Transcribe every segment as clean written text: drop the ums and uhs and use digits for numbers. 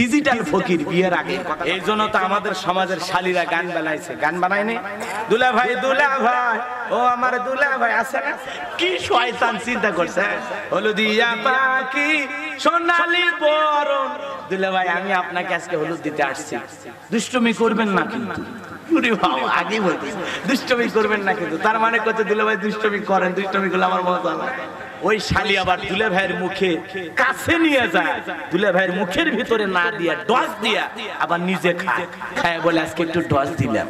Digital ফকির বিয়ের আগে। এই জন্য তো আমাদের সমাজের শালীরা গান বানাইছে, গান বানায়নি? দুলা ভাই ও আমার দুলা ভাই আছে না, কি শয়তান চিন্তা করছে, হলুদিয়া পাখি সোনালি বরণ। দুলা ভাই আমি আপনাকে আজকে হলুদ দিতে আসছি, দুষ্টুমি করবেন না কিন্তু। আগে বলতে দুষ্টুমি করবেন না কিন্তু, তার মানে কত দুলা ভাই দুষ্টুমি করেন, দুষ্টুমি করলে আমার মজা লাগে। ওই শালি আবার দুলা ভাইয়ের মুখে কাছে নিয়ে যায়, দুলা ভাইয়ের মুখের ভিতরে না দিয়া ডস দিয়া আবার নিজে খায় বলে আজকে একটু ডস দিলাম।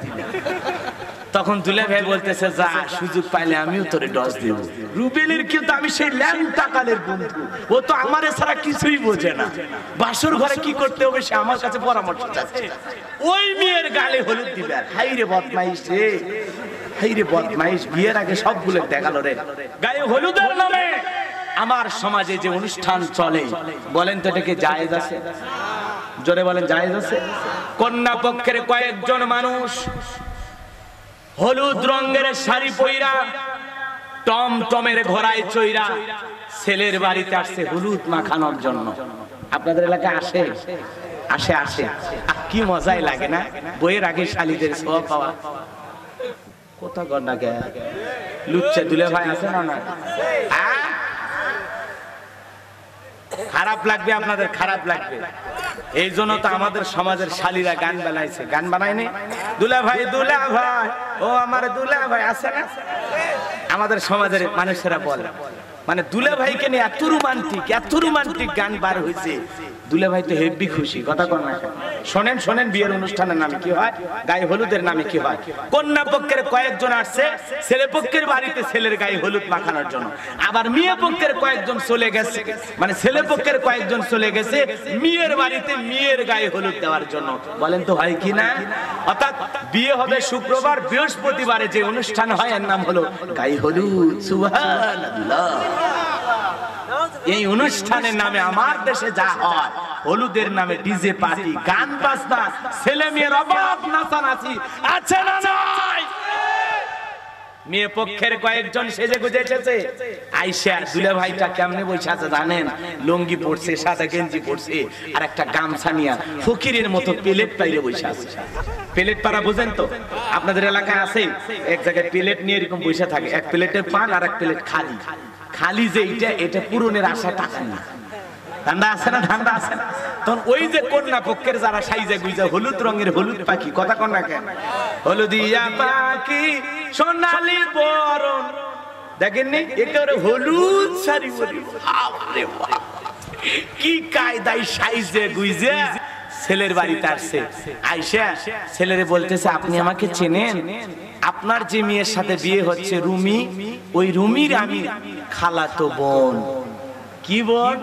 তখন দুলা ভাই বলতেছে যা সুযোগ পাইলে আমিও তোরে ডস দেব। রুবেলের কিন্তু আমি সেই ল্যাংটা কালের বন্ধু, ও তো আমার ছাড়া কিছুই বোঝে না, বাসর ঘরে কি করতে হবে সে আমার কাছে পরামর্শ চাচ্ছে। ওই মেয়ের গালে হলুদ দিবে, হাই রে বদমাইশ রে, হাই রে বদমাইশ, বিয়ের আগে সবগুলো দেখালো রে। গায়ে হলুদের নামে আমার সমাজে যে অনুষ্ঠান চলে, বলেন তো এটা কি জায়েজ আছে? জোরে বলেন জায়েজ আছে? কন্যা পক্ষের কয়েকজন মানুষ হলুদ রঙের শাড়ি পইরা টমটমের ঘোড়ায় চইরা ছেলের বাড়িতে আসছে হলুদ মাখানোর জন্য। আপনাদের এলাকায় আসে? আসে আসে, কি মজাই লাগে না বইয়ের আগে শালীদের ছোঁয়া পাওয়া। কোথা গন্ডা গে লুচ্চে দুলে ভাই আছে না? না খারাপ লাগবে আপনাদের, খারাপ লাগবে। এই জন্য তো আমাদের সমাজের শালীরা গান বানাইছে, গান বানায়নি? দুলা ভাই ও আমার দুলা ভাই আছে না? আমাদের সমাজের মানুষেরা বলে মানে দুলা ভাইকে নিয়ে এত রোমান্টিক গান বার হয়েছে। দুলা ভাই তো হেব্বি খুশি, কথা কর না। শোনেন শোনেন, বিয়ের অনুষ্ঠানের নামে কি হয়, গায়ে হলুদের নামে কি হয়। কন্যা পক্ষের কয়েকজন আসছে ছেলে পক্ষের বাড়িতে ছেলের গায়ে হলুদ মাখানোর জন্য, আবার মেয়ে পক্ষের কয়েকজন চলে গেছে, মানে ছেলে পক্ষের কয়েকজন চলে গেছে মেয়ের বাড়িতে মেয়ের গায়ে হলুদ দেওয়ার জন্য। বলেন তো হয় কি না? অর্থাৎ বিয়ে হবে শুক্রবার, বৃহস্পতিবারে যে অনুষ্ঠান হয় এর নাম হলো গায়ে হলুদ। সুবহানাল্লাহ। এই অনুষ্ঠানের নামে আমার দেশে যা হয়, হলুদের নামে ডিজে পার্টি, গান বাজনা, ছেলে মেয়ের অবাক নাচানাচি আছে না নাই? মেয়ে পক্ষের কয়েকজন সেজে গুজে এসেছে, আইসা দুলা ভাইটা কেমনে বসে আছে জানেন? লুঙ্গি পরছে, সাদা গেঞ্জি পরছে, আর একটা গামছা নিয়ে ফকিরের মতো প্লেট পাইলে বসে আছে। প্লেট পাড়া বুঝেন তো? আপনাদের এলাকায় আছে এক জায়গায় প্লেট নিয়ে এরকম বসে থাকে, এক প্লেটের পান আর এক প্লেট খালি। খালি যে এটা পূরণের আশা টাকা না, ধান্দা আছে না? ধান্দা আছে না? তখন ওই যে কন্যা পক্ষের যারা সাইজা গুইজা হলুদ রঙের হলুদ পাখি, কথা কন না কেন, হলুদিয়া পাখি সোনালি বরণ, দেখেননি একেবারে হলুদ শাড়ি পরে, বাপরে বাপ কি কায়দায় সাইজে গুইজা ছেলের বাড়িতে আসছে। আইসা ছেলেরে বলতেছে আপনি আমাকে চেনেন? আপনার যে মেয়ের সাথে বিয়ে হচ্ছে রুমি, ওই রুমির আমি খালাতো বোন। কি বোন?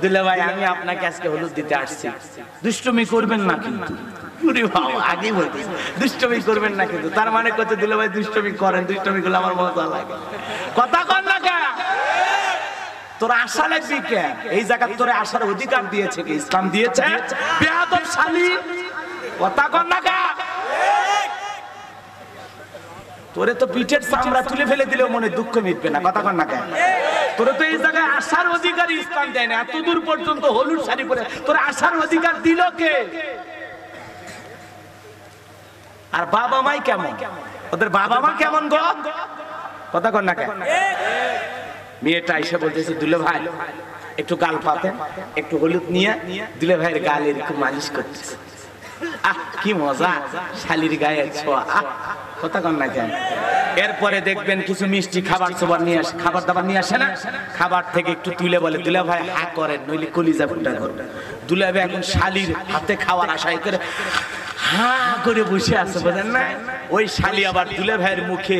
দুলা ভাই আমি আপনাকে আজকে হলুদ দিতে আসছি, দুষ্টুমি করবেন না কিন্তু। আগে বলতে দুষ্টুমি করবেন না কিন্তু, তার মানে কত দুলা ভাই দুষ্টুমি করেন, দুষ্টুমি করলে আমার মজা লাগে। কথা কন না কে? তোর আশা লাগবি কে? এই জায়গা তোরে আসার অধিকার দিয়েছে কে? ইসলাম দিয়েছে। বেয়াদব শালী, কথা কন না কে? তোরে তো পিঠের চামড়া তুলে ফেলে দিলেও মনে দুঃখ মিটবে না, কথা কন না কে? তোরে তো এই জায়গায় আসার অধিকার ইসলাম দেয় না, এত দূর পর্যন্ত হলুদ শাড়ি পরে তোরে আসার অধিকার দিল কে? আর বাবা মাই কেমন? ওদের বাবা মা কেমন গো? কথা কন না কে? মেয়েটা এসে বলতেছে দুলা ভাই একটু গাল পাতেন, একটু হলুদ নিয়ে দুলা ভাইয়ের গালে একটু মালিশ করতেছে। আহ কি মজা, শালির গায়ে ছোঁয়া। কথা কন না কেন? এরপরে দেখবেন কিছু মিষ্টি খাবার নিয়ে আসে, খাবার দাবার নিয়ে আসে না, খাবার থেকে একটু তুলে বলে দুলা ভাই হা করেন নইলে কলিজা ফুটা করবে। দুলা ভাই এখন শালির হাতে খাওয়ার আশায় করে হা করে বসে আছে, বুঝেন না? ওই শালি আবার দুলা ভাইয়ের মুখে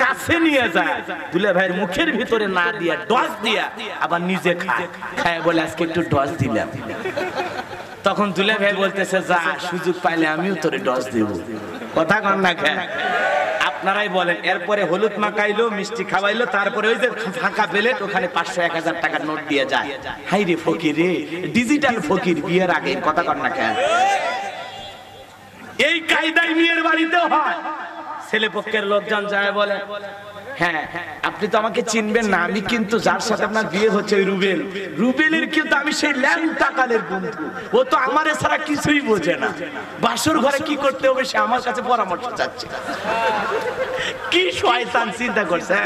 কাছে নিয়ে যায়, দুলা ভাইয়ের মুখের ভিতরে না দিয়া ডস দিয়া আবার নিজে খায় বলে আজকে একটু ডস দিলাম। তখন দুলা ভাই বলতেছে যা সুযোগ পাইলে আমিও তোরে ডস দেব। কথা কন না কেন? আপনারাই বলেন। এরপরে হলুদ মাখাইলো, মিষ্টি খাওয়াইলো, তারপরে ওই যে ফাঁকা প্লেট, ওখানে 500-1000 টাকার নোট দিয়ে যায়। হাই রে ফকির রে, ডিজিটাল ফকির বিয়ের আগে। কথা কন না কেন? এই কায়দায় মেয়ের বাড়িতেও হয়। ছেলে পক্ষের লোকজন যায় বলে হ্যাঁ আপনি তো আমাকে চিনবেন না, আমি কিন্তু যার সাথে আপনার বিয়ে হচ্ছে ওই রুবেল, রুবেলের কিন্তু আমি সেই ল্যাংটা কালের বন্ধু। ও তো আমার ছাড়া কিছুই বোঝে না, বাসর ঘরে কি করতে হবে সে আমার কাছে পরামর্শ চাচ্ছে। কি শয়তান চিন্তা করছে।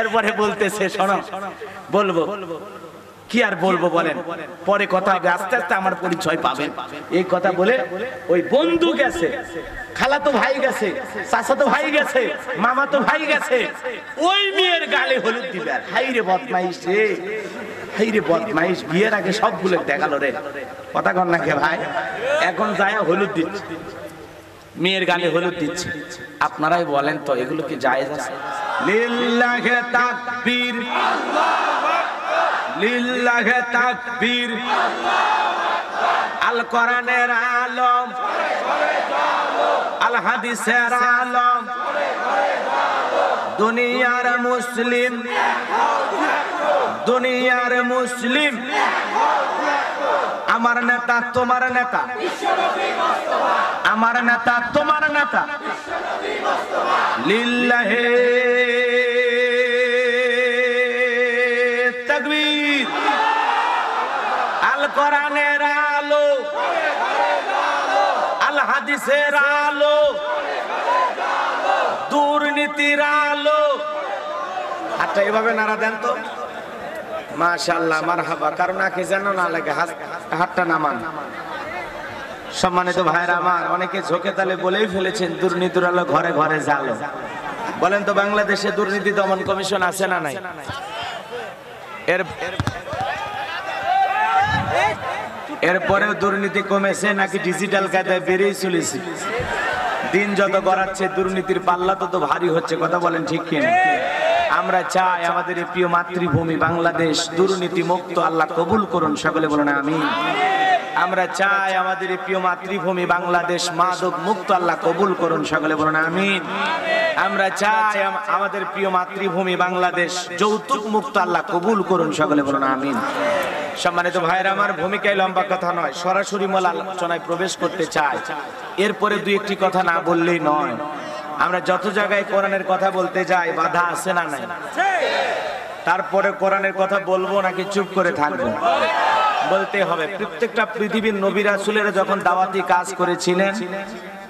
এরপরে বলতেছে শোনো, বলবো কি আর বলবো বলেন, পরে কথা হবে, আস্তে আস্তে আমার পরিচয় পাবেন। এই কথা বলে ওই বন্ধু গেছে, খালাতো ভাই গেছে, চাচাতো ভাই গেছে, মামাতো ভাই গেছে, ওই মেয়ের গালে হলুদ দিবে। হাই রে বদমাইশ রে, হাই রে বদমাইশ, বিয়ের আগে সব ভুলে দেখালো রে। কথা কর না কে ভাই, এখন যায় হলুদ দিচ্ছে, মেয়ের গালে হলুদ দিচ্ছে। আপনারাই বলেন তো এগুলো কি জায়েজ আছে? লিল্লাহি তাকবীর, লিল্লাহি তাকবীর, আল কোরআনের আলম, আল হাদিসের আলম, দুনিয়ার মুসলিম, দুনিয়ার মুসলিম, আমার নেতা তোমার নেতা, আমার নেতা তোমার নেতা, লিল্লাহি তাকবীর, আল কোরআনের আলো, আল হাদিসের আলো, দুর্নীতির আলো। আচ্ছা এভাবে নাড়া দেন তো, মাশাআল্লাহ মারহাবা। কারণ আঁকে যেন না লাগে, হাতটা নামান। সম্মানিত ভাইরা আমার, অনেকে ঝোঁকে তালে বলেই ফেলেছেন দুর্নীতির আলো ঘরে ঘরে জ্বালো। বলেন তো বাংলাদেশে দুর্নীতি দমন কমিশন আছে না নাই? এরপরেও দুর্নীতি কমেছে নাকি ডিজিটাল কায়দায় বেড়েই চলেছে? দিন যত গড়াচ্ছে দুর্নীতির পাল্লা তত ভারী হচ্ছে। কথা বলেন ঠিক কিনা? আমরা চাই আমাদের এই প্রিয় মাতৃভূমি বাংলাদেশ দুর্নীতি মুক্ত, আল্লাহ কবুল করুন, সকলে বলুন আমিন। আমরা চাই আমাদের এই প্রিয় মাতৃভূমি বাংলাদেশ মাদক মুক্ত, আল্লাহ কবুল করুন, সকলে বলুন আমিন। আমরা চাই আমাদের প্রিয় মাতৃভূমি বাংলাদেশ যৌতুক মুক্ত, আল্লাহ কবুল করুন, সকলে বলুন আমিন। সম্মানিত ভাইরা আমার, ভূমিকায় লম্বা কথা নয়, সরাসরি মূল আলোচনায় প্রবেশ করতে চাই। এরপরে দুই একটি কথা না বললেই নয়। আমরা যত জায়গায় কোরআনের কথা বলতে যাই বাধা আছে না নাই? তারপরে কোরআনের কথা বলবো নাকি চুপ করে থাকবো? বলতে হবে। প্রত্যেকটা পৃথিবীর নবী রাসূলেরা যখন দাওয়াতি কাজ করেছিলেন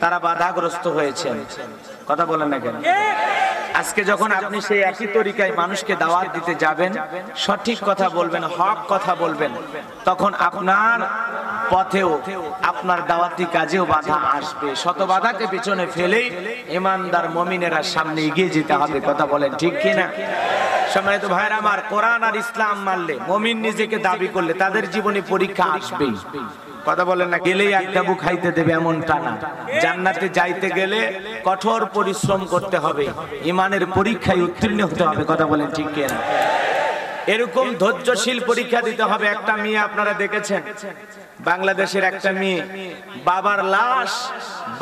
তারা বাধাগ্রস্ত হয়েছেন। কথা বলেন না কেন? আজকে যখন আপনি সেই একই তরিকায় মানুষকে দাওয়াত দিতে যাবেন, সঠিক কথা বলবেন, হক কথা বলবেন, তখন আপনার পথেও আপনার দাওয়াতি কাজেও বাধা আসবে। শত বাধাকে পিছনে ফেলেই ঈমানদার মুমিনেরা সামনে এগিয়ে যেতে হবে। কথা বলেন ঠিক কিনা? সম্মানিত ভাইরা আমার, কোরআন আর ইসলাম মানলে, মুমিন নিজেকে দাবি করলে তাদের জীবনে পরীক্ষা আসবেই। কথা বলেন না? গেলেই একটা বুক খাইতে দেবে এমনটা না। জান্নাতে যাইতে গেলে কঠোর পরিশ্রম করতে হবে, ঈমানের পরীক্ষায় উত্তীর্ণ হতে হবে। কথা বলেন ঠিক কিনা? এরকম ধৈর্যশীল পরীক্ষা দিতে হবে। একটা মেয়ে আপনারা দেখেছেন, বাংলাদেশের একটা মেয়ে বাবার লাশ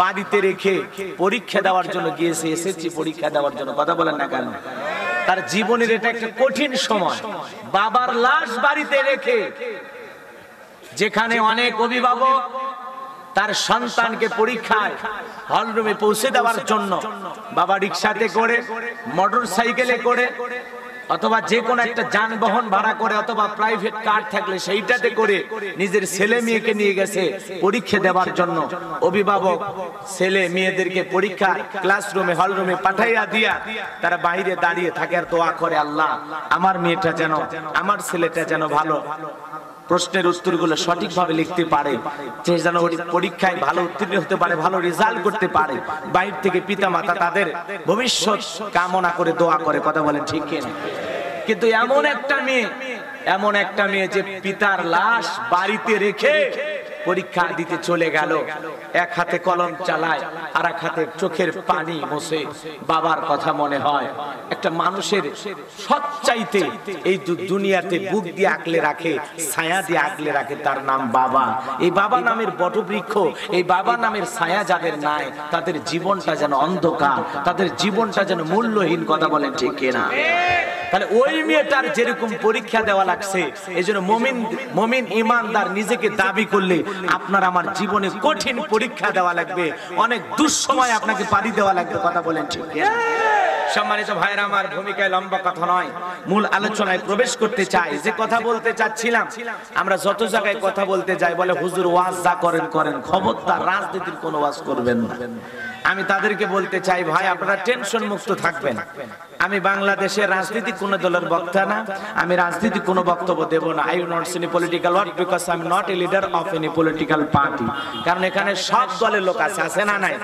বাড়িতে রেখে পরীক্ষা দেওয়ার জন্য গিয়েছে, এসএসসি পরীক্ষা দেওয়ার জন্য। কথা বলেন না কেন? তার জীবনের এটা একটা কঠিন সময়, বাবার লাশ বাড়িতে রেখে, যেখানে অনেক অভিভাবক তার সন্তানকে পরীক্ষায় হলরুমে পৌঁছে দেওয়ার জন্য বাবা রিকশাতে করে, মোটর সাইকেলে করে, অথবা যে কোনো একটা যানবাহন ভাড়া করে, অথবা প্রাইভেট কার থাকলে সেইটাতে করে নিজের ছেলে মেয়েকে নিয়ে গেছে পরীক্ষা দেওয়ার জন্য। অভিভাবক ছেলে মেয়েদেরকে পরীক্ষা ক্লাসরুমে হলরুমে পাঠাইয়া দিয়া তারা বাইরে দাঁড়িয়ে থাকে আর দোয়া করে, আল্লাহ আমার মেয়েটা যেন, আমার ছেলেটা যেন ভালো প্রশ্নের উত্তরগুলো সঠিকভাবে লিখতে পারে, সে যেন পরীক্ষায় ভালো উত্তীর্ণ হতে পারে, ভালো রেজাল্ট করতে পারে। বাইরে থেকে পিতা মাতা তাদের ভবিষ্যৎ কামনা করে দোয়া করে। কথা বলেন ঠিক কিনা? কিন্তু এমন একটা মেয়ে যে পিতার লাশ বাড়িতে রেখে পরীক্ষা দিতে চলে গেল, এক হাতে কলম চালায় আর এক হাতে চোখের পানি মুছে বাবার কথা মনে হয়। একটা মানুষের সবচাইতে এই দুনিয়াতে বুক দিয়ে আগলে রাখে, ছায়া দিয়ে আগলে রাখে, তার নাম বাবা। এই বাবা নামের বটবৃক্ষ, এই বাবা নামের ছায়া যাদের নাই, তাদের জীবনটা যেন অন্ধকার, তাদের জীবনটা যেন মূল্যহীন। কথা বলেন ঠিক কিনা? তাহলে ওই মেয়েটার যেরকম পরীক্ষা দেওয়া লাগছে, এই জন্য মুমিন ঈমানদার নিজেকে দাবি করলে আপনার আমার জীবনে কঠিন পরীক্ষা দেওয়া লাগবে, অনেক দুঃসময় আপনাকে পাড়ি দেওয়া লাগবে। কথা বলেন ঠিক কিনা? সম্মানিত ভাইরা আমার, ভূমিকায় লম্বা কথা নয়, মূল আলোচনায় প্রবেশ করতে চাই। যে কথা বলতে চাচ্ছিলাম, আমরা যত জায়গায় কথা বলতে যাই বলে হুজুর ওয়াজ যা করেন করেন, খবরদার রাজনীতির কোনো ওয়াজ করবেন না। আমি তাদেরকে বলতে চাই, ভাই আপনারা টেনশন মুক্ত থাকবেন। আমি বাংলাদেশের রাজনীতি কোন দলের বক্তা না, আমি রাজনীতি কোনো বক্তব্য দেব না। I will not see any political word because I am not a leader of any political party. কারণ এখানে সব দলের লোক আছে না নাই?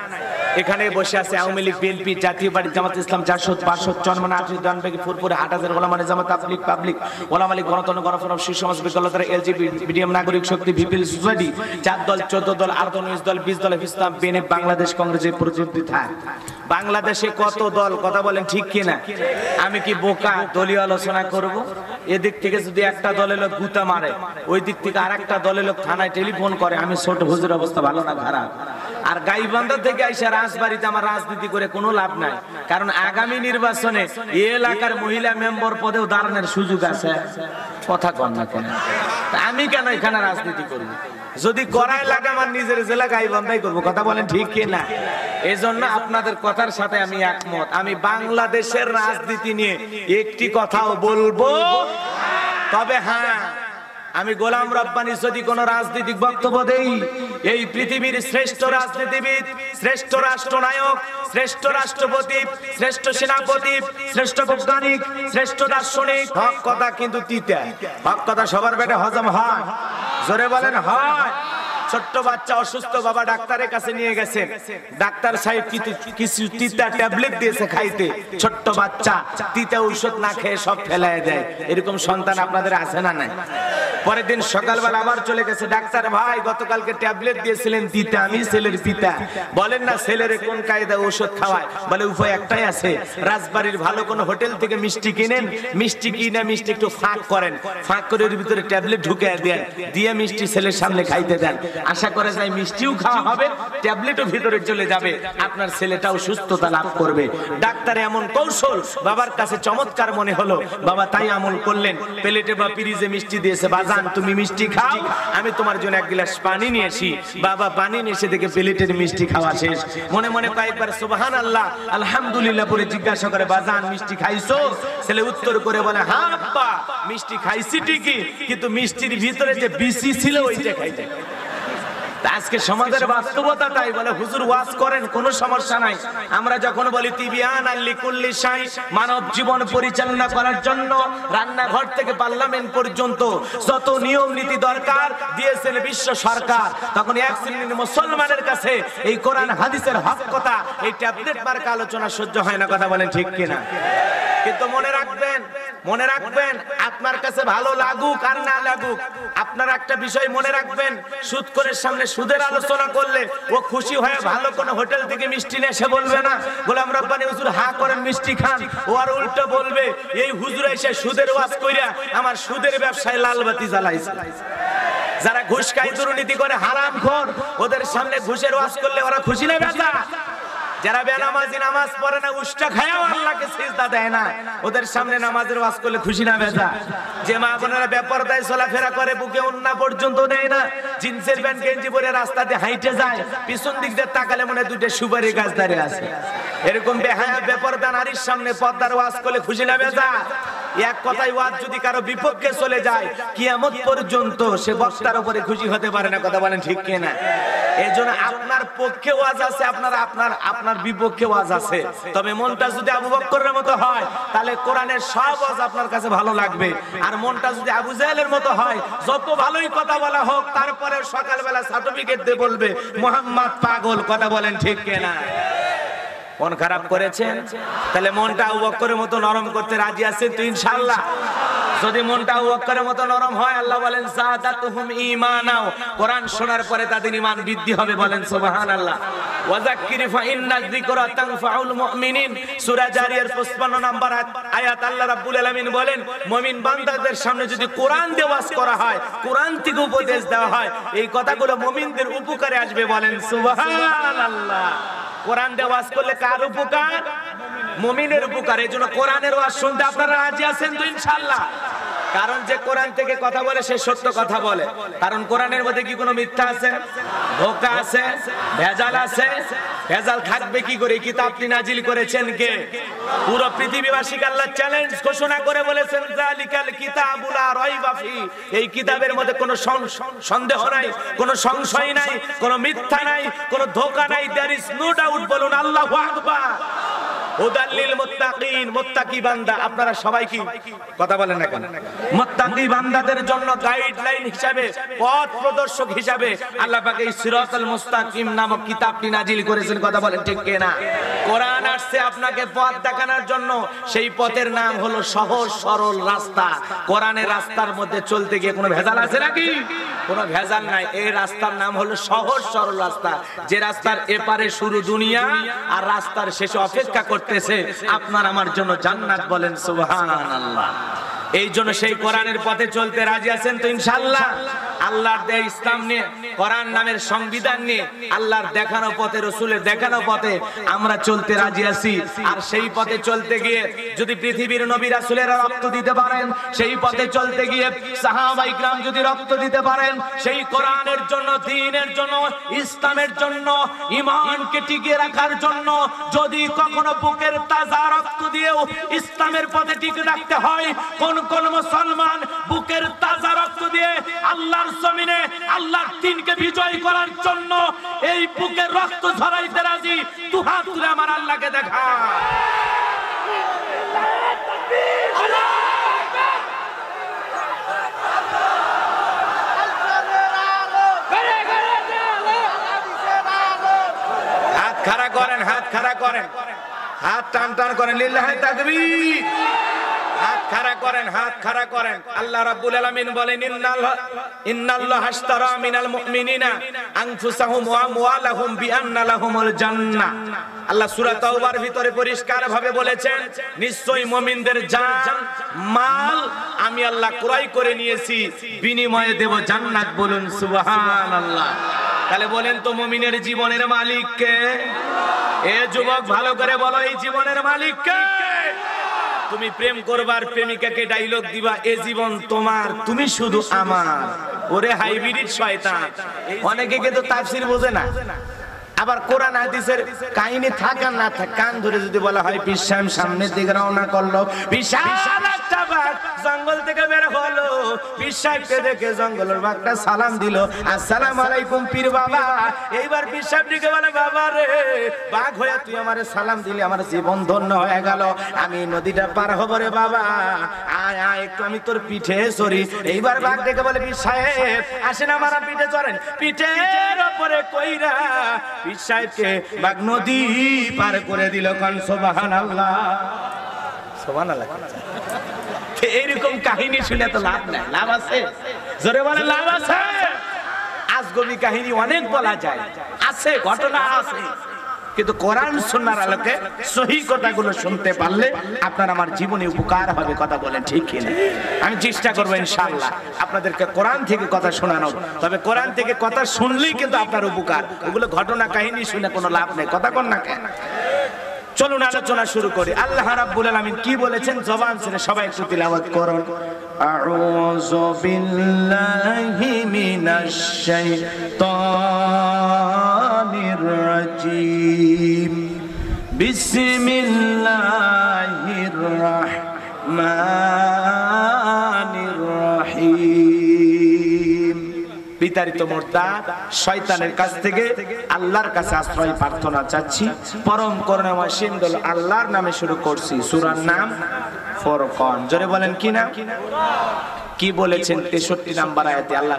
এখানে বসে আছে আওয়ামী লীগ, বিএনপি, জাতীয় পার্টি, জামাত ইসলাম, জাসদ, বাসদ, চরমনা, আশিস, দানবেগি, ফুরপুরে, 8000 ওলামা নিজামাত, তাবলিগ, পাবলিক, ওলামা লীগ, গণতন্ত্র, গণফোরাম, শিশু সমাজ, বিকলাঙ্গতার, এলজিবিটিএম, নাগরিক শক্তি, ভিপিএল সোসাইটি, 4 দল, 14 দল, 8 দল, 19 দল, 20 দল, ইসলাম, বিএনএফ, বাংলাদেশ কংগ্রেসের প্রতিনিধি থাকে। বাংলাদেশে কত দল, কথা বলেন ঠিক কিনা? আমি কি বোকা দলীয় আলোচনা করব? এদিক থেকে যদি একটা দলের লোক গুতা মারে, ওই দিক থেকে আরেকটা দলের লোক থানায় টেলিফোন করে, আমি ছোট হুজুর অবস্থা ভালো না খারাপ? আর গাইবান্ধা থেকে আইসা রাজবাড়িতে আমার রাজনীতি করে কোনো লাভ নাই। কারণ আগামী নির্বাচনে এই এলাকার মহিলা মেম্বার পদেও দাঁড়ানোর সুযোগ আছে। কথা কন না কেন? আমি কেন এখানে রাজনীতি করব? যদি করাই লাগে আমার নিজের জেলা গাইবান্ধাই করবো। কথা বলেন ঠিক কিনা? এই জন্য আপনাদের কথার সাথে আমি একমত। আমি বাংলাদেশের রাজনীতি নিয়ে একটি কথাও বলবো, তবে হ্যাঁ, আমি গোলাম রব্বানী যদি কোন রাজনৈতিক বক্তব্য দেই, এই পৃথিবীর শ্রেষ্ঠ রাজনীতিবিদ, শ্রেষ্ঠ রাষ্ট্রনায়ক, শ্রেষ্ঠ রাষ্ট্রপতি, শ্রেষ্ঠ সেনাপতি, শ্রেষ্ঠ বৈজ্ঞানিক, শ্রেষ্ঠ দার্শনিক, হক কথা কিন্তু তিতা। হক কথা সবার পেটে হজম হয়? জোরে বলেন হয়? ছোট্ট বাচ্চা অসুস্থ, বাবা ডাক্তারের কাছে নিয়ে গেছে, ডাক্তার সাহেব কিছু তিতা ট্যাবলেট দিয়েছে খাইতে, ছোট্ট বাচ্চা তিতা ঔষধ না খেয়ে সব ফেলায় দেয়। এরকম সন্তান আপনাদের আছে না নাই? পরের দিন সকালবেলা আবার চলে গেছে, ডাক্তার ভাই গতকালকে ট্যাবলেট দিয়েছিলেন তিতা, আমি ছেলের পিতা, বলেন না ছেলের কোন কায়দা ঔষধ খাওয়ায়? বলে উপায় একটাই আছে, রাজবাড়ির ভালো কোন হোটেল থেকে মিষ্টি কিনেন, মিষ্টি কিনে মিষ্টি একটু ফাঁক করেন, ফাঁক করে এর ভিতরে ট্যাবলেট ঢুকে দেন, দিয়ে মিষ্টি ছেলের সামনে খাইতে দেন। আশা করে যায় মিষ্টিও খাওয়া হবে, ট্যাবলেটও ভিতরে চলে যাবে, আপনার ছেলেটাও সুস্থতা লাভ করবে। ডাক্তার এমন কৌশল বাবার কাছে চমৎকার মনে হলো, বাবা তাই আমল করলেন। প্লেটে বা পিরিজে মিষ্টি দিয়েছে, বাজান তুমি মিষ্টি খাও, আমি তোমার জন্য এক গ্লাস পানি নিয়ে আসি। বাবা পানি নিয়ে এসে দেখে প্লেটের মিষ্টি খাওয়া শেষ। মনে মনে কয়েকবার সুবহানাল্লাহ আলহামদুলিল্লাহ বলে জিজ্ঞাসা করে, বাজান মিষ্টি খাইছো? ছেলে উত্তর করে বলে, হ্যাঁ আব্বা মিষ্টি খাইছি ঠিকই, কিন্তু মিষ্টির ভিতরে যে বিসি ছিল ওইটা খাইতে। আজকে সমাজের বাস্তবতা তাই। বলে হুজুর ওয়াজ করেন, কোনো সমস্যা নাই। আমরা যখন বলি তিবিয়ান লিকুল্লি শাই, মানব জীবন পরিচালনা করার জন্য রান্নাঘর থেকে পার্লামেন্ট পর্যন্ত যত নিয়ম নীতি দরকার দিয়েছেন বিশ্ব সরকার, তখন এক শ্রেণীর মুসলমানের কাছে এই কোরআন হাদিসের হক কথা, এই ট্যাবলেট মার্কা আলোচনা সহ্য হয় না। কথা বলেন ঠিক কিনা? কিন্তু মনে রাখবেন, মনে রাখবেন, আপনার কাছে ভালো লাগুক আর না লাগুক, আপনার একটা বিষয় মনে রাখবেন, সুদখোরের সামনে সুদের আলোচনা করলে ও খুশি হয়ে ভালো কোন হোটেল থেকে মিষ্টি নিয়ে এসে বলবে না গোলাম রব্বানী হুজুর হা করেন মিষ্টি খান। ও আর উল্টো বলবে, এই হুজুর এসে সুদের ওয়াজ কইরা আমার সুদের ব্যবসায় লালবাতি জ্বালাইছে। যারা ঘুষ খায়, দুর্নীতি করে, হারামখোর, ওদের সামনে ঘুষের ওয়াজ করলে ওরা খুশি না বেজা? যারা বেনামাজি, নামাজ পড়ে না, উষ্টা খায়ও আল্লাহকে সিজদা দেয় না, ওদের সামনে নামাজের ওয়াজ করলে খুশি না বেজা? যে মা বোনেরা বেপরদায় চলাফেরা করে, বুকে ওন্না পর্যন্ত নেয় না, জিন্সের প্যান্ট গেঞ্জি পরে রাস্তাতে হাইটে যায়, পিছন দিক দিয়ে তাকালে মনে দুটো সুপারি গাছ দাঁড়িয়ে আছে। এরকম বেহায়া বেপরদা নারীর সামনে পর্দার ওয়াজ করলে খুশি না বেজা? এক কথায় ওয়াজ যদি কারো বিপক্ষে চলে যায়, কিয়ামত পর্যন্ত সে বক্তার উপরে খুশি হতে পারে না। কথা বলেন ঠিক কিনা? এইজন্য আপনার পক্ষে ওয়াজ আছে, আপনার বিপক্ষে ওয়াজ আছে, তবে মনটা যদি আবু বকরের মতো হয় তাহলে কোরআনের সব ওয়াজ আপনার কাছে ভালো লাগবে। আর মনটা যদি আবু জাহেলের মতো হয়, যত ভালোই কথা বলা হোক তারপরে সকালবেলা সার্টিফিকেট দিয়ে বলবে মুহাম্মদ পাগল। কথা বলেন ঠিক কিনা? মন খারাপ করেছেন, তাহলে মনটা আবু বকরের মতো নরম করতে রাজি আছেন তো ইনশাআল্লাহ? যদি মনটা আবু বকরের মতো নরম হয়, আল্লাহ বলেন যাদাতুহুম ঈমানাও, কোরআন শোনার পরে তাদের ঈমান বৃদ্ধি হবে। বলেন সুবহানাল্লাহ। ওয়াযাক্কির ফাইন্না যিকরা তানফাউল মুমিনিন, সূরা জারিয়ার 55 নম্বর আয়াত আল্লাহ রাব্বুল আলামিন বলেন, মুমিন বান্দাদের সামনে যদি কোরআন দিয়ে ওয়াজ করা হয়, কোরআন থেকে উপদেশ দেওয়া হয়, এই কথাগুলো মুমিনদের উপকারে আসবে। বলেন সুবহানাল্লাহ। কোরআন দিয়ে ওয়াজ করলে কার উপকার? মুমিনের উপকার। এজন্য কোরআনের ওয়াজ শুনতে আপনারা রাজি আছেন তো ইনশাআল্লাহ? কারণ যে কোরআন থেকে কথা বলে সে সত্য কথা বলে। কারণ কোরআনের মধ্যে কি কোনো মিথ্যা আছে, ধোঁকা আছে, ভেজাল আছে? ভেজাল থাকবে কি করে? কিতাবটি নাজিল করেছেন কে? পুরো পৃথিবীবাসীকে আল্লাহ চ্যালেঞ্জ ঘোষণা করে বলেছেন, যালিকাল কিতাবু লা রাইবা ফি, এই কিতাবের মধ্যে কোনো সন্দেহ নাই, কোনো সংশয় নাই, কোনো মিথ্যা নাই, কোনো ধোঁকা নাই। There is no doubt. বলুন আল্লাহু আকবার। হুদাল্লিল মুত্তাকিন, মুত্তাকি বান্দা। আপনারা সবাই কি কথা বলেন না কেন? মুত্তাকি বান্দাদের জন্য গাইডলাইন হিসাবে, পথ প্রদর্শক হিসাবে আল্লাহ পাক এই সিরাতাল মুস্তাকিম নামক কিতাবটি নাজিল করেছেন। কথা বলেন ঠিক কি না? কোরআন আসছে আপনাকে পথ দেখানোর জন্য। সেই পথের নাম হলো সহজ সরল রাস্তা। কোরআনের রাস্তার মধ্যে চলতে গিয়ে কোনো ভেজাল আছে নাকি? কোনো ভেজাল নাই। এই রাস্তার নাম হলো সহজ সরল রাস্তা, যে রাস্তার এপারে শুরু দুনিয়া আর রাস্তার শেষে অপেক্ষা করতেছে আপনার আমার জন্য জান্নাত। বলেন সুবহানাল্লাহ। এই জন্য সেই কোরআনের পথে চলতে রাজি আছেন তো ইনশাআল্লাহ? আল্লাহর দেয়া ইসলাম নিয়ে, কোরআন নামের সংবিধান নিয়ে, আল্লাহর দেখানো পথে, রাসূলের দেখানো পথে আমরা চলতে রাজি আছি। আর সেই পথে চলতে গিয়ে যদি পৃথিবীর নবী রাসূলেরা রক্ত দিতে পারেন, সেই পথে চলতে গিয়ে সাহাবায়ে কিরাম যদি রক্ত দিতে পারেন, সেই কোরআনের জন্য, দ্বীনের জন্য, ইসলামের জন্য, ঈমানকে টিকিয়ে রাখার জন্য যদি কখনো বুকের তাজা রক্ত দিয়েও ইসলামের পথে টিকে রাখতে হয়, কোন কোন মুসলমান বুকের তাজা রক্ত দিয়ে আল্লাহর জমিনে আল্লাহর দ্বীনকে বিজয় করার জন্য এই বুকের রক্ত ঝরাইতে রাজি? দুই হাত তুলে আমার আল্লাহকে দেখা। হাত খাড়া করেন, হাত খাড়া করেন, হাত টান টান করেন। লিল্লাহি তাকবীর। হাত খাড়া করেন, হাত খাড়া করেন। আল্লাহ রাব্বুল আলামিন বলেন, ইন্নাল্লাহা আশতারা মিনাল মুমিনিনা আনফুসাহুম ওয়া আমওয়ালাহুম বিআন্না লাহুমুল জান্নাহ। আল্লাহ সূরা তাওবার ভিতরে পরিষ্কার ভাবে বলেছেন, নিশ্চয়ই মুমিনদের জান মাল আমি আল্লাহ ক্রয় করে নিয়েছি, বিনিময়ে দেব জান্নাত। বলুন সুবহানাল্লাহ। তাহলে বলেন তো মুমিনের জীবনের মালিক কে? এ যুবক ভালো করে বলো, এই জীবনের মালিক কে? তুমি প্রেম করবার প্রেমিকাকে ডায়লগ দিবা, এ জীবন তোমার, তুমি শুধু আমার। ওরে হাইব্রিড শয়তান। অনেকে কিন্তু তাফসীর বোঝে না। আবার কোরআন হাদিসের কাহিনী থাক আর না থাক, কান ধরে যদি বলা হয় পিসাম সামনের দিকে রওনা করলো, বিশাল একটা বাঘ জঙ্গল থেকে বের হলো, পিসাবকে দেখে জঙ্গলের বাঘটা সালাম দিল, আসসালামু আলাইকুম পীর বাবা। এইবার পিসাব দিকে বলে, বাবা রে, বাঘ হয়ে তুই আমারে সালাম দিলি, আমার জীবন ধন্য হয়ে গেল, আমি নদীটা পার হবো রে বাবা, আয় আয় একটু আমি তোর পিঠে চড়ি। এইবার বাঘ দেখে বলে, পীর সাহেব আসেন আমার পিঠে চড়েন। পিঠের ওপরে কইরা পীর সাহেবকে বাঘ নদী পার করে দিল। কোন সুবহানাল্লাহ, সুবহানাল্লাহ। এইরকম কাহিনী শুনে তো লাভ নাই। লাভ আছে? জোরে বলেন লাভ আছে? আজগবি কাহিনী অনেক বলা যায়, আছে, ঘটনা আছে, কিন্তু কোরআন সুন্নাহর আলোকে সহিহ কথাগুলো শুনতে পারলে আপনার আমার জীবনে উপকার হবে। কথা বলেন ঠিক কিনা? আমি চেষ্টা করবো ইনশাআল্লাহ আপনাদেরকে কোরআন থেকে কথা শোনানোর। তবে কোরআন থেকে কথা শুনলেই কিন্তু আপনার উপকার, ওগুলো ঘটনা কাহিনী শুনে কোনো লাভ নেই। কথা কন না কেন? চলুন আলোচনা শুরু করি। আল্লাহ রাব্বুল আলামিন কি বলেছেন জবান ছেড়ে সবাই একটু তিলাওয়াত করুন। আউযু বিল্লাহি মিনাশ শাইতানির রাজীম। বিসমিল্লাহির রাহমানির রহিম। বিতাড়িত মুরতাদ শয়তানের কাছ থেকে আল্লাহর কাছে আশ্রয় প্রার্থনা চাচ্ছি। পরম করুণাময় সিন্ধু আল্লাহর নামে শুরু করছি। সূরার নাম ফুরকান। জোরে বলেন কি নাম? কি বলেছেন 63 নাম্বার আয়াতে? আল্লাহ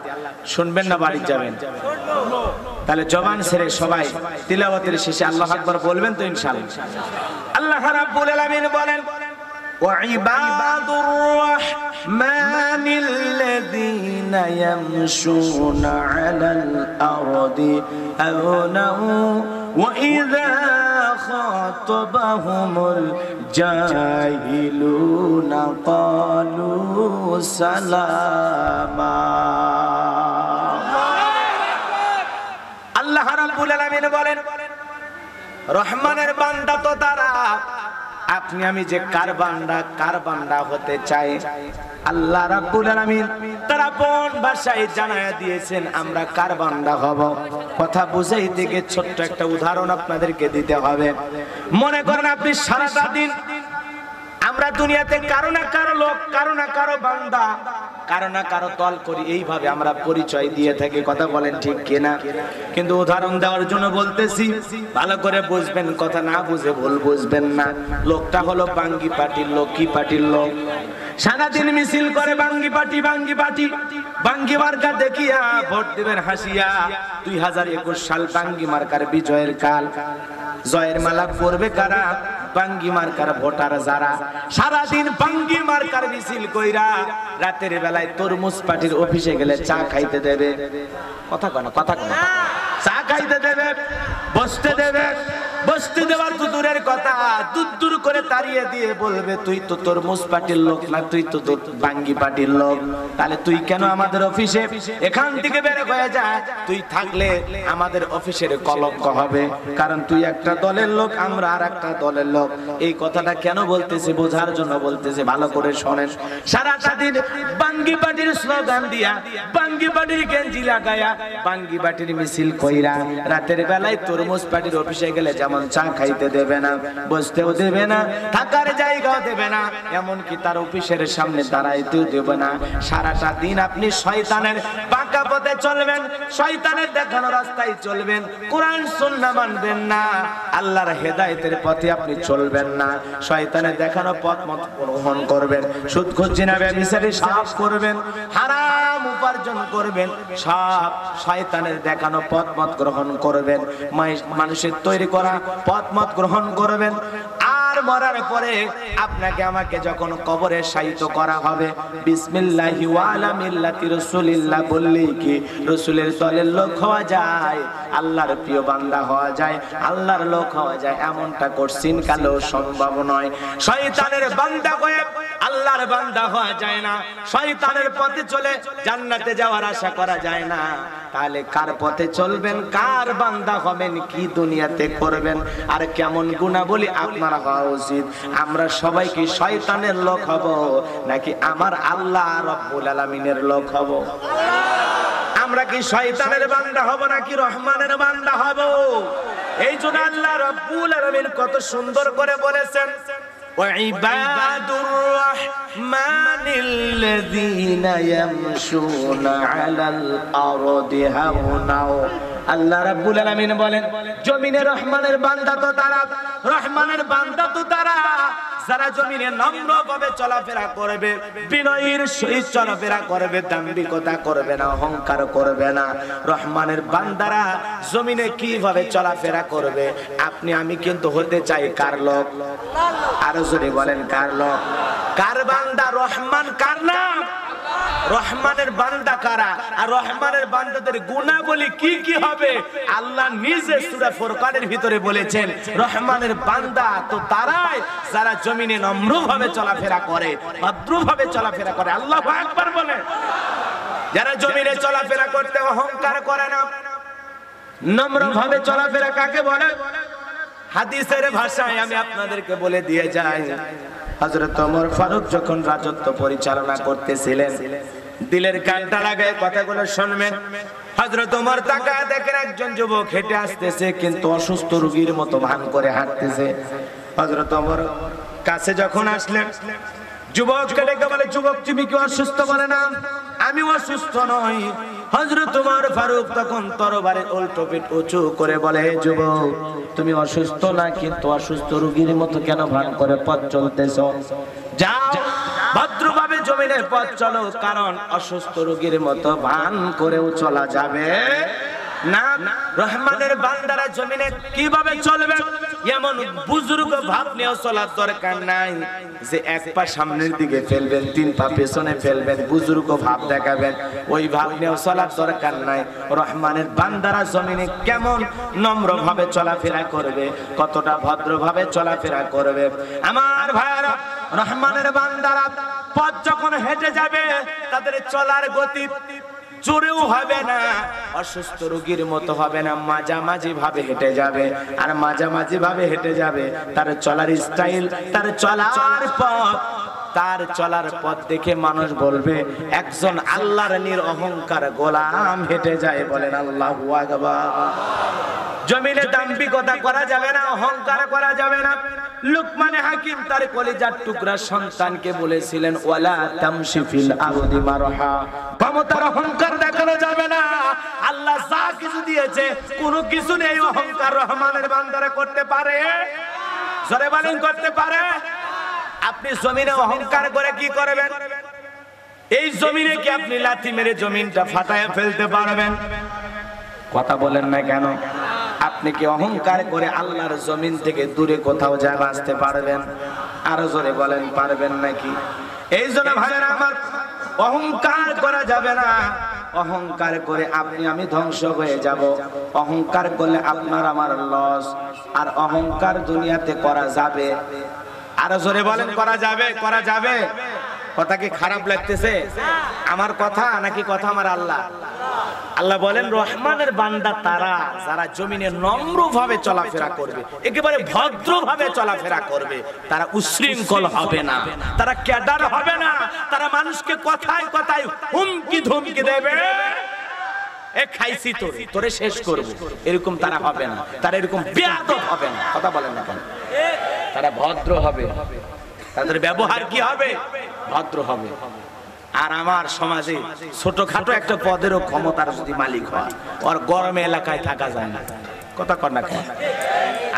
শুনবেন না বাড়ি যাবেন? তাহলে জবান ছেড়ে সবাই তিলাওয়াতের শেষে আল্লাহু আকবার বলবেন তো ইনশাআল্লাহ। আল্লাহ রাব্বুল আলামিন বলেন, وعباد الرحمن الذين يمشون على الأرض هونا وإذا خاطبهم الجاهلون قالوا سلاما। আল্লাহ রাব্বুল আলামিন বলেন, রহমানের বান্দা তো তারা আপনি আমি যে কার বান্দা হতে চাই, আল্লাহ রাব্বুল আলামিন তার আপন ভাষায় জানায়া দিয়েছেন আমরা কার বান্দা হব। কথা বুঝাইতে গিয়ে ছোট্ট একটা উদাহরণ আপনাদেরকে দিতে হবে। মনে করেন আপনি সারাটা দিন আমরা দুনিয়াতে কারো না কারো লোক, কারো না কারো বান্দা, কারো না কারো দল করি, এইভাবে আমরা পরিচয় দিয়ে থাকি। কথা বলেন ঠিক কিনা? কিন্তু উদাহরণ দেওয়ার জন্য বলতেছি, ভালো করে বুঝবেন, কথা না বুঝে ভুল বুঝবেন না। লোকটা হলো বাঙ্গি পার্টির লোক। কি পার্টির লোক? সারাদিন মিছিল করে বাঙ্গি পার্টি, বাঙ্গি পার্টি, বাঙ্গি মার্কা দেখিয়া ভোট দিবেন হাসিয়া। 2021 সাল বাঙ্গি মার্কার বিজয়ের কাল। জয়ের মালা পরবে কারা? বাঙ্গি মার্কার ভোটার যারা। সারাদিন বাঙ্গি মার্কার মিছিল কইরা রাতের বেলায় তরমুজ পার্টির অফিসে গেলে চা খাইতে দেবে। কথা কয় না, কথা কয় না। চা খাইতে দেবে, বসতে দেবে। বসতে দেওয়ার তো দূরের কথা, দূর করে তাড়িয়ে দিয়ে বলবে তুই তো তরমুজ পার্টির লোক না, তুই তো বাঙ্গি পার্টির লোক। তাহলে তুই কেন আমাদের অফিসে? এখান থেকে বের হয়ে যা। তুই থাকলে আমাদের অফিসের কলঙ্ক হবে, কারণ তুই একটা দলের লোক, আমরা আর একটা দলের লোক। এই কথাটা কেন বলতেছে? বোঝার জন্য বলতেছে, ভালো করে শোনেন। সারাটা দিন বাঙ্গি পার্টির স্লোগান দিয়া, বাঙ্গি পার্টির গেঞ্জি লাগায়া, বাঙ্গি পার্টির মিছিল কইরা রাতের বেলায় তরমুজ পার্টির অফিসে গেলে যেমন চা খাইতে দেবে না, বসতেও দেবে না, থাকার জায়গাও দেবে না, এমনকি তার অফিসের সামনে দাঁড়াইতেও দেবে না। সারাটা দিন আপনি শয়তানের বাঁকা পথে চলবেন, শয়তানের দেখানো রাস্তায় চলবেন, কোরআন সুন্নাহ মানবেন না, আল্লাহর হেদায়েতের পথে আপনি চলবেন না, শয়তানের দেখানো পথ মত গ্রহণ করবেন, সুদ ঘুষ জিনা ব্যভিচারে সব করবেন, হারাম উপার্জন করবেন, সব শয়তানের দেখানো পথ মত গ্রহণ করবেন, মানুষের তৈরি করা পথ মত গ্রহণ করবেন। আর মরার পরে আপনাকে আমাকে যখন কবরে শায়িত করা হবে, বিসমিল্লাহি ওয়া আলা মিল্লাতি রাসূলিল্লাহ বললেই কি রাসূলের দলের লোক হওয়া যায়, আল্লাহর প্রিয় বান্দা হওয়া যায়, আল্লাহর লোক হওয়া যায়? এমনটা কোশ্চিন কালেও সম্ভব নয়। শয়তানের বান্দা হয়ে আল্লাহর বান্দা হওয়া যায় না, শয়তানের পথে চলে জান্নাতে যাওয়ার আশা করা যায় না। তাহলে কার পথে চলবেন, কার বান্দা হবেন, কি দুনিয়াতে করবেন, আর কেমন গুণাবলী আপনার হওয়া উচিত? আমরা সবাই কি শয়তানের লোক হব, নাকি আমার আল্লাহ রাব্বুল আলামিনের লোক হব? আমরা কি শয়তানের বান্দা হব নাকি রহমানের বান্দা হব? এই জন্য আল্লাহ রাব্বুল আলামিন কত সুন্দর করে বলেছেন, وعباد الرحمن الذين يمشون على الأرض هونا। আল্লাহ রাব্বুল আলামিন বলেন, জমিনে রহমানের বান্দা তো তারা, রহমানের বান্দা তো তারা যারা জমিনে নম্রভাবে চলাফেরা করবে, বিনয়ের সহিত চলাফেরা করবে, দাম্ভিকতা করবে না, অহংকার করবে না। রহমানের বান্দারা জমিনে কিভাবে চলাফেরা করবে? আপনি আমি কিন্তু হতে চাই কার লোক? আরো জোরে বলেন, কার লোক? কার বান্দা? রহমান কার নাম? রহমানের বান্দা কারা? আর রহমানের বান্দাদের গুণাবলী কি কি হবে? আল্লাহ নিজে সূরা ফুরকানের ভিতরে বলেছেন, রহমানের বান্দা তো তারাই যারা জমিনে নম্রভাবে চলাফেরা করে, ভদ্রভাবে চলাফেরা করে। আল্লাহু আকবার বলে। যারা জমিনে চলাফেরা করতে অহংকার করে না, নম্রভাবে চলাফেরা কাকে বলে? হাদিসের ভাষায় আমি আপনাদেরকে বলে দিয়ে যাই, হযরত ওমর ফারুক যখন রাজত্ব পরিচালনা করতেছিলেন, দিলের কানটা লাগায় কথাগুলো শুনবেন। হযরত ওমর তাকায় দেখেন একজন যুবক হেঁটে আসতেছে, কিন্তু অসুস্থ রোগীর মতো ভান করে হাঁটতেছে। হযরত ওমর কাছে যখন আসলেন, যুবককে ডেকে বলে, যুবক তুমি কি অসুস্থ? বলে না, আমি অসুস্থ নই। হযরত ওমর ফারুক তখন তরবারে উল্টো পিঠ উঁচু করে বলে, হে যুবক, তুমি অসুস্থ না, কিন্তু অসুস্থ রোগীর মতো কেন ভান করে পথ চলতেছো? যাও, ভদ্রভাবে জমিনে পথ চলো, কারণ অসুস্থ রোগীর মতো ভান করেও চলা যাবে না। রহমানের বান্দারা জমিনে কিভাবে চলবে এমন বুজুর্গ ভাব নিয়ে চলার দরকার নাই, যে এক পা সামনের দিকে ফেলবেন, তিন পা পেছনে ফেলবেন, বুজুর্গ ভাব দেখাবেন, ওই ভাব নিয়ে চলার দরকার নাই। রহমানের বান্দারা জমিনে কেমন নম্র ভাবে চলাফেরা করবে, কতটা ভদ্রভাবে চলাফেরা করবে। আমার ভাইরা, রহমানের বান্দারা পথ যখন হেঁটে যাবে, তাদের চলার গতি জোরেও হবে না, অসুস্থ রোগীর মতো হবে না, মাঝামাঝি ভাবে হেঁটে যাবে। আর মাঝামাঝি ভাবে হেঁটে যাবে, তার চলার স্টাইল, তার চলার পথ, তার চলার পথ দেখে মানুষ বলবে একজন আল্লাহর নিরহংকার গোলাম হেঁটে যায়। বলেন আল্লাহু আকবার। জমিনে দাম্ভিকতা করা যাবে না, অহংকার করা যাবে না। লুকমান হাকিম তার কলিজার টুকরা সন্তানকে বলেছিলেন ওয়ালা তামশি ফিল আরদি মারহা, ক্ষমতার অহংকার দেখানো যাবে না। আল্লাহ যা কিছু দিয়েছে কোনো কিছু নেই অহংকার রহমানের বান্দারা করতে পারে? জোরে বলেন করতে পারে? আপনি জমিনে অহংকার করে কি করবেন? এই জমিনে কি আপনি লাথি মেরে জমিনটা ফাটায় ফেলতে পারবেন? কথা বলেন না কেন? আপনি কি অহংকার করে আল্লাহর জমিন থেকে দূরে কোথাও যা বাঁচতে পারবেন? আরো জোরে বলেন পারবেন নাকি? এই জন্য ভাইরা আমার, অহংকার করা যাবে না। অহংকার করে আপনি আমি ধ্বংস হয়ে যাব। অহংকার করলে আপনার আমার লস। আর অহংকার দুনিয়াতে করা যাবে? আরো জোরে বলেন করা যাবে? করা যাবে? কথা কি খারাপ লাগতেছে আমার কথা নাকি কথা আমার আল্লাহ? আল্লাহ বলেন রহমানের বান্দা তারা যারা জমিনে নম্রভাবে চলাফেরা করবে, একেবারে ভদ্রভাবে চলাফেরা করবে, তারা উশৃঙ্খল হবে না, তারা ক্যাডার হবে না, তারা মানুষকে কথায় কথায় হুমকি ধমকি দেবে, এ খাইছি তোরে শেষ করব, এরকম তারা হবে না। তারা এরকম বেয়াদব হবে না। কথা বলেন না কেন? তারা ভদ্র হবে, তাদের ব্যবহার কি হবে? ভদ্র হবে। আর আমার সমাজে ছোটখাটো একটা পদেরও ক্ষমতার যদি মালিক হয়, ওর গরমে এলাকায় থাকা যায় না। কথা কর না কেন?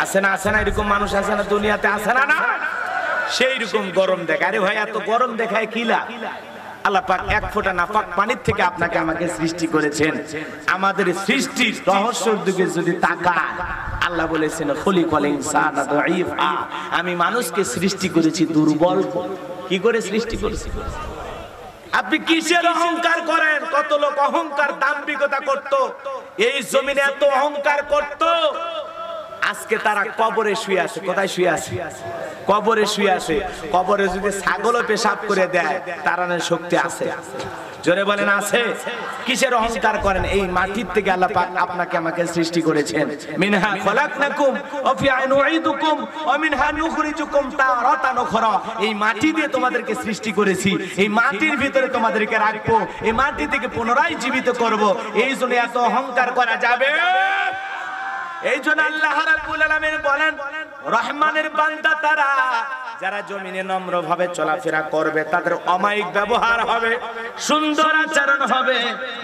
আছে না? আছে না? এরকম মানুষ আছে না দুনিয়াতে? আছে না? না, সেই রকম গরম দেখায়। আরে ভাই, এত গরম দেখায় কি লাভ? আল্লাহ পাক এক ফোঁটা নাপাক পানির থেকে আপনাকে আমাকে সৃষ্টি করেছেন। আমাদের সৃষ্টির রহস্যের দিকে যদি তাকায়, আল্লাহ বলেছেন খলিকাল ইনসানা দাঈফা, আমি মানুষকে সৃষ্টি করেছি দুর্বল। কি করে সৃষ্টি করেছি? আপনি কিসের অহংকার করেন? কত লোক অহংকার দাম্ভিকতা করত, এই জমিনে এত অহংকার করত, আজকে তারা কবরে শুয়ে আছে। কোথায় শুয়ে আছে? কবরে শুয়ে আছে। কবরে যদি ছাগলও পেশাব করে দেয়, তারানের শক্তি আছে? জোরে বলেন আছে? কিসের অহংকার করেন? এই মাটির থেকে আল্লাহ পাক আপনাকে আমাকে সৃষ্টি করেছেন। মিনহা খলাকনাকুম ওয়া ফিহা নুঈদুকুম ওয়া মিনহা নুখরিজুকুম তারাতান উখরা। এই মাটি দিয়ে তোমাদেরকে সৃষ্টি করেছি, এই মাটির ভিতরে তোমাদেরকে রাখবো, এই মাটি থেকে পুনরায় জীবিত করব। এই জন্য এত অহংকার করা যাবে? এই জন্য আল্লাহ রাব্বুল আলামিন বলেন রহমানের বান্দা তারা যারা জমিনে নম্রভাবে চলাফেরা করবে, তাদের অমায়িক ব্যবহার হবে, সুন্দর আচরণ হবে,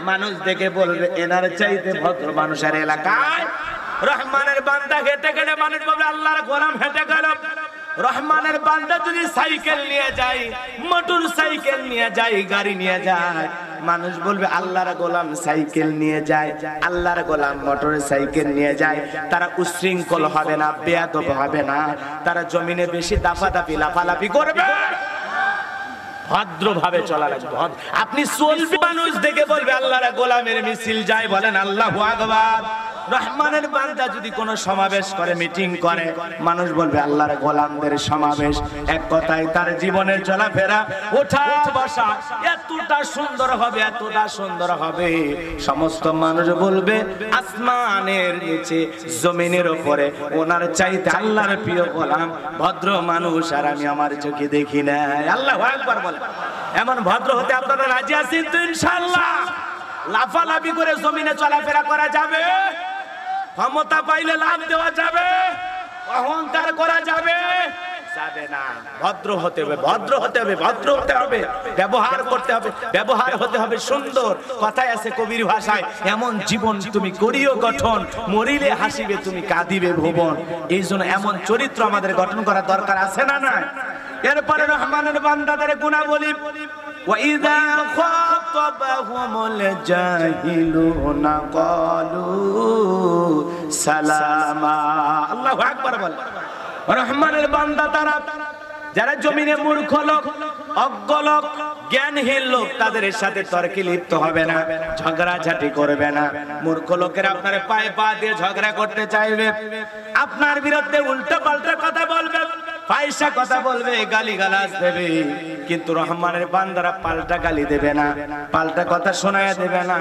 মানুষ দেখে বলবে এনার চাইতে ভদ্র মানুষের এলাকায় রহমানের বান্দা হেঁটে গেলে মানুষ বলবে আল্লাহর গোলাম হেঁটে গেল। রহমানের বান্দা যদি সাইকেল নিয়ে যায়, মোটর সাইকেল নিয়ে যায়, গাড়ি নিয়ে যায়, মানুষ বলবে আল্লাহর গোলাম সাইকেল নিয়ে যায়, আল্লাহর গোলাম মোটর সাইকেল নিয়ে যায়। তারা উশৃঙ্খল হবে না, বেয়াদব হবে না, তারা জমিনে বেশি দাফাদাফি লাফালাফি করবে, ভদ্রভাবে চলা লাগবে। আপনি চলবে, মানুষ দেখে বলবে আল্লাহর গোলামের মিছিল যায়। বলেন আল্লাহু আকবার। রহমানের বান্দা যদি কোনো সমাবেশ করে, মিটিং করে, মানুষ বলবে আল্লাহর গোলামদের সমাবেশ। এক কথায় তার জীবনের চলাফেরা, ওঠা বসা এতটা সুন্দর হবে, এতটা সুন্দর হবে, সমস্ত মানুষ বলবে আসমানের নিচে জমিনের উপরে ওনার চাইতে আল্লাহর প্রিয় গোলাম ভদ্র মানুষ আর আমি আমার চোখে দেখি না। আল্লাহু আকবার বলে। এমন ভদ্র হতে আপনারা রাজি আছেন তো? ইনশাআল্লাহ লাফালাফি করে জমিনে চলাফেরা করা যাবে? ক্ষমতা পাইলে লাভ দেওয়া যাবে? অহংকার করা যাবে? যাবে না। ভদ্র হতে হবে, ভদ্র হতে হবে, ভদ্র হতে হবে, ব্যবহার করতে হবে, ব্যবহার হতে হবে সুন্দর। কথায় আছে কবির ভাষায়, এমন জীবন তুমি করিও গঠন, মরিলে হাসিবে তুমি কাঁদিবে ভুবন। এই জন্য এমন চরিত্র আমাদের গঠন করা দরকার আছে না? না। এরপরে রহমানের বান্দাদের গুণাবলী, وَإِذَا خَاطَبَهُمُ الْجَاهِلُونَ قَالُوا سَلَامًا। আল্লাহু আকবার বলে। রহমানের বান্দা তারা যারা জমিনে মূর্খ লোক, অজ্ঞ লোক, জ্ঞানহীন লোক, তাদের সাথে তর্কে লিপ্ত হবে না, ঝগড়াঝাটি করবে না। মূর্খ লোকেরা আপনার পায়ে পা দিয়ে ঝগড়া করতে চাইবে, আপনার বিরুদ্ধে উল্টো পাল্টা কথা বলবে। পয়সা কথা বলবে, গালিগালাজ দেবে, কিন্তু রহমানের বান্দারা পাল্টা গালি দেবে না, পাল্টা কথা শোনায় দেবে না।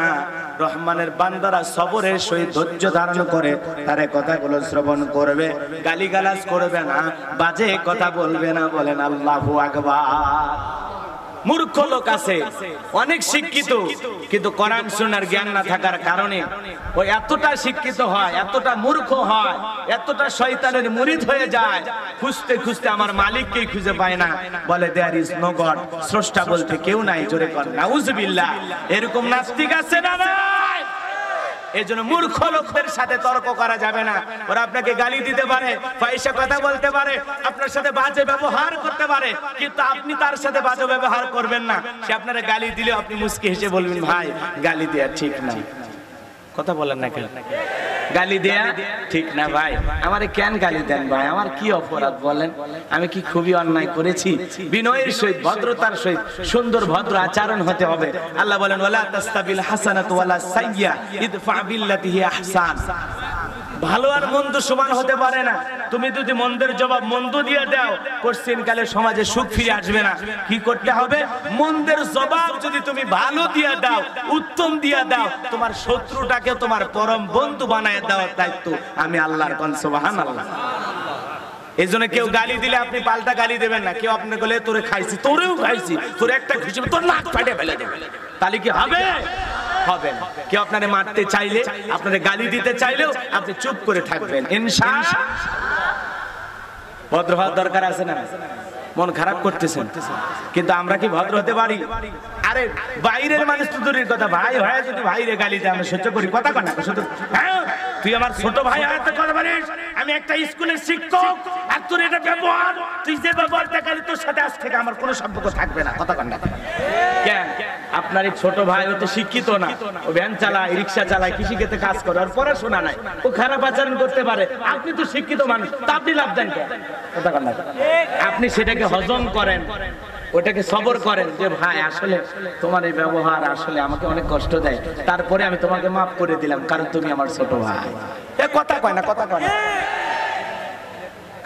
রহমানের বান্দারা সবরের সহিত ধৈর্য ধারণ করে তার কথাগুলো শ্রবণ করবে, গালিগালাজ করবে না, বাজে কথা বলবে না। বলেন আল্লাহু আকবার। মূর্খ লোক আছে অনেক শিক্ষিত, কিন্তু কোরআন সুন্নাহর জ্ঞান না থাকার কারণে ও এতটা শিক্ষিত হয়, এতটা মূর্খ হয়, এতটা শয়তানের মুরিদ হয়ে যায়, খুঁজতে খুঁজতে আমার মালিককেই খুঁজে পায় না। বলে দেয়ার ইজ নো গড, স্রষ্টা বলতে কেউ নাই। জোরে কর নাউজুবিল্লাহ। এরকম নাস্তিক আছে না নাই? এজন্য মূর্খ লোকদের সাথে তর্ক করা যাবে না। ওরা আপনাকে গালি দিতে পারে, পয়সা কথা বলতে পারে, আপনার সাথে বাজে ব্যবহার করতে পারে, কিন্তু আপনি তার সাথে বাজে ব্যবহার করবেন না। সে আপনারা গালি দিলে আপনি মুস্কি হেসে বলবেন, ভাই গালি দেয়া ঠিক না। কথা বলেন না কেন? গালি দেয়া ঠিক না ভাই। আমারে কেন গালি দেন ভাই? আমার কি অপরাধ বলেন? আমি কি খুবই অন্যায় করেছি? বিনয়ের সহিত, ভদ্রতার সহিত, সুন্দর ভদ্র আচরণ হতে হবে। আল্লাহ বলেন, ওয়ালা তাস্তাবিল হাসানাতু ওয়ালা সাইয়্যা ইদফা বিল্লাতি হিয়া আহসান। ভালো আর মন্দ সমান হতে পারে না। তুমি যদি মন্দের জবাব মন্দ দিয়ে দাও, কোশ্চিন কালে সমাজে সুখ ফিরে আসবে না। কি করতে হবে? মন্দের জবাব যদি তুমি ভালো দিয়ে দাও, উত্তম দিয়ে দাও, তোমার শত্রুটাকে তোমার পরম বন্ধু বানায় দেওয়ার দায়িত্ব আমি আল্লাহর। কোন সুবহানাল্লাহ। এইজন্য কেউ গালি দিলে আপনি পাল্টা গালি দেবেন না। কেউ আপনাকে বলে তোরে খাইছি, তোরেও খাইছি, তোর একটা খুশি তোর নাক ফাটে ফেলে দেবে, তাহলে কি হবে? হবে না। কেউ আপনারে মারতে চাইলে, আপনারে গালি দিতে চাইলেও আপনি চুপ করে থাকবেন ইনশাআল্লাহ। ভদ্র হওয়ার দরকার আছে না? মন খারাপ করতেছেন, কিন্তু আমরা কি ভদ্র হতে পারি? আরে বাইরের মানুষ তো দূরের কথা, ভাই হয় যদি ভাইরে গালি দেয় আমরা সহ্য করি। কথা কয় না শুধু, হ্যাঁ তুই আমার ছোট ভাই হয় তো কথা বলিস, আমি একটা স্কুলের শিক্ষক, আর তোর এটা ব্যবহার, তুই যে ব্যবহার দেখালি তোর সাথে আজ থেকে আমার কোনো সম্পর্ক থাকবে না। কথা কয় না কেন? আপনার এই ছোট ভাই ও তো শিক্ষিত না, ও ভ্যান চালায়, রিক্সা চালায়, কৃষিক্ষেত্রে কাজ করে, আর পড়াশোনা নাই, ও খারাপ আচরণ করতে পারে। আপনি তো শিক্ষিত মানুষ, তা আপনি লাভ দেন কেন? কথা কয় না। আপনি সেটাকে হজম করেন, ওটাকে সবর করেন যে ভাই আসলে তোমার এই ব্যবহার আসলে আমাকে অনেক কষ্ট দেয়, তারপরে আমি তোমাকে মাফ করে দিলাম কারণ তুমি আমার ছোট ভাই। এ কথা কয় না, কথা কয় না।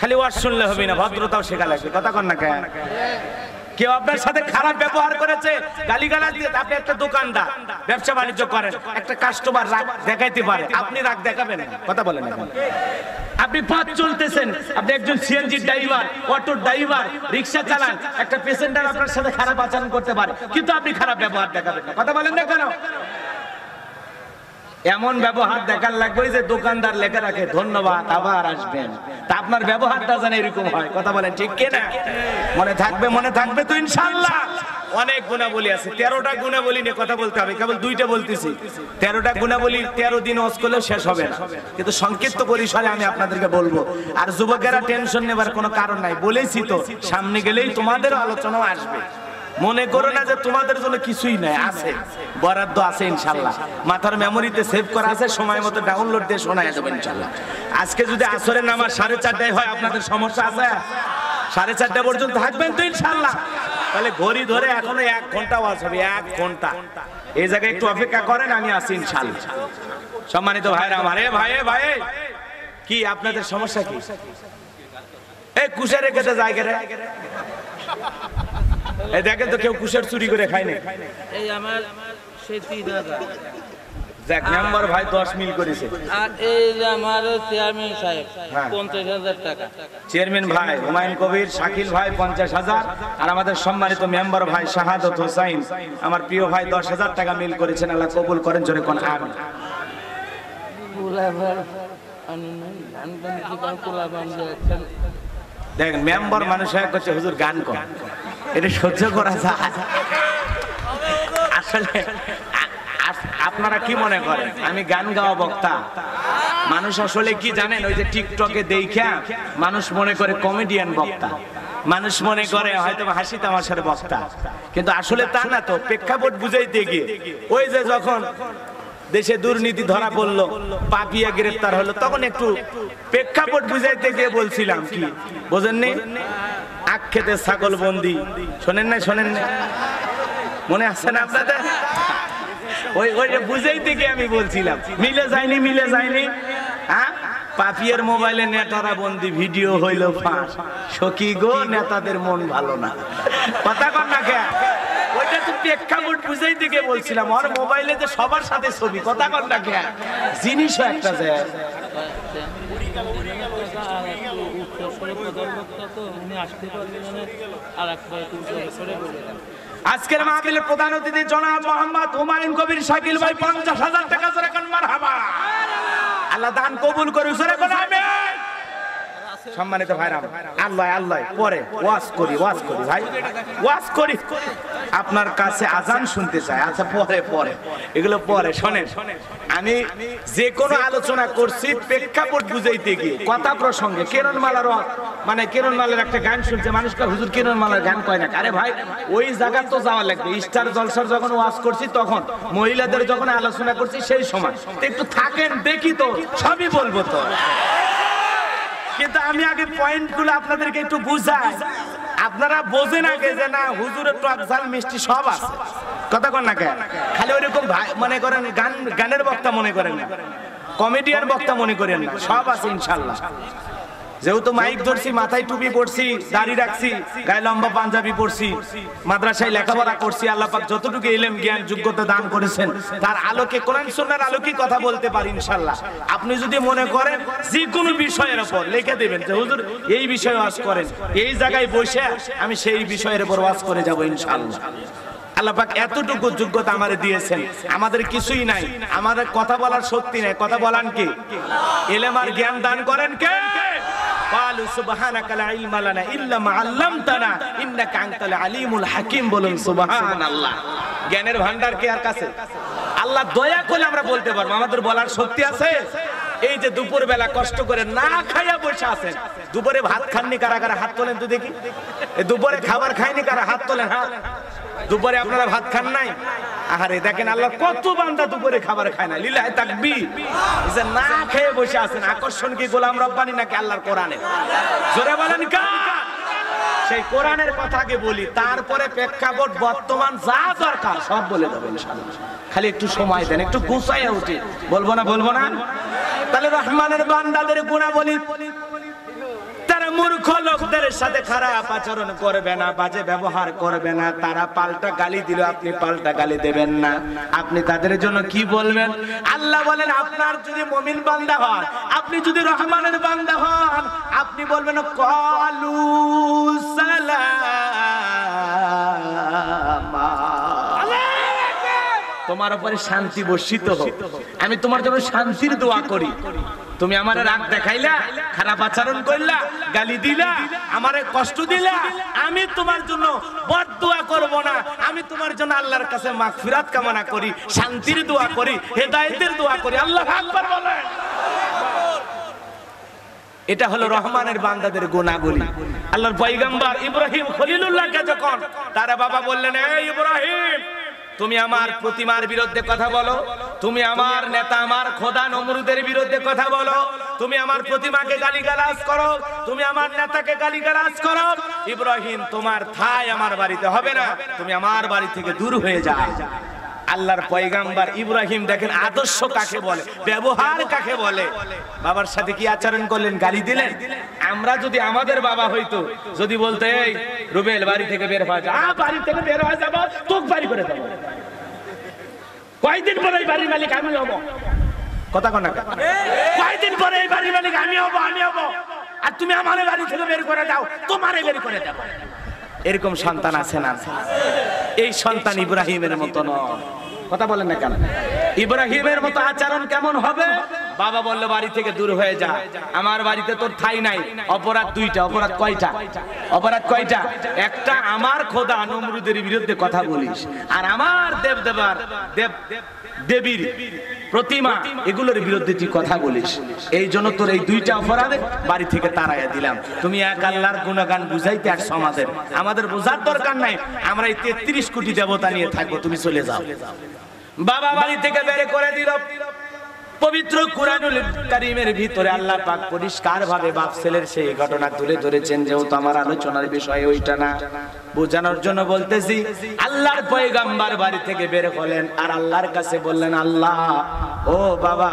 খালি ওয়াজ শুনলে হবে না, ভদ্রতাও শেখা লাগবে। কথা কন না কেন? কেউ আপনার সাথে খারাপ ব্যবহার করেছে, গালিগালাজ দিয়ে, আপনি একটা দোকানদার, ব্যবসা বাণিজ্য করেন, একটা কাস্টমার রাগ দেখাইতে পারে, আপনি রাগ দেখাবেন না। কথা বলেন না। আপনি পথ চলতেছেন, আপনি একজন সিএনজি ড্রাইভার, অটো ড্রাইভার, রিক্সা চালান, একটা প্যাসেঞ্জার আপনার সাথে খারাপ আচরণ করতে পারে, কিন্তু আপনি খারাপ ব্যবহার দেখাবেন না। কথা বলেন না কেন? এমন ব্যবহার দেখার লাগবে যে দোকানদার লেখা রাখে ধন্যবাদ, আবার আসবেন। তা আপনার ব্যবহারটা যেন এরকম হয়। কথা বলেন ঠিক কিনা? মনে থাকবে, মনে থাকবে তো ইনশাআল্লাহ। অনেক গুণাবলী আছে, 13টা গুণাবলী নিয়ে কথা বলতে হবে, কেবল 2টা বলতেছি। 13টা গুণাবলী 13 দিন ওয়াজ করলেও শেষ হবে না, কিন্তু সংক্ষিপ্ত পরিসরে আমি আপনাদেরকে বলবো। আর যুবকেরা টেনশন নেবার কোনো কারণ নাই, বলেছি তো সামনে গেলেই তোমাদের আলোচনাও আসবে। মনে করো না যে তোমাদের জন্য কিছুই নাই, আছে, বরাদ্দ আছে ইনশাআল্লাহ। মাথার মেমোরিতে সেভ করা আছে, সময় মতো ডাউনলোড দিয়ে শোনায় দেবো ইনশাআল্লাহ। আজকে যদি আসরের নামাজ 4:30টায় হয়, আপনাদের সমস্যা আছে? 4:30টা পর্যন্ত থাকবেন তো ইনশাআল্লাহ। তাহলে ঘড়ি ধরে এখনো 1 ঘন্টা ওয়াজ হবে, 1 ঘন্টা। এই জায়গায় একটু অপেক্ষা করেন, আমি আসি ইনশাআল্লাহ। সম্মানিত ভাইরা আমার, ভাই ভাই কি আপনাদের সমস্যা কি? এই কুশে রেখে জায়গা রে, এই দেখেন তো কেউ কুশের চুরি করে খায় না। এই আমার সেই 3000 দেখ মেম্বার ভাই 10 মিল করেছে। আর এই যে আমার চেয়ারম্যান সাহেব 50,000 টাকা। চেয়ারম্যান ভাই হুমায়ুন কবির, শাকিল ভাই 50,000, আর আমাদের সম্মানিত মেম্বার ভাই শাহাদত হোসেন, আমার প্রিয় ভাই 10,000 টাকা মিল করেছেন। আল্লাহ কবুল করেন, জোরে কোন আমিন। দেখেন মেম্বার মানুষ হয়ে করছে হুজুর গান কর, এটা সহ্য করা যায়? আসলে আপনারা কি মনে করেন আমি গান গাওয়া বক্তা? মানুষ আসলে কি জানেন, ওই যে টিকটকে দেখা মানুষ মনে করে কমেডিয়ান বক্তা, মানুষ মনে করে হয়তো হাসি তামাশার বক্তা, কিন্তু আসলে তা না। তো প্রেক্ষাপট বুঝাইতে গিয়ে ওই যে যখন দেশে দুর্নীতি ধরা পড়লো, পাপিয়া গ্রেফতার হলো, তখন একটু প্রেক্ষাপট বুঝাইতে গিয়ে বলছিলাম কি বোঝেননি? আখ খেতে ছাগল বন্দি, শোনেন না? শোনেন না? মনে আছে না আপনাদের? ওই বুঝাইতে গিয়ে আমি বলছিলাম, মিলে যায়নি, মিলে যায়নি। হ্যাঁ পাপিয়ের মোবাইলে নেতারা বন্দি ভিডিও হইল ফাঁস। সখী গো নেতাদের মন ভালো না। কথা কন না কে? ওইটা তো প্রেক্ষাপট বুঝাই দিকে বলছিলাম। ওর মোবাইলে যে সবার সাথে ছবি। কথা কন না কে? জিনিসও একটা যায়। আজকের মাহফিলের প্রধান অতিথি জনাব মোহাম্মদ হুমায়ুন কবির শাকিল ভাই 50,000 টাকা জোরে কোন মারহাবা। আল্লাহ দান কবুল করুক জোরে কোন আমিন। সম্মানিত ভাইরা, আল্লাহ আল্লাহ পরে ওয়াজ করি ভাই, ওয়াজ করি। আপনার কাছে আজান শুনতে চাই। আচ্ছা পরে পরে এগুলো পরে শোনেন। আমি যে কোনো আলোচনা করছি প্রেক্ষাপট বুঝাইতে গিয়ে কথা প্রসঙ্গে। কিরণমালার মানে কিরণমালার একটা গান শুনছে মানুষকে, হুজুর কিরণমালার গান কয় না। আরে ভাই ওই জায়গা তো যাওয়া লাগবে। স্টার জলসার যখন ওয়াজ করছি তখন, মহিলাদের যখন আলোচনা করছি সেই সময়। একটু থাকেন দেখি তো, সবই বলবো তো। কিন্তু আমি আগে পয়েন্টগুলো আপনাদেরকে একটু বুঝাই, আপনারা বোঝেন আগে যে না হুজুরের টক ঝাল মিষ্টি সব আছে। কথা কন না কেন? খালি ওইরকম মনে করেন গানের বক্তা মনে করেন না, কমেডিয়ান বক্তা মনে করেন না, সব আছে ইনশাল্লাহ। যেহেতু মাইক ধরছি, মাথায় টুপি পরছি, দাড়ি রাখছি, গায়ে লম্বা পাঞ্জাবি পরছি, মাদ্রাসায় লেখাপড়া করছি, আল্লাহ পাক যতটুকু ইলম জ্ঞান যোগ্যতা দান করেছেন তার আলোকে, কোরআন সুন্নাহর আলোকে কথা বলতে পারি ইনশাআল্লাহ। আপনি যদি মনে করেন যে কোনো বিষয়ের উপর লিখে দিবেন যে হুজুর এই বিষয়ে ওয়াজ করেন, এই জায়গায় বসে আমি সেই বিষয়ের উপর ওয়াজ করে যাব ইনশাআল্লাহ। আল্লাহ পাক এতটুকু যোগ্যতা আমাদের দিয়েছেন। আমাদের কিছুই নাই, আমাদের কথা বলার শক্তি নাই। কথা বলান কে? ইলম আর জ্ঞান দান করেন কে? قالوا سبحانك لا علم لنا الا ما علمتنا انك انت العليم الحكيم। বলুন সুবহানাল্লাহ। জ্ঞানের ভান্ডার কে আর কাছে? আল্লাহ দয়া করে আমরা বলতে পারবো, আমাদের বলার শক্তি আছে। এই যে দুপুর বেলা কষ্ট করে না খাইয়া বসে আছেন, দুপুরে ভাত খাননি কারা কারা হাত তোলেন তো দেখি। এই দুপুরে খাবার খায়নি কারা হাত তোলেন। হাত দুপুরে আপনারা ভাত খান নাই? আরে দেখেন আল্লাহ কত বান্দা দুপুরে খাবার খায় না। লিল্লাহি তাকবীর। যে না খেয়ে বসে আছেন, আকর্ষণ কি গোলাম রব্বানি নাকি আল্লাহর কোরআনে? জোরে বলেন কার? সেই কোরআনের কথাকে বলি, তারপরে প্রেক্ষাপট বর্তমান যা দরকার সব বলে দেব ইনশাআল্লাহ। খালি একটু সময় দেন, একটু গুছাইয়া উঠি। বলবো না? তাহলে রহমানের বান্দাদের গুণাবলী, তারা মূর্খ লোকদের সাথে খারাপ আচরণ করবে না, বাজে ব্যবহার করবে না। তারা পাল্টা গালি দিল, আপনি পাল্টা গালি দেবেন না। আপনি তাদের জন্য কি বলবেন? আল্লাহ বলেন আপনার যদি মুমিন বান্দা হন, আপনি যদি রহমানের বান্দা হন, আপনি বলবেন ক্বালু সালামা, তোমার উপরে শান্তি বর্ষিত হোক। আমি তোমার জন্য শান্তির দোয়া করি। তুমি আমারে রাগ দেখাইলা, খারাপ আচরণ করলা, গালি দিলা, আমারে কষ্ট দিলা, আমি তোমার জন্য বদদুয়া করব না। আমি তোমার জন্য আল্লাহর কাছে মাগফিরাত কামনা করি, শান্তির দোয়া করি, হেদায়েতের দোয়া করি। আল্লাহু আকবার বলেন। এটা হলো রহমানের বান্দাদের গুণাবলী। আল্লাহর পয়গম্বর ইব্রাহিম খলিলুল্লাহকে যখন তার বাবা বললেন, এই ইব্রাহিম তুমি আমার প্রতিমার বিরুদ্ধে কথা বলো, তুমি আমার নেতা আমার খোদা নমরুদের বিরুদ্ধে কথা বলো, তুমি আমার প্রতিমাকে গালিগালাজ করো, তুমি আমার নেতাকে গালিগালাজ করো, ইব্রাহিম তোমার ঠাঁই আমার বাড়িতে হবে না, তুমি আমার বাড়ি থেকে দূর হয়ে যাও। আল্লাহর পয়গম্বর ইব্রাহিম দেখেন আদর্শ কাকে বলে, ব্যবহার কাকে বলে। বাবার সাথে কি আচরণ করলেন? গালি দিলেন। আমরা যদি আমাদের বাবা হইতো, যদি বলতে এই রুবেল বাড়ি থেকে বের হয়ে যা, বাড়ি থেকে বের হয়ে যাবো, তোকে বাড়ি করে দেবো, কয়দিন পরে এই বাড়ির মালিক আমি হব। কথা কন না? কয়দিন পরে এই বাড়ির মালিক আমি হব, আর তুমি আমার বাড়ি থেকে বের করে দাও, তোমারে বের করে দেবো। এরকম সন্তান আছে না? এই সন্তান ইব্রাহিমের মতো নয়। কথা বলেন না কেন? ইব্রাহিমের মতো আচরণ কেমন হবে? বাবা বললো বাড়ি থেকে দূর হয়ে যা, আমার বাড়িতে তোর ঠাঁই নাই। অপরাধ দুইটা। অপরাধ কয়টা? একটা আমার খোদা নমরুদের বিরুদ্ধে কথা বলিস, আর আমার দেবীর প্রতিমা এগুলোর বিরুদ্ধে তুই কথা বলিস। এই জন্য তোর এই দুইটা অপরাধে বাড়ি থেকে তাড়াইয়া দিলাম। তুমি এক আল্লাহর গুণগান বুঝাইতে আসছো, আমাদের বোঝার দরকার নাই। আমরা এই 33 কোটি দেবতা নিয়ে থাকবো, তুমি চলে যাও। বাবা বাড়ি থেকে বের করে দিল। পবিত্র কুরআনুল কারীমের ভিতরে আল্লাহ পাক পরিষ্কার ভাবে বাপ ছেলের সেই ঘটনা তুলে ধরেছেন। যেহেতু আমার আলোচনার বিষয় ওইটা না, বোঝানোর জন্য বলতেছি। আল্লাহর পয়গম্বর বাড়ি থেকে বের হলেন আর আল্লাহর কাছে বললেন, আল্লাহ ও বাবা,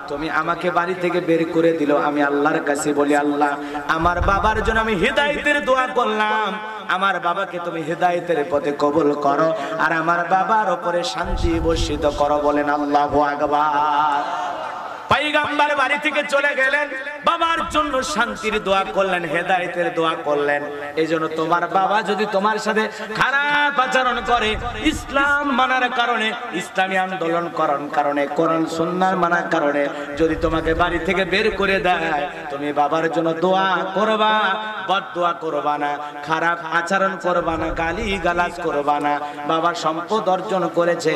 তুমি আমাকে বাড়ি থেকে বের করে দিল। আমি আল্লাহর কাছে বলি, আল্লাহ আমার বাবার জন্য আমি হিদায়াতের দোয়া করলাম, আমার বাবাকে তুমি হিদায়াতের পথে কবুল করো আর আমার বাবার উপরে শান্তি বর্ষিত করো। বলেন আল্লাহু আকবার। পয়গম্বর বাড়ি থেকে চলে গেলেন, বাবার জন্য শান্তির দোয়া করলেন, হেদায়েতের দোয়া করলেন। এইজন্য তোমার বাবা যদি তোমার সাথে খারাপ আচরণ করে, ইসলাম মানার কারণে, ইসলামী আন্দোলন করার কারণে, কোরআন সুন্নাহ মানার কারণে যদি তোমাকে বাড়ি থেকে বের করে দেয়, তুমি বাবার জন্য দোয়া করবা, বদদোয়া করবা না, খারাপ আচরণ করবা না, গালি গালাজ করবা না। বাবা সম্পদ অর্জন করেছে,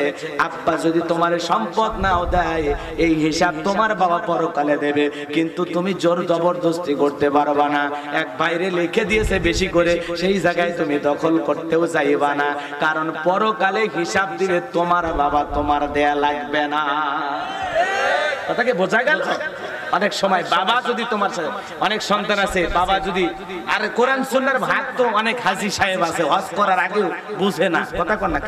আব্বা যদি তোমার সম্পদ নাও দেয়, এই হিসাব তোমার বাবা পরকালে দেবে, কিন্তু তুমি জোর জবরদস্তি করতে পারবা না। এক বাইরে লিখে দিয়েছে বেশি করে, সেই জায়গায় তুমি দখল করতেও যাইবা না, কারণ পরকালে হিসাব দিবে তোমার বাবা, তোমার দেয়া লাগবে না। কথাকে বোঝা গেল? অনেক সময় বাবা যদি তোমার সাথে, অনেক সন্তান আছে বাবা যদি, আর কোরআন সুন্নাহর ভাগ তো অনেক হাজী সাহেব আছে হজ করার আগেও বুঝে না। কথা কন না,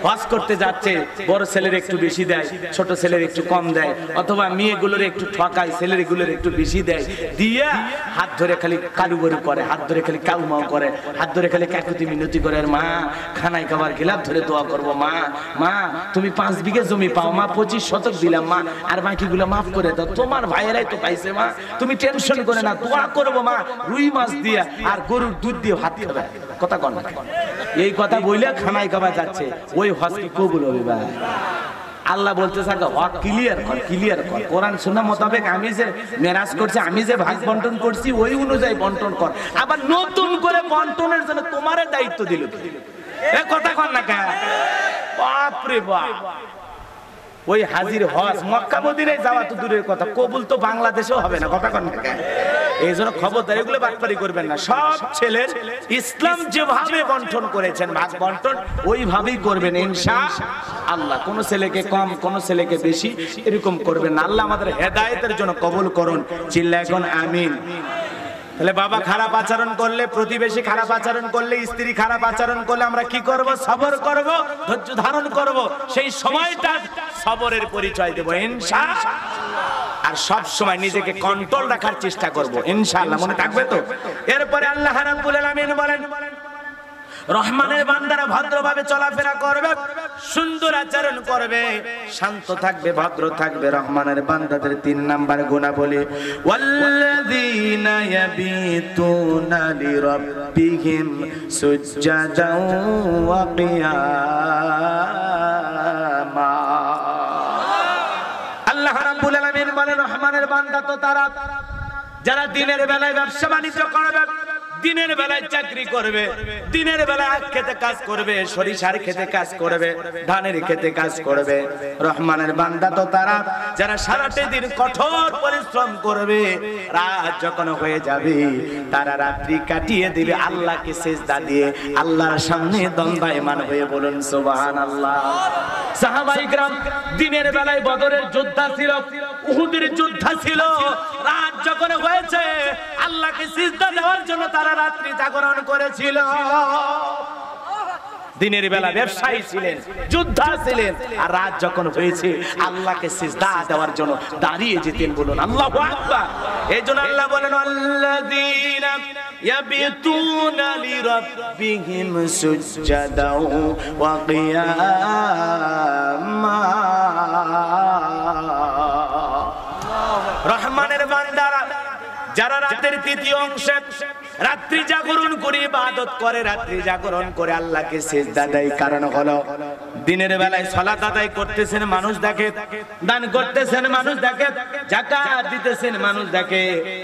হজ করতে যাচ্ছে, বড় ছেলের একটু বেশি দেয়, ছোট ছেলের একটু কম দেয়, অথবা মেয়েগুলোর একটু ঠকায়, ছেলেগুলোর একটু বেশি দেয়, দিয়ে হাত ধরে খালি কালুবরু করে, হাত ধরে খালি কাউমাও করে, হাত ধরে খালি কাকুতি মিনতি করে। আর মা খানায় খাবার গিলাপ ধরে দোয়া করবো, মা মা তুমি 5 বিঘা জমি পাও, মা 25 শতক দিলাম মা, আর বাকিগুলো মাফ করে দাও, তোমার ভাইয়েরাই তো পাইছে মা, তুমি টেনশন করে না, দোয়া করবো মা, রুই মাছ দিয়ে আর গরুর দুধ দিয়ে ভাত খাবে। কথা কন না, এই কথা বইলে খানায় খাবার যাচ্ছে, ওই হজ কি কবুল হবে ভাই? আল্লাহ বলতে থাকে হক ক্লিয়ার কর, ক্লিয়ার কর। কোরআন সুন্নাহ মোতাবেক আমি যে মেরাজ করছি, আমি যে ভাগ বন্টন করছি, ওই অনুযায়ী বন্টন কর। আবার নতুন করে বন্টনের জন্য তোমার দায়িত্ব দিল, এ কথা কন না কেন? বাপ রে বাপ, ওই হাজির হজ মক্কা মদিনায় যাওয়া তো দূরের কথা, কবুল তো বাংলাদেশেও হবে না। কথা কন না কেন? এই জন্য খবরদার এগুলো বাটপারি করবেন না। সব ছেলের ইসলাম যেভাবে বন্টন করেছেন ভাগ বন্টন, ওইভাবেই করবেন ইনশাআল্লাহ। কোন ছেলেকে কম, কোন ছেলেকে বেশি এরকম করবেন না। আল্লাহ আমাদের হেদায়েতের জন্য কবুল করুন। চিল্লা এখন আমিন। তাহলে বাবা খারাপ আচরণ করলে, প্রতিবেশী খারাপ আচরণ করলে, স্ত্রী খারাপ আচরণ করলে আমরা কি করব? সবর করব, ধৈর্য ধারণ করব, সেই সময়টা সবরের পরিচয় দেব ইনশাআল্লাহ। আর সব সময় নিজেকে কন্ট্রোল রাখার চেষ্টা করব ইনশাআল্লাহ। মনে থাকবে তো? এরপরে আল্লাহ রাব্বুল আলামিন বলেন, রহমানের বান্দারা ভদ্রভাবে চলাফেরা করবে, সুন্দর আচরণ করবে, শান্ত থাকবে, ভদ্র থাকবে। রহমানের বান্দাদের 3 নাম্বার গুণাবলী, ওয়াল্লাযীনা ইয়াবিতুনা লিরাব্বিহিম সুজদাও ওয়া কিয়ামা। আল্লাহ রাব্বুল আলামিন বলেন, রহমানের বান্দা তো তারা যারা দিনের বেলায় ব্যবসা বাণিজ্য করবে, দিনের বেলায় চাকরি করবে, দিনের বেলায় খেতে কাজ করবে, সরিষার খেতে কাজ করবে, ধানের খেতে কাজ করবে। রহমানের বান্দা তো তারা যারা সারাটা দিন কঠোর পরিশ্রম করবে, রাত যখন হয়ে যাবে তারা রাত্রি কাটিয়ে দিবে আল্লাহকে সিজদা দিয়ে, আল্লাহর সামনে দণ্ডায়মান হয়ে। বলুন সুবহানাল্লাহ। সাহাবায়ে কেরাম দিনের বেলায় বদরের যোদ্ধা ছিল, উহুদের যোদ্ধা ছিল, রাত যখন হয়েছে আল্লাহকে সিজদা দেওয়ার জন্য তারা রাত্রি জাগরণ করেছিল। দিনের বেলা ব্যবসায়ী ছিলেন, যোদ্ধা ছিলেন, আর রাত যখন হয়েছে আল্লাহকে সিজদা দেওয়ার জন্য দাঁড়িয়ে যেতেন। বলুন আল্লাহু আকবার। এইজন্য আল্লাহ বলেন, আল্লাযীনা ইয়াবিতুনা লিরাব্বিহিম সুজদাও ওয়া কিয়ামা। রহমানের বান্দারা যারা রাতের তৃতীয় অংশে রাত্রি জাগরণ করে ইবাদত করে, রাত্রি জাগরণ করে আল্লাহকে সিজদা দেয়, কারণ হলো দিনের বেলায় সালাত আদায় করতেছেন মানুষ দেখে, দান করতেছেন মানুষ দেখে, যাকাত দিতেছেন মানুষ দেখে,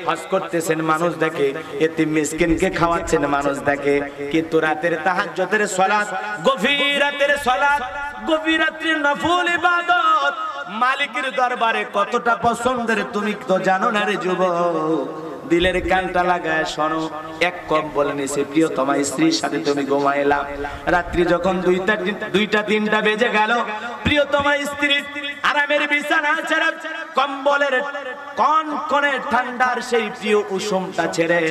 হজ করতেছেন মানুষ দেখে, এতিম মিসকিনকে খাওয়াচ্ছেন মানুষ দেখে। কিন্তু রাতের তাহাজ্জুদের সালাত, গভীর রাতের সালাত, গভীর রাত্রির নফল ইবাদত মালিকের দরবারে কতটা পছন্দের তুমি তো জানো না রে যুবক। দিলের কানটা লাগায় শোনো, এক কম্বল নিচে প্রিয়তমা স্ত্রীর সাথে তুমি ঘুমাইলা, রাত্রি যখন 2টা 3টা বেজে গেল, প্রিয়তমা স্ত্রী আরামের বিছানা ছেড়ে কম্বলের কনকনে ঠান্ডার সেই প্রিয় কুসুমটা ছেড়ে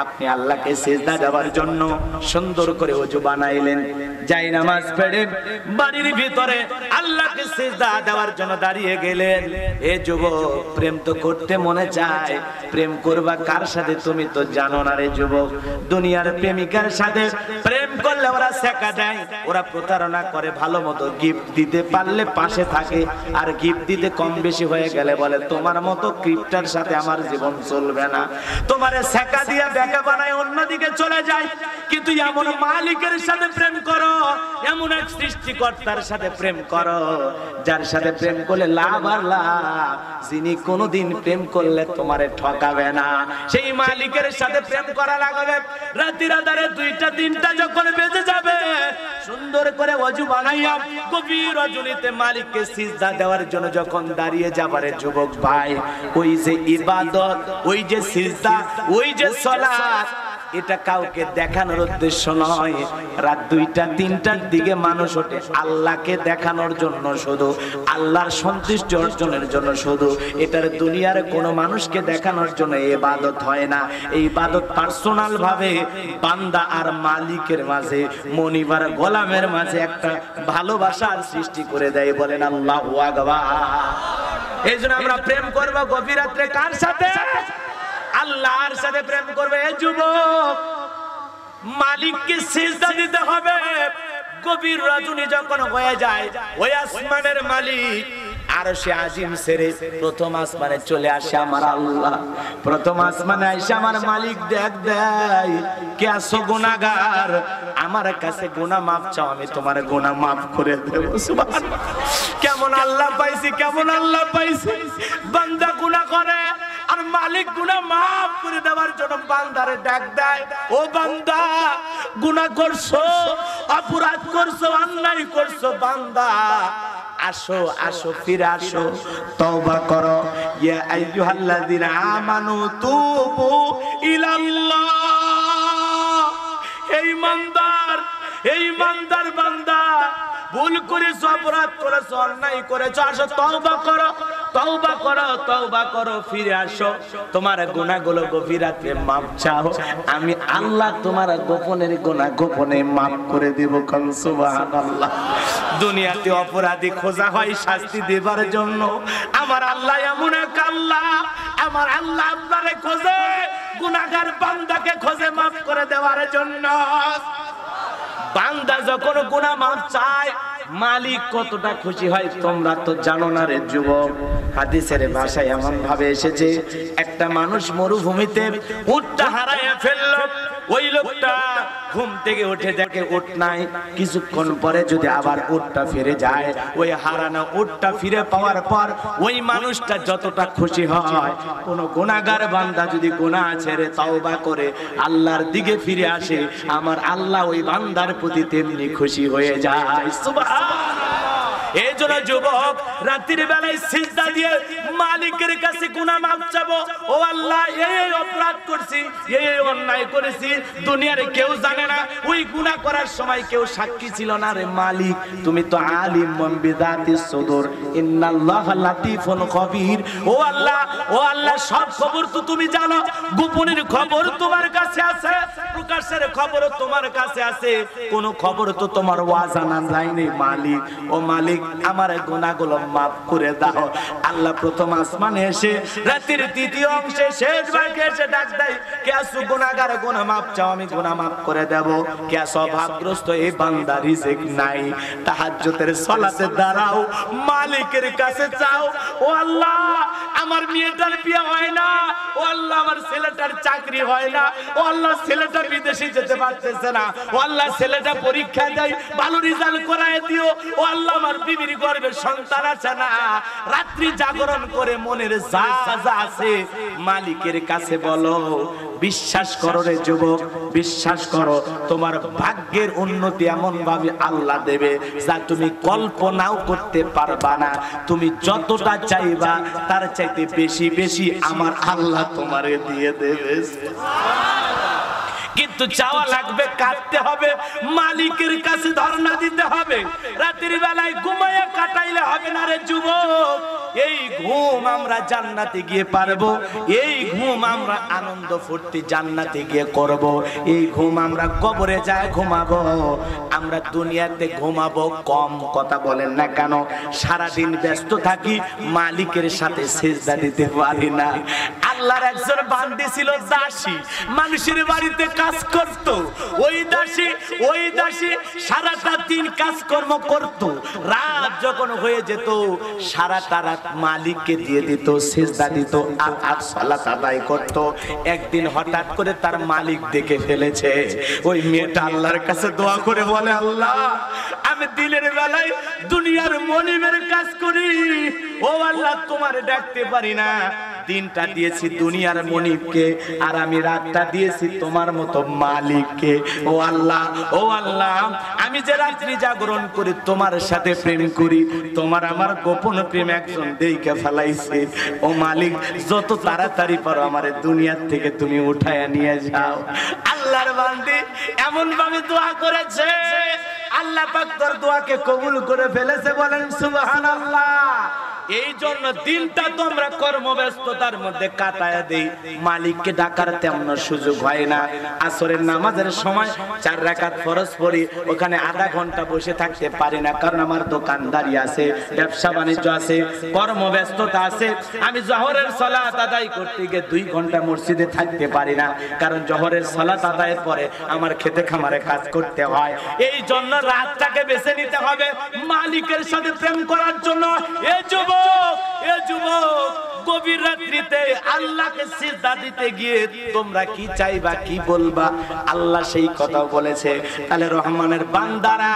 আপনি আল্লাহকে সিজদা দেওয়ার জন্য সুন্দর করে ওযু বানাইলেন, যাই নামাজ পড়ে বাড়ির ভিতরে আল্লাহকে সিজদা দেওয়ার জন্য দাঁড়িয়ে গেলেন। এ যুবক, প্রেম তো করতে মনে চায়, প্রেম করবা কার সাথে তুমি তো জানো না রে যুবক। দুনিয়ার প্রেমিকার সাথে প্রেম করলে ওরা ছেকা দেয়, ওরা প্রতারণা করে, ভালো মতো গিফট দিতে পারলে পাশে থাকে, আর গিফট দিতে কম বেশি হয়ে গেলে বলে তোমার মতো গিফটার সাথে আমার জীবন চলবে না, তোমারে ছেকা দিয়া বেকা বানায় অন্যদিকে চলে যায়। কিন্তু এমন মালিকের সাথে প্রেম করো, এমন এক সৃষ্টিকর্তার সাথে প্রেম করো যার সাথে প্রেম করলে লাভ আর লাভ, যিনি কোনোদিন প্রেম করলে তোমারে ঠকাবে না, সেই মালিকের সাথে প্রেম করা লাগবে। রাতের আধারে 2টা 3টা যখন বেজে যাবে, সুন্দর করে ওযু বানাইয়া গভীর রজনীতে মালিককে সিজদা দেওয়ার জন্য যখন দাঁড়িয়ে যাবারে যুবক ভাই, ওই যে ইবাদত, ওই যে সিজদা, ওই যে সালাত, এটা কাউকে দেখানোর উদ্দেশ্য নয়। রাত 2টা 3টার দিকে মানুষ ওঠে আল্লাহকে দেখানোর জন্য, শুধু আল্লাহর সন্তুষ্টি অর্জনের জন্য শুধু। এটার দুনিয়ার কোনো মানুষকে দেখানোর জন্য ইবাদত হয় না। এই ইবাদত পার্সোনাল ভাবে বান্দা আর মালিকের মাঝে, মনিবার গোলামের মাঝে একটা ভালোবাসার সৃষ্টি করে দেয়। বলেন আল্লাহু আকবার। এই জন্য আমরা প্রেম করবো গভীর রাত্রে কার সাথে? আল্লাহর সাথে প্রেম করবে। এই যুবক, মালিককে সিজদা দিতে হবে। গভীর রজনী যখন হয়ে যায়, ওই আসমানের মালিক আরশে আজিম ছেড়ে প্রথম আসমানে চলে আসে আমার আল্লাহ। প্রথম আসমানে এসে আমার মালিক দেখ দেয়, কে আছো গুনাহগার, আমার কাছে গুনাহ মাফ চাও, আমি তোমার গুনাহ মাফ করে দেব। সুবহানাল্লাহ। কেমন আল্লাহ পাইছি, কেমন আল্লাহ পাইছি। বান্দা গুনাহ করে আর মালিক গুনাহ মাফ করে দেওয়ার জন্য বান্দারে ডাক দেয়, ও বান্দা গুনাহ করছো, অপরাধ করছো, অন্যায় করছো, বান্দা আসো আসো, ফিরে আসো, তওবা করো। ইয়া আইয়ুহাল্লাযিনা আমানু তুবু ইলাল্লাহ। এই ইমানদার বান্দা, ভুল করেছো, অপরাধ করেছো, অন্যায় করেছো, আসো তওবা করো, তওবা করো, তওবা করো, ফিরে আসো, তোমার গুনাহগুলো গভীর রাতে মাফ চাও, আমি আল্লাহ তোমার গোপনের গুনাহ গোপনে মাফ করে দেব। কোন সুবহানাল্লাহ। দুনিয়াতে অপরাধী খোঁজা হয় শাস্তি দেবার জন্য, আমার আল্লাহ এমন এক আল্লাহ, আমার আল্লাহ আপনারে খোঁজে, গুনাহগার বান্দাকে খোঁজে মাফ করে দেওয়ার জন্য। বান্দা যখন গুনাহ মাফ চায়, মালিক কতটা খুশি হয় তোমরা তো জানো না রে যুবক। হাদিসের ভাষায় এমন ভাবে এসেছে, একটা মানুষ মরুভূমিতে উটটা হারায় ফেলল, ওই লোকটা ঘুম থেকে উঠে দেখে উট নাই, কিছুক্ষণ পরে যদি আবার উটটা ফিরে যায়, ওই হারানো উটটা ফিরে পাওয়ার পর ওই মানুষটা যতটা খুশি হয়, কোন গুনাহগার বান্দা যদি গুনাহ ছেড়ে তওবা করে আল্লাহর দিকে ফিরে আসে, আমার আল্লাহ ওই বান্দার প্রতি তেমনি খুশি হয়ে যায়। সুবহানাল্লাহ। এই জন্য যুবক, রাতের বেলায় সিজদা দিয়ে মালিকের কাছে গুনাহ মাফ চাবো। ও আল্লাহ, এই অপরাধ করছি, এই অন্যায় করেছি, দুনিয়ার কেউ জানে না, ওই গুনাহ করার সময় কেউ সাক্ষী ছিল না রে মালিক, তুমি তো আলিম বিযাতিস সুদূর, ইন্নাল্লাহা লাতীফুন খবীর। ও আল্লাহ, সব খবর তো তুমি জানো, গোপনের খবর তোমার কাছে আছে, প্রকাশের খবর তোমার কাছে আছে, কোন খবর তো তোমার অজানা যায়নি মালিক। ও মালিক, আমার গুনাহগুলো মাফ করে দাও। আল্লাহ প্রথম আসমানে এসে রাতের 3য় অংশে শেষ ভাগে এসে ডাক দেয়, কে আছো গুনাহগার, গুনাহ মাফ চাও, আমি গুনাহ মাফ করে দেব। কে আছো অভাবগ্রস্ত, এই বান্দা রিজিক নাই, তাহাজ্জুদের সালাতে দাঁড়াও, মালিকের কাছে চাও। ও আল্লাহ, আমার মেয়েটার বিয়ে হয় না, ও আল্লাহ আমার ছেলেটার চাকরি হয় না, ও আল্লাহ ছেলেটা বিদেশে যেতে পারতেছে না, ও আল্লাহ ছেলেটা পরীক্ষা দেয়, ভালো রেজাল্ট করায় দিও। ও আল্লাহ, আমার বিবির গর্ভে সন্তান আছে না, রাত্রি জাগরণ করে মনের যা যা আছে মালিকের কাছে বলো। বিশ্বাস করো রে যুবক, বিশ্বাস করো, তোমার ভাগ্যের উন্নতি এমন ভাবে আল্লাহ দেবে যা তুমি কল্পনাও করতে পারবা না। তুমি যতটা চাইবা তার চাইতে বেশি বেশি আমার আল্লাহ তোমারে দিয়ে দেবে। কিন্তু চাওয়া লাগবে, কাটতে হবে, মালিকের কাছে ধর্ণা দিতে হবে। রাতের বেলায় ঘুমাইয়া কাটাইলে পাইলে হবে না রে যুবক। এই ঘুম আমরা জান্নাতে গিয়ে পারবো, এই ঘুম আমরা আনন্দ ফুর্তি জান্নাতে গিয়ে করব। এই ঘুম আমরা কবরে যায় ঘুমাবো, আমরা দুনিয়াতে ঘুমাবো কম। কথা বলেন না কেন? সারাদিন ব্যস্ত থাকি, মালিকের সাথে সিজদা দিতে পারি না। আল্লাহর একজন বান্দী ছিল দাসী, মানুষের বাড়িতে কাজ করত। ওই দাসী সারাটা দিন কাজকর্ম করত, রাত যখন হয়ে যেত সারাটা রাত মালিককে দিয়ে দিত, সিজদা দিত আর সালাত আদায় করত। একদিন হঠাৎ করে তার মালিক দেখে ফেলেছে। ওই মেয়েটা আল্লাহর কাছে দোয়া করে বলে, আল্লাহ আমি দিনের বেলায় দুনিয়ার মনিবের কাজ করি, ও আল্লাহ তোমারে ডাকতে পারি না। দিনটা দিয়েছি দুনিয়ার মনিবকে, আর আমি রাতটা দিয়েছি তোমার মতো মালিককে। ও আল্লাহ, ও আল্লাহ, আমি যে রাত্রি জাগরণ করি তোমার সাথে প্রেম করি, তোমার আমার গোপন প্রেম একজন দেখে ফেলাইছে। ও মালিক, যত তাড়াতাড়ি পারো আমারে দুনিয়ার থেকে তুমি উঠায়া নিয়ে যাও। আল্লাহর বান্দী এমন ভাবে দোয়া করেছে, আল্লাহ পাক তার দোয়াকে কবুল করে ফেলেছে। বলেন সুবহানাল্লাহ। এই জন্য দিনটা তোমরা কর্মব্যস্ততার মধ্যে কাটায় দেই, মালিককে ডাকার তেমন সুযোগ হয় না। আসরের নামাজের সময় 4 রাকাত ফরজ পড়ি, ওখানে আধা ঘন্টা বসে থাকতে পারি না, কারণ আমার দোকানদারি আছে, ব্যবসা বাণিজ্য আছে, কর্মব্যস্ততা আছে। আমি জোহরের সালাত আদায় করতে গিয়ে 2 ঘন্টা মসজিদে থাকতে পারি না, কারণ জোহরের সালাত আদায়ের পরে আমার খেতে খামারে কাজ করতে হয়। এই জন্য রাতটাকে বেছে নিতে হবে মালিকের সাথে প্রেম করার জন্য। এ যুবক, গভীর রাত্রিতে আল্লাহকে সিজদা দিতে গিয়ে তোমরা কি চাইবা, কি বলবা, আল্লাহ সেই কথা বলেছে। তাহলে রহমানের বান্দারা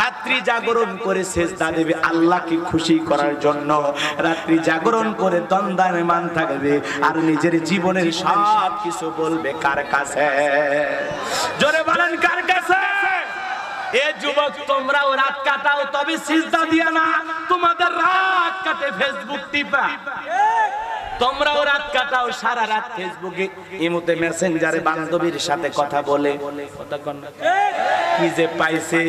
রাত্রি জাগরণ করে সিজদা দেবে আল্লাহকে খুশি করার জন্য। রাত্রি জাগরণ করে দণ্ডায়মান থাকবে আর নিজের জীবনের সব কিছু বলবে কার কাছে? জোরে বলেন, কার কাছে? এ যুবক, তোমরাও রাত কাটাও, তবে সিজদা দিয়া না। তোমাদের রাত কাটে ফেসবুক টিপা। তোমরাও রাত কাটাও সারা রাত ফেসবুকে, ইমোতে, মেসেঞ্জারে বান্ধবীর সাথে কথা বলে। কি যে পাইছে,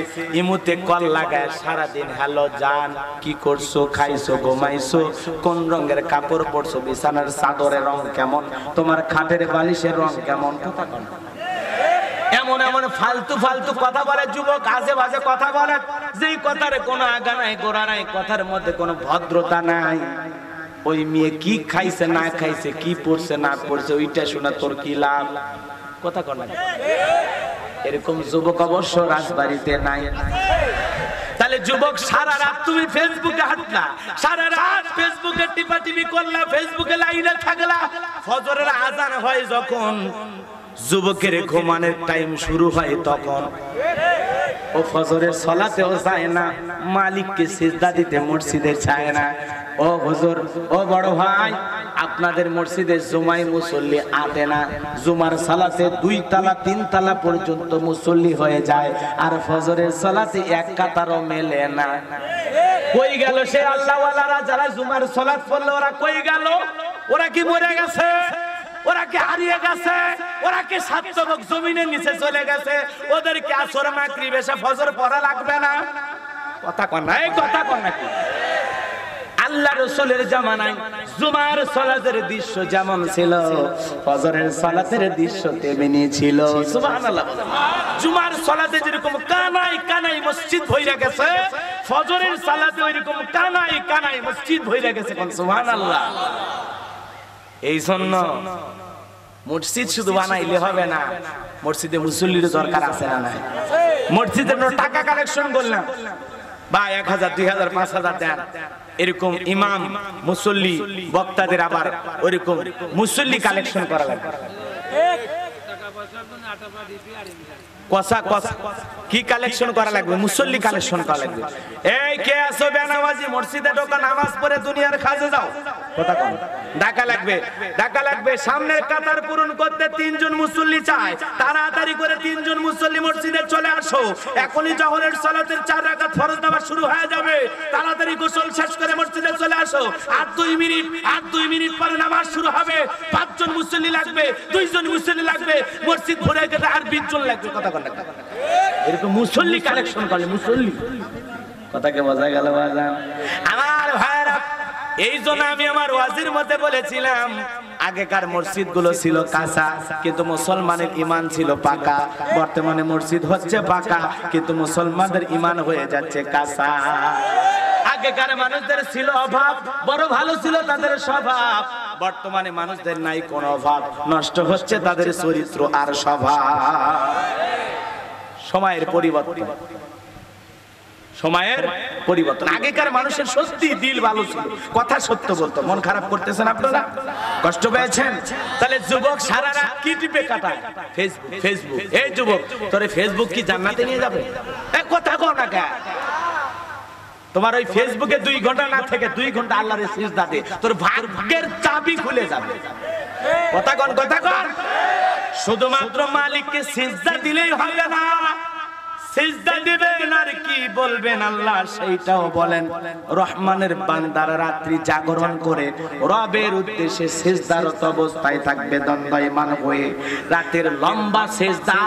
ইমোতে কল লাগায় সারাদিন হ্যালো জান, কি করছো, খাইছো, ঘুমাইছো, কোন রঙের কাপড় পরছো, বিছানার চাদরের রং কেমন, তোমার খাটের বালিশের রং কেমন। কথা কন, এমন এমন ফালতু ফালতু কথা বলে যুবক, আজে বাজে কথা বলে, যেই কথার কোনো আগা নাই গোড়া নাই, কথার মধ্যে কোনো ভদ্রতা নাই। ওই মেয়ে কি খাইছে না খাইছে, কি পড়ছে না পড়ছে, ওইটা শোনা তোর কি লাভ? কথা কন না। এরকম যুবক অবশ্য রাজবাড়িতে নাই। তাহলে যুবক, সারা রাত তুমি ফেসবুকে হাঁটলা, সারা রাত ফেসবুকে টিপাটিপি করলা, ফেসবুকে লাইনে থাকলা, ফজরের আজান হয় যখন, যুবকের ঘুমানোর টাইম শুরু হয় তখন ও ফজরের সালাতেও যায় না, মালিককে সিজদা দিতে মসজিদে যায় না। ও হুজুর, ও বড় ভাই, আপনাদের মসজিদে জুমাই মুসল্লি আতে না, জুমার সালাতে 2 তালা 3 তালা পর্যন্ত মুসল্লি হয়ে যায়, আর ফজরের সালাতে 1 কাতারও মেলে না। কই গেল সে আল্লাহওয়ালারা যারা জুমার সালাত পড়লো? ওরা কই গেল? ওরা কি মরে গেছে? ওরা কি হারিয়ে গেছে? ওরা কি সাতবক জমিনের নিচে চলে গেছে? ওদেরকে আসর মাগরিব এসে ফজর পড়া লাগবে না? কথা কন না, এই কথা কন না। আল্লাহ রাসূলের জামানায় জুমার সালাতের দৃশ্য যেমন ছিল, ফজরের সালাতের দৃশ্য তেমনি ছিল। সুবহানাল্লাহ। জুমার সালাতে যেরকম কানাই কানাই মসজিদ ভইরা গেছে, ফজরের সালাতে ওইরকম কানাই কানাই মসজিদ ভইরা গেছে। কোন সুবহানাল্লাহ। এই জন্য মসজিদ শুধু বানাইলে হবে না, মসজিদে মুসল্লির দরকার আছে না নাই? মসজিদের টাকা কালেকশন করলাম, বা 1000 2000 5000 দেন, এরকম ইমাম মুসল্লি বক্তাদের আবার ওইরকম মুসল্লি কালেকশন করা লাগবে। কি কালেকশন করা লাগবে? মুসল্লি কালেকশন করা লাগবে। এই কে আছো বেনামাজি, মসজিদে ঢোকা, নামাজ পড়ে দুনিয়ার কাজে যাও। কথা কন, ডাকা লাগবে, ডাকা লাগবে। সামনের কাতার পূরণ করতে 3 জন মুসল্লি চাই, তাড়াতাড়ি করে 3 জন মুসল্লি মসজিদে চলে আসো। এখনই জোহরের সালাতের 4 রাকাত ফরজ নামাজ শুরু হয়ে যাবে, তাড়াতাড়ি গোসল শেষ করে মসজিদে চলে আসো। আর 2 মিনিট পরে নামাজ শুরু হবে। 5 জন মুসল্লি লাগবে, 2 জন মুসল্লি লাগবে, মসজিদ ভরে গেলে আর 20 জন লাগবে। কথা কন, এরকম মুসল্লি কালেকশন করলে মুসল্লি কথাকে বোঝা গেল বাজান আমার ভাইরা। এই জন্য আমি আমার ওয়াজির মধ্যে বলেছিলাম আগেকার মসজিদ গুলো ছিল কাঁচা কিন্তু মুসলমানের ঈমান ছিল পাকা। বর্তমানে মসজিদ হচ্ছে পাকা কিন্তু মুসলমানদের ঈমান হয়ে যাচ্ছে কাঁচা। আগেকার মানুষদের ছিল অভাব, বড় ভালো ছিল তাদের স্বভাব। বর্তমানে মানুষদের নাই কোনো অভাব, নষ্ট হচ্ছে তাদের চরিত্র আর স্বভাব। সময়ের পরিবর্তন, সময়ের পরিবর্তন। আগেকার মানুষের সত্যি দিল ভালো ছিল, কথা সত্য বলতো। মন খারাপ করতেছেন আপনারা, কষ্ট পেয়েছেন? তাহলে যুবক সারা রাত কি টিপে কাটায়? ফেসবুক। এই যুবক, তোরে ফেসবুক কি জান্নাতে নিয়ে যাবে? কথা কও না কেন? তোমার ওই ফেসবুকে 2 ঘন্টা না থেকে 2 ঘন্টা আল্লাহর সিজদা দে, তোর ভাগ্যের চাবি খুলে যাবে। কথা কোন, কথা কোন। শুধুমাত্র মালিককে সিজদা দিলেই হবে না, সিজদা দিবেন আর কি বলবেন আল্লাহ সেইটাও বলেন। রহমানের বান্দারা রাত্রি জাগরণ করে রবের উদ্দেশ্যে সিজদারত অবস্থায় থাকবে দণ্ডায়মান হয়ে। রাতের লম্বা সিজদা,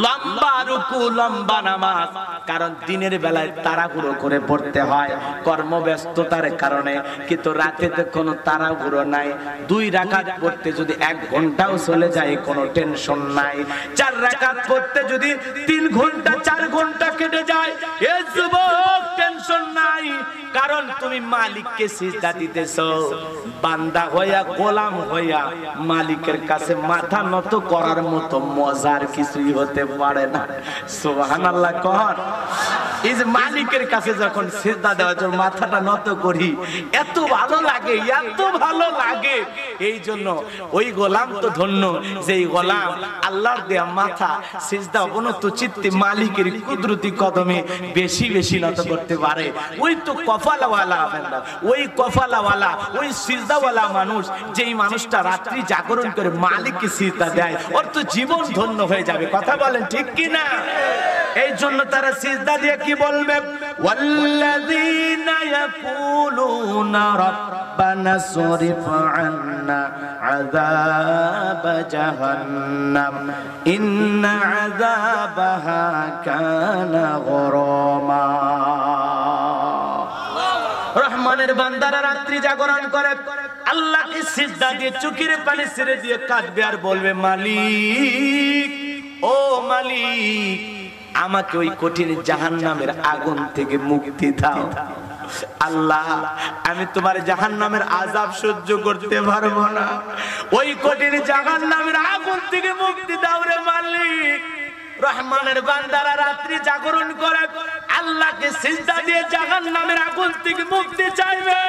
লম্বা রুকু, লম্বা নামাজ। কারণ দিনের বেলায় তাড়াহুড়ো করে পড়তে হয় কর্মব্যস্ততার কারণে, কিন্তু রাতে তো কোনো তাড়াহুড়ো নাই। 2 রাকাত পড়তে যদি 1 ঘন্টাও চলে যায় কোনো টেনশন নাই। 4 রাকাত পড়তে যদি 3 ঘন্টা 4 ঘন্টা কেটে যায় এ যুবক টেনশন নাই, কারণ তুমি মালিককে সিজদা দিতেছো। বান্দা হইয়া, গোলাম হইয়া মালিকের কাছে মাথা নত করার মতো মজার কিছুই হতে পারে না। সুবহানাল্লাহ কর। এই যে মালিকের কাছে যখন সিজদা দেওয়ার জন্য মাথাটা নত করি, এত ভালো লাগে, এত ভালো লাগে। এই জন্য ওই গোলাম তো ধন্য, যেই গোলাম আল্লাহর দেয়া মাথা সিজদা অবনত চিত্তে মালিকের কুদরতি কদমে বেশি বেশি নত করতে পারে। ওই তো কফালাওয়ালা বান্দা, ওই কফালাওয়ালা, ওই সিজদাওয়ালা মানুষ, যেই মানুষটা রাত্রি জাগরণ করে মালিককে সিজদা দেয়, ওর তো জীবন ধন্য হয়ে যাবে। কথা বলেন ঠিক কি না? এই জন্য তারা সিজদা দিয়ে কি বলবে? ওয়াল্লাযীনা ইয়াকুলুনা রাব্বানা সরিফ আন্না আযাব জাহান্নাম ইন্না আযাবাহা কানা গরামা। রহমানের বান্দারা রাত্রি জাগরণ করে আল্লাহকে সিজদা দিয়ে চোখের পানি ছেড়ে দিয়ে কাঁদবে আর বলবে, মালিক, ও মালিক, আমাকে ওই কঠিন জাহান্নামের আগুন থেকে মুক্তি দাও। আল্লাহ, আমি তোমার জাহান্নামের আযাব সহ্য করতে পারবো না, ওই কঠিন জাহান্নামের আগুন থেকে মুক্তি দাও রে মালিক। রহমানের বান্দারা রাত্রি জাগরণ করে আল্লাহকে সিজদা দিয়ে জাহান্নামের আগুন থেকে মুক্তি চাইবে।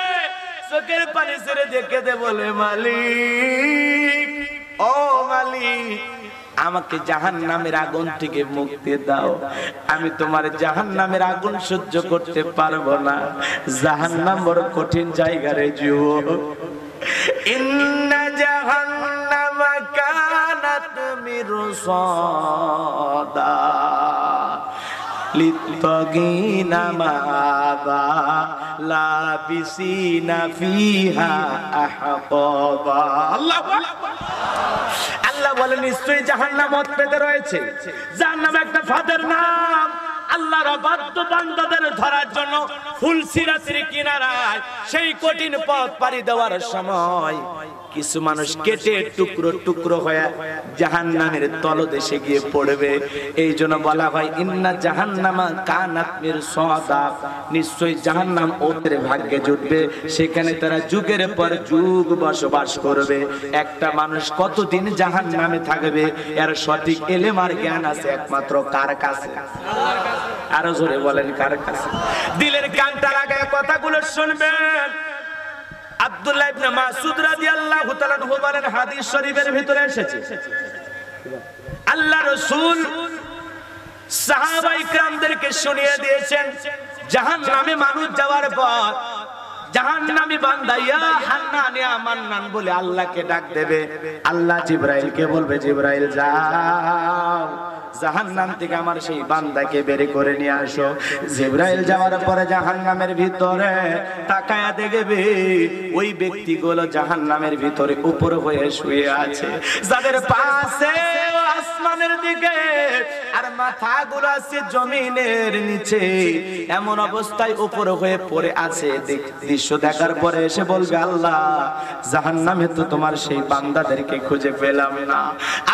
চোখের পানি ছেড়ে দেখে দে বলে, মালিক, ও মালিক, আমাকে জাহান্নামের আগুন থেকে মুক্তি দাও। আমি তোমার জাহান্নামের আগুন সহ্য করতে পারবো না। জাহান্নাম বড় কঠিন জায়গা রে যুবক। ইন্না জাহান্নামা কানাত মিরসাদা লিত্তাগিনা মাআবা লাবিসিনা ফিহা আহকাবা। আল্লাহু আকবার। আল্লাহ বলেন, নিশ্চয়ই জাহান্নাম মত পেতে রয়েছে। জাহান্নাম একটা ফাঁদের নাম। আল্লাহর অবাধ্য বান্দাদের ধরার জন্য ফুলসিরাতের কিনারায় সেই কঠিন পথ পাড়ি দেওয়ার সময় কিছু মানুষ কেটে টুকরো টুকরো হয়ে জাহান্নামের তলদেশে গিয়ে পড়বে। এই জন্য বলা হয়, ইন্না জাহান্নামা কানাত মিরসাদা, নিশ্চয়ই জাহান্নাম ওদের ভাগ্যে জুটবে। সেখানে তারা যুগের পর যুগ বসবাস করবে। একটা মানুষ কতদিন জাহান্নামে থাকবে এর সঠিক ইলম আর জ্ঞান আছে একমাত্র কার কাছে? আরো জোরে বলেন, কার কাছে? দিলের কানটা লাগায় কথাগুলো শুনবেন। আব্দুল্লাহ ইবনে মাসউদ রাদিয়াল্লাহু তাআলা আনহু বলেন, হাদিস শরীফের ভিতরে এসেছে, আল্লাহ রাসূল সাহাবায়ে কিরামদেরকে শুনিয়ে দিয়েছেন, জাহান্নামে মানুষ যাওয়ার পর জাহান্নামী বান্দা ইয়া হান্নান ইয়া মান্নান বলে আল্লাহকে ডাক দেবে। আল্লাহ জিবরাইলকে বলবে, জিবরাইল যাও জাহান্নাম থেকে আমার সেই বান্দাকে বের করে নিয়ে আসো। জিবরাইল যাওয়ার পরে জাহান্নামের ভিতরে তাকায়া দেখবে ওই ব্যক্তিগুলো জাহান্নামের ভিতরে উপর হয়ে শুয়ে আছে, যাদের পাশে আসমানের দিকে আর মাথাগুলো আছে জমিনের নিচে, এমন অবস্থায় উপর হয়ে পড়ে আছে। দৃশ্য দেখার পরে এসে বলবে, আল্লাহ জাহান্নামে তো তোমার সেই বান্দাদেরকে খুঁজে পেলাম না।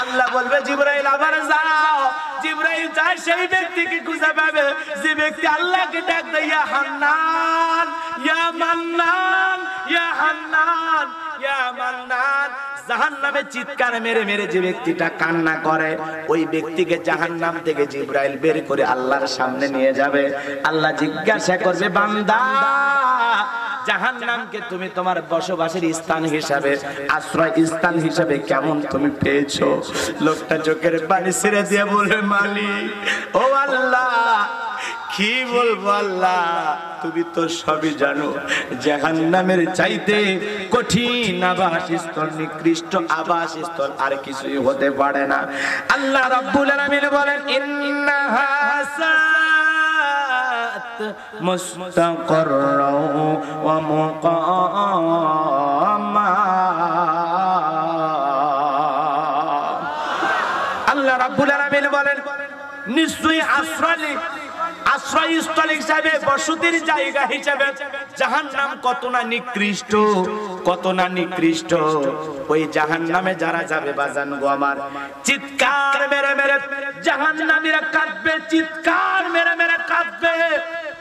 আল্লাহ বলবে, জিবরাইল আবার যাও। জিবরাইল যায় সেই ব্যক্তিকে খুঁজে পাবে যে ব্যক্তি আল্লাহকে ডাক দেয়, ইয়া হান্নান ইয়া মান্নান ইয়া হান্নান ইয়া মান্নান। জাহান্নামে চিৎকার মেরে মেরে যে ব্যক্তিটা কান্না করে, ওই ব্যক্তিকে জাহান্নাম থেকে জিবরাইল বের করে আল্লাহর সামনে নিয়ে যাবে। আল্লাহ জিজ্ঞাসা করবে, বান্দা জাহান্নামকে তুমি তোমার বসবাসের স্থান হিসাবে, আশ্রয় স্থান হিসাবে কেমন তুমি পেয়েছো? লোকটা চোখের পানি ছেড়ে দিয়ে বলে, মালিক ও আল্লাহ, কি বলবো আল্লাহ, তুমি তো সবই জানো। জাহান্নামের চাইতে কঠিন আবাসস্থল, নিকৃষ্ট আবাসস্থল আর কিছুই হতে পারে না। আল্লাহ রাব্বুল আলামিন বলেন, ইন্নাহা সাআত মুস্তাকাররাও ওয়া মুকামা। আল্লাহ রাব্বুল আলামিন বলেন, নিশ্চয়ই আশ্রয়স্থল হিসাবে, বসতির জায়গা হিসাবে জাহান্নাম কত না নিকৃষ্ট, কত না নিকৃষ্ট। ওই জাহান্নামে যারা যাবে বাজান গো আমার, চিৎকার মেরে মেরে জাহান্নামীরা কাঁদবে, চিৎকার মেরে মেরে কাঁদবে,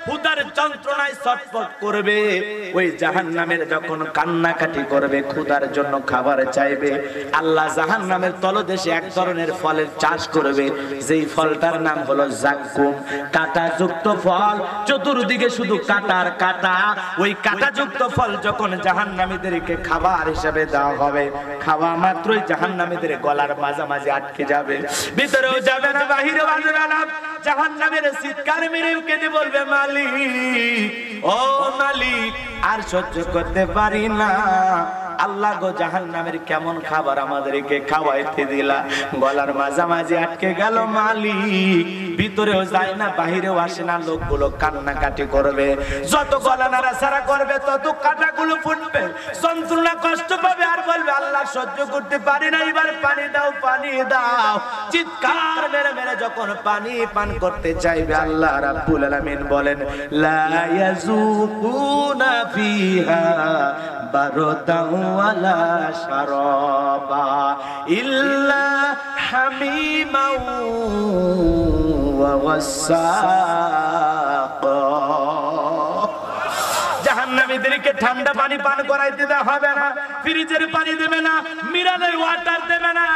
ক্ষুধার যন্ত্রণায় ছটফট করবে। ওই জাহান্নামের যখন কান্নাকাটি করবে, ক্ষুধার জন্য খাবার চাইবে, আল্লাহ জাহান্নামের তলদেশে এক ধরনের ফলের চাষ করবে, যেই ফলটার নাম হলো জাক্কুম, কাঁটাযুক্ত ফল, চতুর্দিকে শুধু কাঁটার কাঁটা। ওই কাঁটাযুক্ত ফল যখন জাহান্নামীদেরকে খাবার হিসেবে দেওয়া হবে, খাওয়া মাত্রই জাহান্নামীদের গলার মাঝামাঝি আটকে যাবে, ভিতরেও যাবে না, বাহিরেও আসবে না। জাহান্নামের চিৎকার মেরে কেঁদে বলবে, মালিক ও মালিক, আর সহ্য করতে পারি না। আল্লাহ গো, জাহান্নামের কেমন খাবার আমাদেরকে খাওয়াইতে দিলা, গলার মাঝামাঝি আটকে গেল মালিক, ভিতরেও যায় না, বাহিরেও আসে না। লোকগুলো কান্নাকাটি করবে, যত গলা নাড়াচাড়া করবে তত কাঁটাগুলো ফুটবে, যন্ত্রণা কষ্ট পাবে, আর বলবে, আল্লাহ সহ্য করতে পারি না, এবার পানি দাও, পানি দাও। চিৎকার মেরে মেরে যখন পানি পান করতে চাইবে, আল্লাহ রাব্বুল আলামিন বলেন, লা ইয়াযুকুনা ফিহা বারদাও ওয়ালা শারাবা ইল্লা হামিমাও ওয়া গাসসাকা। জাহান্নামীদেরকে ঠান্ডা পানি পান করাইতে দেওয়া হবে না, ফ্রিজের পানি দেবে না, মিনারেল ওয়াটার দেবে না।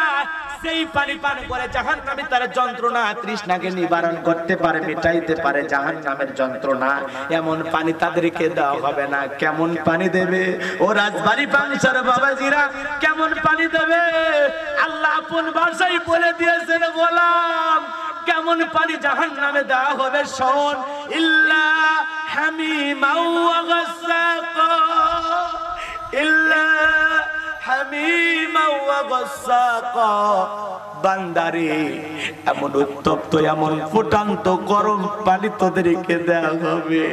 সেই পানি পান করে জাহান্নামী তার যন্ত্রণা তৃষ্ণাকে নিবারণ করতে পারে, মিটাইতে পারে জাহান্নামের যন্ত্রণা। এমন পানি তাদেরকে দেওয়া হবে না। কেমন পানি দেবে? ও রাজবাড়ি পাংশার বাবাজিরা, কেমন পানি দেবে? আল্লাহ আপন ভাষায় বলে দিয়েছেন, গোলাম কেমন পানি জাহান্নামে দেওয়া হবে শোন, ইল্লা হামিমাও ওয়া গাসসাকা, ইল্লা হামিমাও ওয়া গাসসাকা। বান্দারে, এমন উত্তপ্ত, এমন ফুটান্ত গরম পানি তোদেরকে দেওয়া হবে,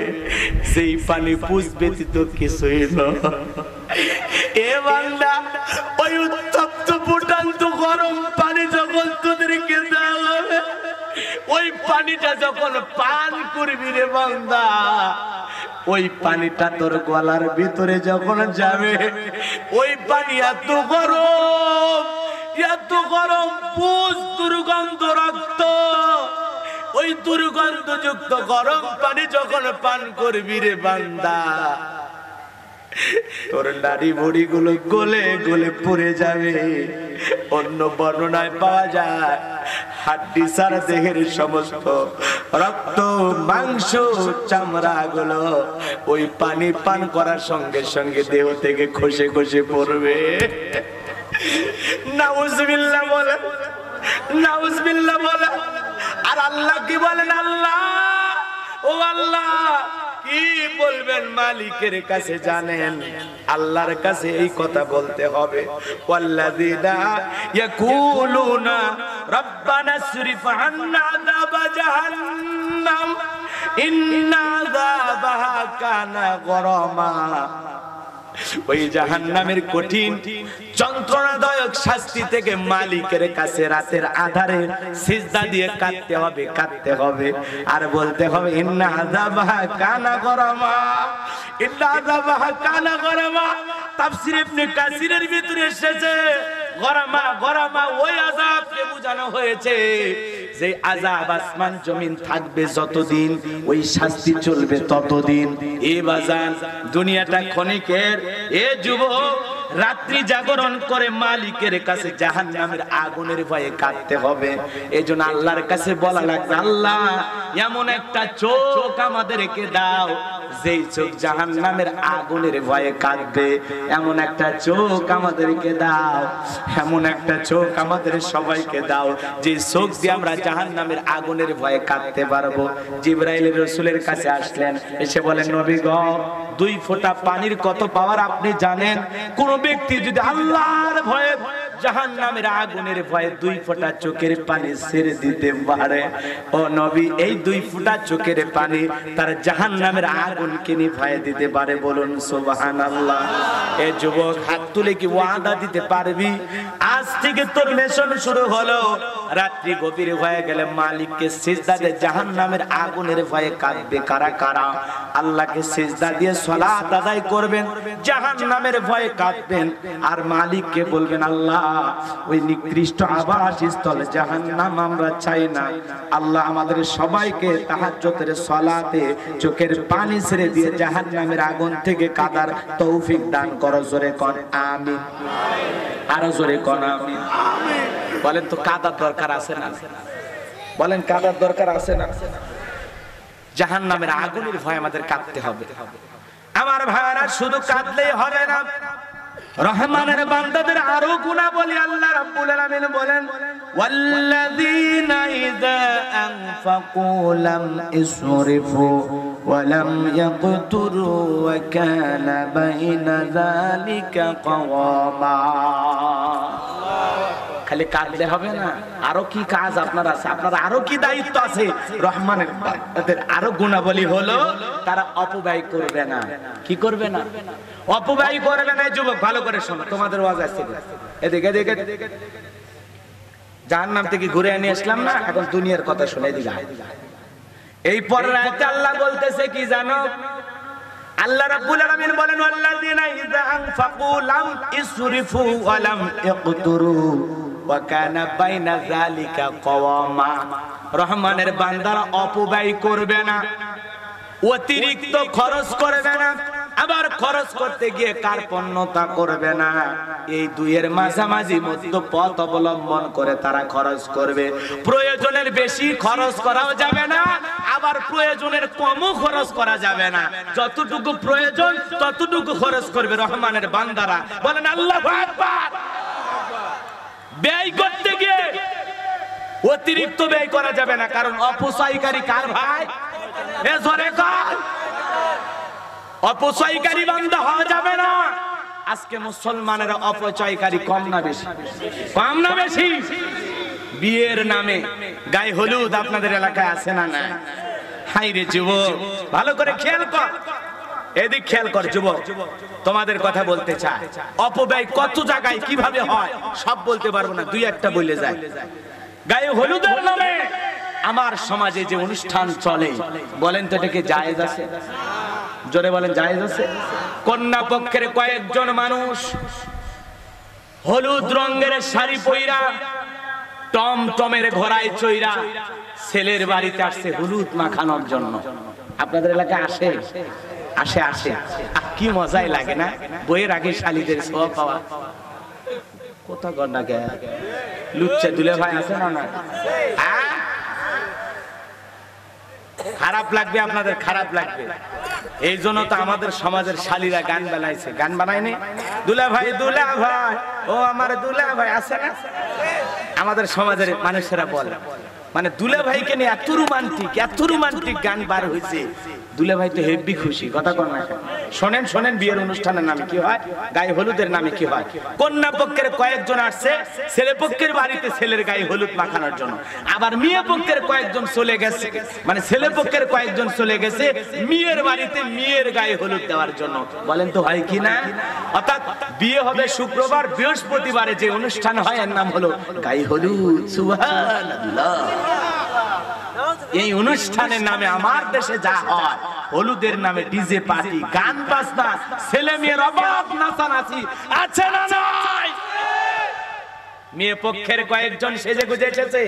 সেই পানি পুষ ব্যতীত কিছুই নয়। এ বান্দা, ওই উত্তপ্ত ফুটান্ত গরম পানি যখন তোদেরকে দেওয়া হবে, ওই পানিটা যখন পান করবি রে বান্দা, ওই পানিটা তোর গলার ভিতরে যখন যাবে, ওই পানি এত গরম, এত গরম, পুষ দুর্গন্ধ রক্ত। ওই দুর্গন্ধযুক্ত গরম পানি যখন পান করবি রে বান্দা, তোর নারী ভুড়ি গুলো গলে গলে পড়ে যাবে। অন্য বর্ণনায় পাওয়া যায়, হাড্ডি সারা দেহের সমস্ত রক্ত, মাংস, চামড়া গুলো ওই পানি পান করার সঙ্গে সঙ্গে দেহ থেকে খসে খসে পড়বে। নাউজুবিল্লাহ বলে, নাউজুবিল্লাহ বলে। আর আল্লাহ কি বলেন? আল্লাহ, ও আল্লাহ কি বলবেন মালিকের কাছে জানেন? আল্লাহর কাছে এই কথা বলতে হবে, ওয়াল্লাযিনা ইয়াকুলুনা রব্বানা সরিফ আন্না আযাবা জাহান্নাম ইন্না আযাবাহা কানা গরামা। ওই জাহান্নামের কঠিন যন্ত্রণাদায়ক শাস্তি থেকে মালিকের কাছে রাতের আধারে সিজদা দিয়ে কাঁদতে হবে আর বলতে হবে ইন্না আযাবাহা কানা গরামা, ইন্না আযাবাহা কানা গরামা। তাফসীর ইবনে কাসিরের ভিতরে এসেছে গরামা ওই আযাবকে বোঝানো হয়েছে যে আযাব আসমান জমিন থাকবে যতদিন, ওই শাস্তি চলবে ততদিন। এ বাজান, দুনিয়াটা ক্ষণিকের। এ যুবক, রাত্রি জাগরণ করে মালিকের কাছে জাহান্নামের আগুনের ভয়ে কাঁদতে হবে। এজন্য আল্লাহর কাছে বলা লাগবে, আল্লাহ এমন একটা চোখ আমাদেরকে দাও যেই চোখ জাহান্নামের আগুনের ভয়ে কাঁদবে। এমন একটা চোখ আমাদেরকে দাও, এমন একটা চোখ আমাদের সবাইকে দাও যে চোখ দিয়ে আমরা জাহান্নামের আগুনের ভয়ে কাঁদতে পারবো। জিবরাইল রাসূলের কাছে আসলেন, এসে বলেন, নবী গো, 2 ফোঁটা পানির কত পাওয়ার আপনি জানেন? কোন ব্যক্তি যদি আল্লাহর ভয়ে জাহান্নামের আগুনের ভয়ে 2 ফোঁটা চোখের পানি ছেড়ে দিতে পারে, ও নবী, এই 2 ফোঁটা চোখের পানি তার জাহান্নামের আগুনকে নিভায়ে দিতে পারে। বলুন সুবহানাল্লাহ। এ যুবক, হাত তুলে কি ওয়াদা দিতে পারবি? আজ থেকে তোর মিশন শুরু হলো। রাত্রি গভীর হয়ে গেলে মালিককে সিজদা দিয়ে জাহান্নামের আগুনের ভয়ে কাঁদবে কারা কারা? আল্লাহকে সিজদা দিয়ে সালাত আদায় করবেন, জাহান্নামের ভয়ে কাঁদবেন আর মালিককে বলবেন, আল্লাহ ওই নিকৃষ্ট আবাসস্থল জাহান্নাম আমরা চাই না। আল্লাহ আমাদের সবাইকে তাহাজ্জুদের সালাতে চোখের পানি ছেড়ে দিয়ে জাহান্নামের আগুন থেকে কাঁদার তৌফিক দান করো। জোরে কোন আমিন। আরো জোরে কোন আমিন। বলেন তো, কাঁদার দরকার আছে না? বলেন, কাঁদার দরকার আছে না? জাহান্নামের আগুনের ভয় আমাদের কাঁদতে হবে। আমার ভাইরা, শুধু কাঁদলেই হবে না, রহমানের বান্দাদের আরো গুণাবলী আল্লাহ রাব্বুল আলামিন বলেন, ওয়াল্লাযীনা ইযা আনফাকু লাম ইসরিফু ওয়া লাম ইয়াকতুরু ওয়া কানা বাইনা যালিকা কাওয়ামা। খালি কাঁদলে হবে না, আরো কি কাজ আপনার আছে, আপনার আরো কি দায়িত্ব আছে। রহমানের বান্দাদের আরো গুণাবলী হলো তারা অপব্যয় করবে না। কি করবে না? অপব্যয় করবে না। যুবক, ভালো করে শোনো, তোমাদের ওয়াজ আসছে এদিকে এদিকে। জাহান্নাম থেকে ঘুরে নিয়ে আসলাম না, এখন দুনিয়ার কথা শুনে দিলাম। এই পরের আয়াতে আল্লাহ বলতেছে কি জানো? আল্লাহ রাব্বুল আলামিন বলেন, ওয়াল্লাযীনা ইযা আনফাকু লাম ইসরিফু ওয়া লাম ইয়াকতুরু ওয়া কানা বাইনা যালিকা কাওয়ামা। রহমানের বান্দারা অপব্যয় করবে না, অতিরিক্ত খরচ করবে না, আবার খরচ করতে গিয়ে কার্পণ্যতা করবে না। এই দুইয়ের মাঝামাঝি মধ্য পথ অবলম্বন করে তারা খরচ করবে। প্রয়োজনের বেশি খরচ করাও যাবে না, আবার প্রয়োজনের কমও খরচ করা যাবে না। যতটুকু প্রয়োজন ততটুকু খরচ করবে রহমানের বান্দারা। বলেন আল্লাহু আকবার। ব্যয় করতে গিয়ে অতিরিক্ত ব্যয় করা যাবে না, কারণ অপচয়কারী কার ভাই? এ জোরে কর। অপচয়কারী বান্দা হওয়া যাবে না। আজকে মুসলমানেরা অপচয়কারী কম না বেশি? কম না বেশি? বিয়ের নামে গায়ে হলুদ আপনাদের এলাকায় আছে না? না। হাই রে যুবক, ভালো করে খেয়াল কর, এদিক খেয়াল কর যুবক, তোমাদের কথা বলতে চাই। অপব্যয় কত জায়গায় কিভাবে হয় সব বলতে পারবো না, 2-1টা বলে যায়। গায়ে হলুদের নামে আমার সমাজে যে অনুষ্ঠান চলে, বলেন তো এটা কি জায়েজ আছে? জোরে বলেন, জায়েজ আছে? কন্যা পক্ষের কয়েকজন মানুষ হলুদ রঙের শাড়ি পইরা টমটমের ঘোড়ায় চইরা ছেলের বাড়িতে আসছে হলুদ মাখানোর জন্য। আপনাদের এলাকায় আসে? আসে আসে। কি মজাই লাগে না বইয়ের আগে শালিদের ছোঁয়া পাওয়া। কোথা গন্ডা গে লুচ্চা দুলে ভাই আছে না? না, খারাপ লাগবে আপনাদের, খারাপ লাগবে। এই জন্য তো আমাদের সমাজের শালীরা গান বানাইছে। গান বানায়নি? দুলা ভাই, দুলা ভাই, ও আমার দুলা ভাই আছে না? আমাদের সমাজের মানুষেরা বলে, মানে দুলা ভাইকে নিয়ে এত রোমান্টিক গান বার হয়েছে দুলে ভাই তো হেব্বি খুশি, কথা কন না। শোনেন শোনেন, বিয়ের অনুষ্ঠানের নামে কি হয়, গায়ে হলুদের নামে কি হয়। কন্যা পক্ষের কয়েকজন আসছে ছেলে পক্ষের বাড়িতে ছেলের গায়ে হলুদ মাখানোর জন্য, আবার মেয়ে পক্ষের কয়েকজন চলে গেছে, মানে ছেলে পক্ষের কয়েকজন চলে গেছে মেয়ের বাড়িতে মেয়ের গায়ে হলুদ দেওয়ার জন্য। বলেন তো হয় কি না? অর্থাৎ বিয়ে হবে শুক্রবার, বৃহস্পতিবারে যে অনুষ্ঠান হয় এর নাম হলো গায়ে হলুদ। সুবহানাল্লাহ। এই অনুষ্ঠানের নামে আমার দেশে যা হয়, হলুদের নামে ডিজে পার্টি, গান বাজনা, ছেলে মেয়ের অবাধ নাচানাচি আছে না নাই? মেয়ে পক্ষের কয়েকজন সেজে গুজে এসেছে,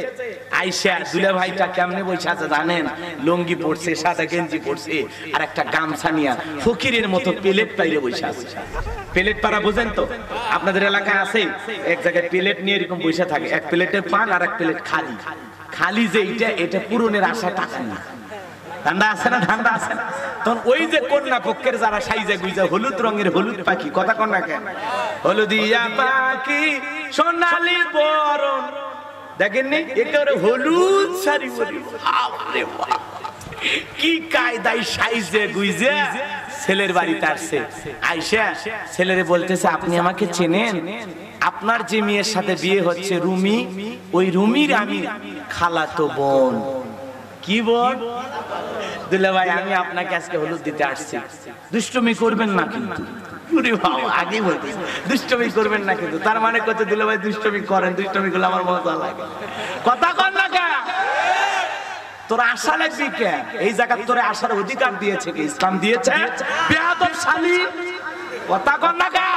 আইসা দুলা ভাইটা কেমনে বসে আছে জানেন? লুঙ্গি পরছে, সাদা গেঞ্জি পরছে, আর একটা গামছা নিয়ে ফকিরের মতো প্লেট পাইলে বসে আছে। প্লেট পাড়া বুঝেন তো? আপনাদের এলাকায় আছে এক জায়গায় প্লেট নিয়ে এরকম বসে থাকে, এক প্লেটে পান আর এক প্লেট খালি। খালি যে এটা পূরণের আশা টাকা না, ঠান্ডা আছে না? ঠান্ডা আছে না? তখন ওই যে কন্যা পক্ষের যারা সাইজা গুইজা হলুদ রঙের হলুদ পাখি, কথা কন না কেন? হলুদিয়া পাখি সোনালি বরণ, দেখেননি একেবারে হলুদ শাড়ি পরে, আরে বাপ কি কায়দায় সাইজে গুইজে ছেলের বাড়িতে আসছে। আইসা ছেলেরে বলতেছে, আপনি আমাকে চেনেন? আপনার যে মেয়ের সাথে বিয়ে হচ্ছে রুমি, ওই রুমির আমি খালাতো বোন। কি বোন? দুলা ভাই আমি আপনাকে আজকে হলুদ দিতে আসছি, দুষ্টুমি করবেন না কিন্তু। আগে বলতে দুষ্টুমি করবেন না কিন্তু, তার মানে কত দুলা ভাই দুষ্টুমি করেন, দুষ্টুমি করলে আমার মজা লাগে। কথা কর না কে? তোর আশা লাগবি কে? এই জায়গা তোরে আসার অধিকার দিয়েছে কে? ইসলাম দিয়েছে। বেয়াদব শালী, কথা কর না কে?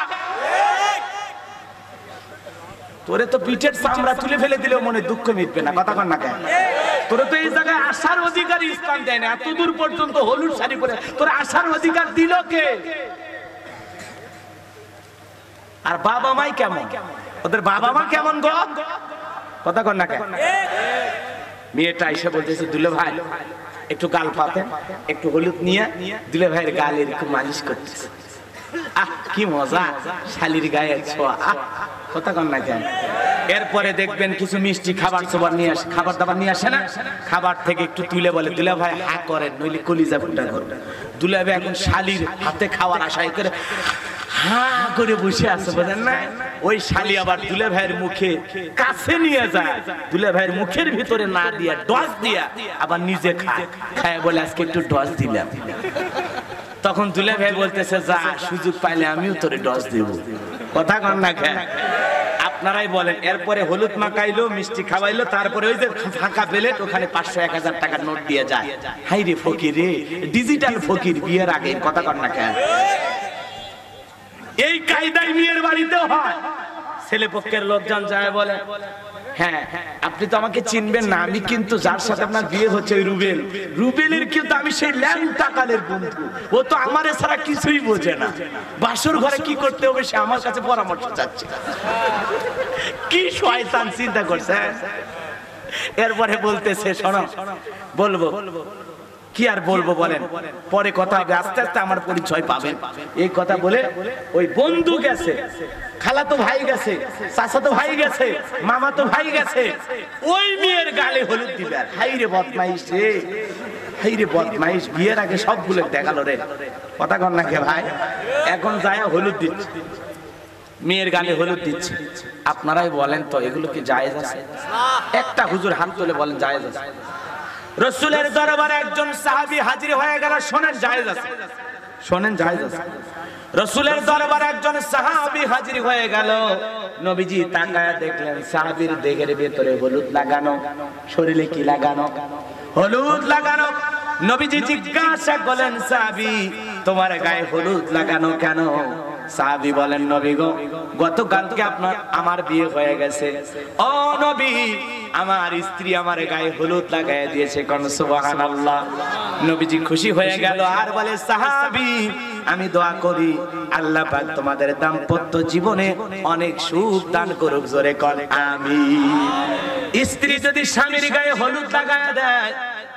তোরে তো পিঠের চামড়া তুলে ফেলে দিলেও মনে দুঃখ মিটবে না, কথা কর না কে? তোরে তো এই জায়গায় আসার অধিকার ইসলাম দেয় না, এত দূর পর্যন্ত হলুদ শাড়ি পরে তোর আসার অধিকার দিল কে? আর বাবা মাই কেমন? ওদের বাবা মা কেমন গো? কথা কর না কে? মেয়েটা এসে বলতেছে, দুলে ভাই একটু গাল পাতেন, একটু হলুদ নিয়ে দুলে ভাইয়ের গাল এরকম মালিশ করতেছে। আহ কি মজা, শালির গায়ে ছোঁয়া। কথা কন না কেন? এরপরে দেখবেন কিছু মিষ্টি খাবার সবার নিয়ে আসে, খাবার দাবার নিয়ে আসে না, খাবার থেকে একটু তুলে বলে, দুলা ভাই হা করেন নইলে কলিজা ফুটা করবে। দুলা ভাই এখন শালির হাতে খাওয়ার আশায় করে হা করে বসে আছে, বুঝেন না? ওই শালি আবার দুলে ভাইয়ের মুখে কাছে নিয়ে যায়, দুলে ভাইয়ের মুখের ভিতরে না দিয়া ডস দিয়া আবার নিজে খায়, খায় বলে আজকে একটু ডস দিলাম। তখন দুলে ভাই বলতেছে, যা সুযোগ পাইলে আমিও তোরে ডস দেব। কথা কন না কেন? আপনারাই বলেন। এরপরে হলুদ মাখাইলো, মিষ্টি খাওয়াইলো, তারপরে ওই যে ফাঁকা প্লেট, ওখানে 500-1000 টাকার নোট দিয়ে যায়। হাই রে ফকির রে, ডিজিটাল ফকির বিয়ের আগে। কথা কন না কেন? এই কায়দায় মেয়ের বাড়িতেও হয়। ছেলে পক্ষের লোকজন যায় বলে, হ্যাঁ আপনি তো আমাকে চিনবেন না, আমি কিন্তু যার সাথে আপনার বিয়ে হচ্ছে ওই রুবেল, রুবেলের কিন্তু আমি সেই ল্যাংটা কালের বন্ধু, ও তো আমার ছাড়া কিছুই বোঝে না, বাসর ঘরে কি করতে হবে সে আমার কাছে পরামর্শ চাচ্ছে। কি শয়তান চিন্তা করছে। এরপরে বলতেছে, শোনো বলবো কি আর বলবো বলেন, পরে কথা হবে, আস্তে আস্তে আমার পরিচয় পাবেন। এই কথা বলে ওই বন্ধু গেছে, খালাতো ভাই গেছে, চাচাতো ভাই গেছে, মামাতো ভাই গেছে, ওই মেয়ের গালে হলুদ দিবে। হাই রে বদমাইশ রে, হাই রে বদমাইশ, বিয়ের আগে সবগুলো দেখালো রে। কথা কর না কে ভাই? এখন যায় হলুদ দিচ্ছে, মেয়ের গালে হলুদ দিচ্ছে। আপনারাই বলেন তো এগুলো কি জায়েজ আছে? একটা হুজুর হাত তুলে বলেন জায়েজ আছে? রাসূলের দরবারে একজন সাহাবী হাজির হয়ে গেল, শোনেন জায়েজ আছে, শোনেন জায়েজ আছে। রাসূলের দরবারে একজন সাহাবী হাজির হয়ে গেল, নবীজি তাকায়া দেখলেন সাহাবীর দেহের ভিতরে হলুদ লাগানো, শরীরে কি লাগানো? হলুদ লাগানো। নবীজি জিজ্ঞাসা করলেন, সাহাবী তোমার গায়ে হলুদ লাগানো কেন? সাহাবী বলেন, নবী গো গতকালকে আমার বিয়ে হয়ে গেছে, ও নবী আমার স্ত্রী আমার গায়ে হলুদ লাগায় দিয়েছে। কোন সুবহানাল্লাহ। নবীজি খুশি হয়ে গেল আর বলে, সাহাবী আমি দোয়া করি আল্লাহ পাক তোমাদের দাম্পত্য জীবনে অনেক সুখ দান করুক, জোরে কর আমিন। স্ত্রী যদি স্বামীর গায়ে হলুদ লাগায় দেয়,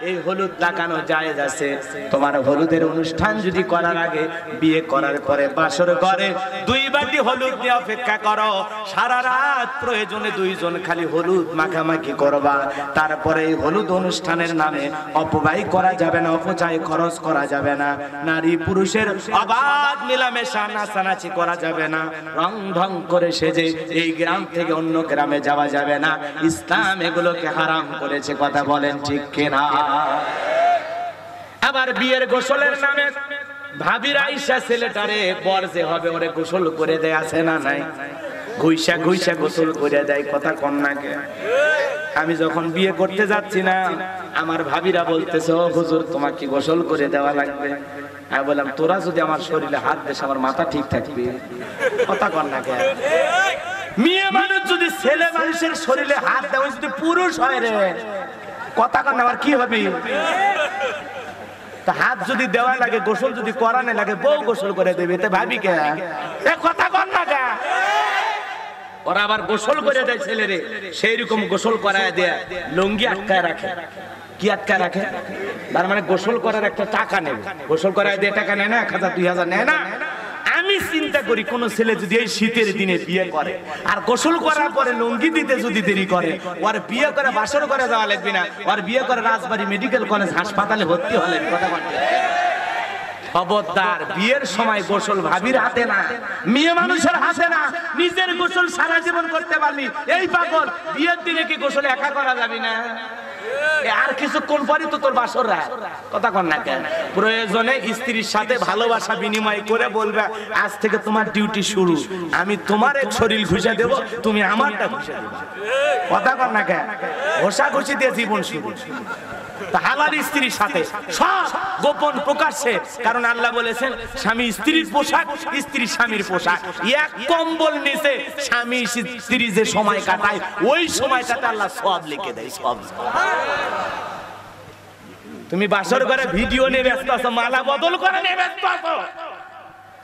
এই হলুদ লাগানো জায়েজ আছে। তোমার হলুদের অনুষ্ঠান যদি করার আগে বিয়ে করার পরে বাসর করে 2 বাটি হলুদ দিয়ে অপেক্ষা করো, সারা রাত প্রয়োজনে 2 জন খালি হলুদ মাখামাখি করবা। তারপরে এই হলুদ অনুষ্ঠানের নামে অপব্যয় করা যাবে না, অপচয় খরচ করা যাবে না, নারী পুরুষের অবাধ মেলামেশা নাচানাচি করা যাবে না, রং ঢং করে সেজে এই গ্রাম থেকে অন্য গ্রামে যাওয়া যাবে না। ইসলাম এগুলোকে হারাম করেছে, কথা বলেন ঠিক কিনা? আবার বিয়ের গোসলের নামে ভাবির আইসা ছেলেটারে বর যে হবে ওরে গোসল করে দেয়, আছে না নাই? ঘুইসা ঘুইসা গোসল করে দেয়, কথা কন্যাকে। আমি যখন বিয়ে করতে যাচ্ছি না, আমার ভাবিরা বলতেছে, ও হুজুর তোমাকে গোসল করে দেওয়া লাগবে। আমি বললাম, তোরা যদি আমার শরীরে হাত দিস আমার মাথা ঠিক থাকবে, কথা কন্যাকে। মেয়ে মানুষ যদি ছেলে মানুষের শরীরে হাত দেওয়া যদি পুরুষ হয় রে, কথা কন্যা আমার কি হবে? তা হাত যদি দেওয়া লাগে, গোসল যদি করানো লাগে, বউ গোসল করে দেবে, তে ভাবি কে? কথা কন্যা কে? ওরা আবার গোসল করে দেয় ছেলেরে, সেই রকম গোসল করায় দেয়, লুঙ্গি আটকায় রাখে। কি আটকায় রাখে? তার মানে গোসল করার একটা টাকা নেবে, গোসল করায় দিয়ে টাকা নেয় না, 1000 2000 নেয় না। আমি চিন্তা করি কোন ছেলে যদি এই শীতের দিনে বিয়ে করে আর গোসল করার পরে লুঙ্গি দিতে যদি দেরি করে, ওর বিয়ে করে বাসর করে যাওয়া লাগবে না, ওর বিয়ে করে রাজবাড়ী মেডিকেল কলেজ হাসপাতালে ভর্তি হলে কথা বলতে। খবরদার, বিয়ের সময় গোসল ভাবির হাতে না, মেয়ে মানুষের হাতে না। নিজের গোসল সারা জীবন করতে পারলি, এই পাগল বিয়ের দিনে কি গোসল একা করা যাবে না? আর কিছুক্ষণ পরে তো তোর বাসর রাত, কথা কন না কেন? প্রয়োজনে স্ত্রীর সাথে ভালোবাসা বিনিময় করে বলবে, আজ থেকে তোমার ডিউটি শুরু, আমি তোমার এক শরীর ঘুষে দেব, তুমি আমারটা ঘুষে দেবে, কথা কন না কেন? ঘষা ঘুষি দিয়ে জীবন শুরু। হালাল স্ত্রীর সাথে সব গোপন প্রকাশ্যে, কারণ আল্লাহ বলেছেন স্বামী স্ত্রীর পোশাক, স্ত্রী স্বামীর পোশাক। এক কম্বল নিচে স্বামী স্ত্রী যে সময় কাটায়, ওই সময়টাতে আল্লাহ সব লিখে দেয়, সব। তুমি বাসর করে ভিডিও নিয়ে ব্যস্ত আছো, মালা বদল করে নিয়ে ব্যস্ত আছো।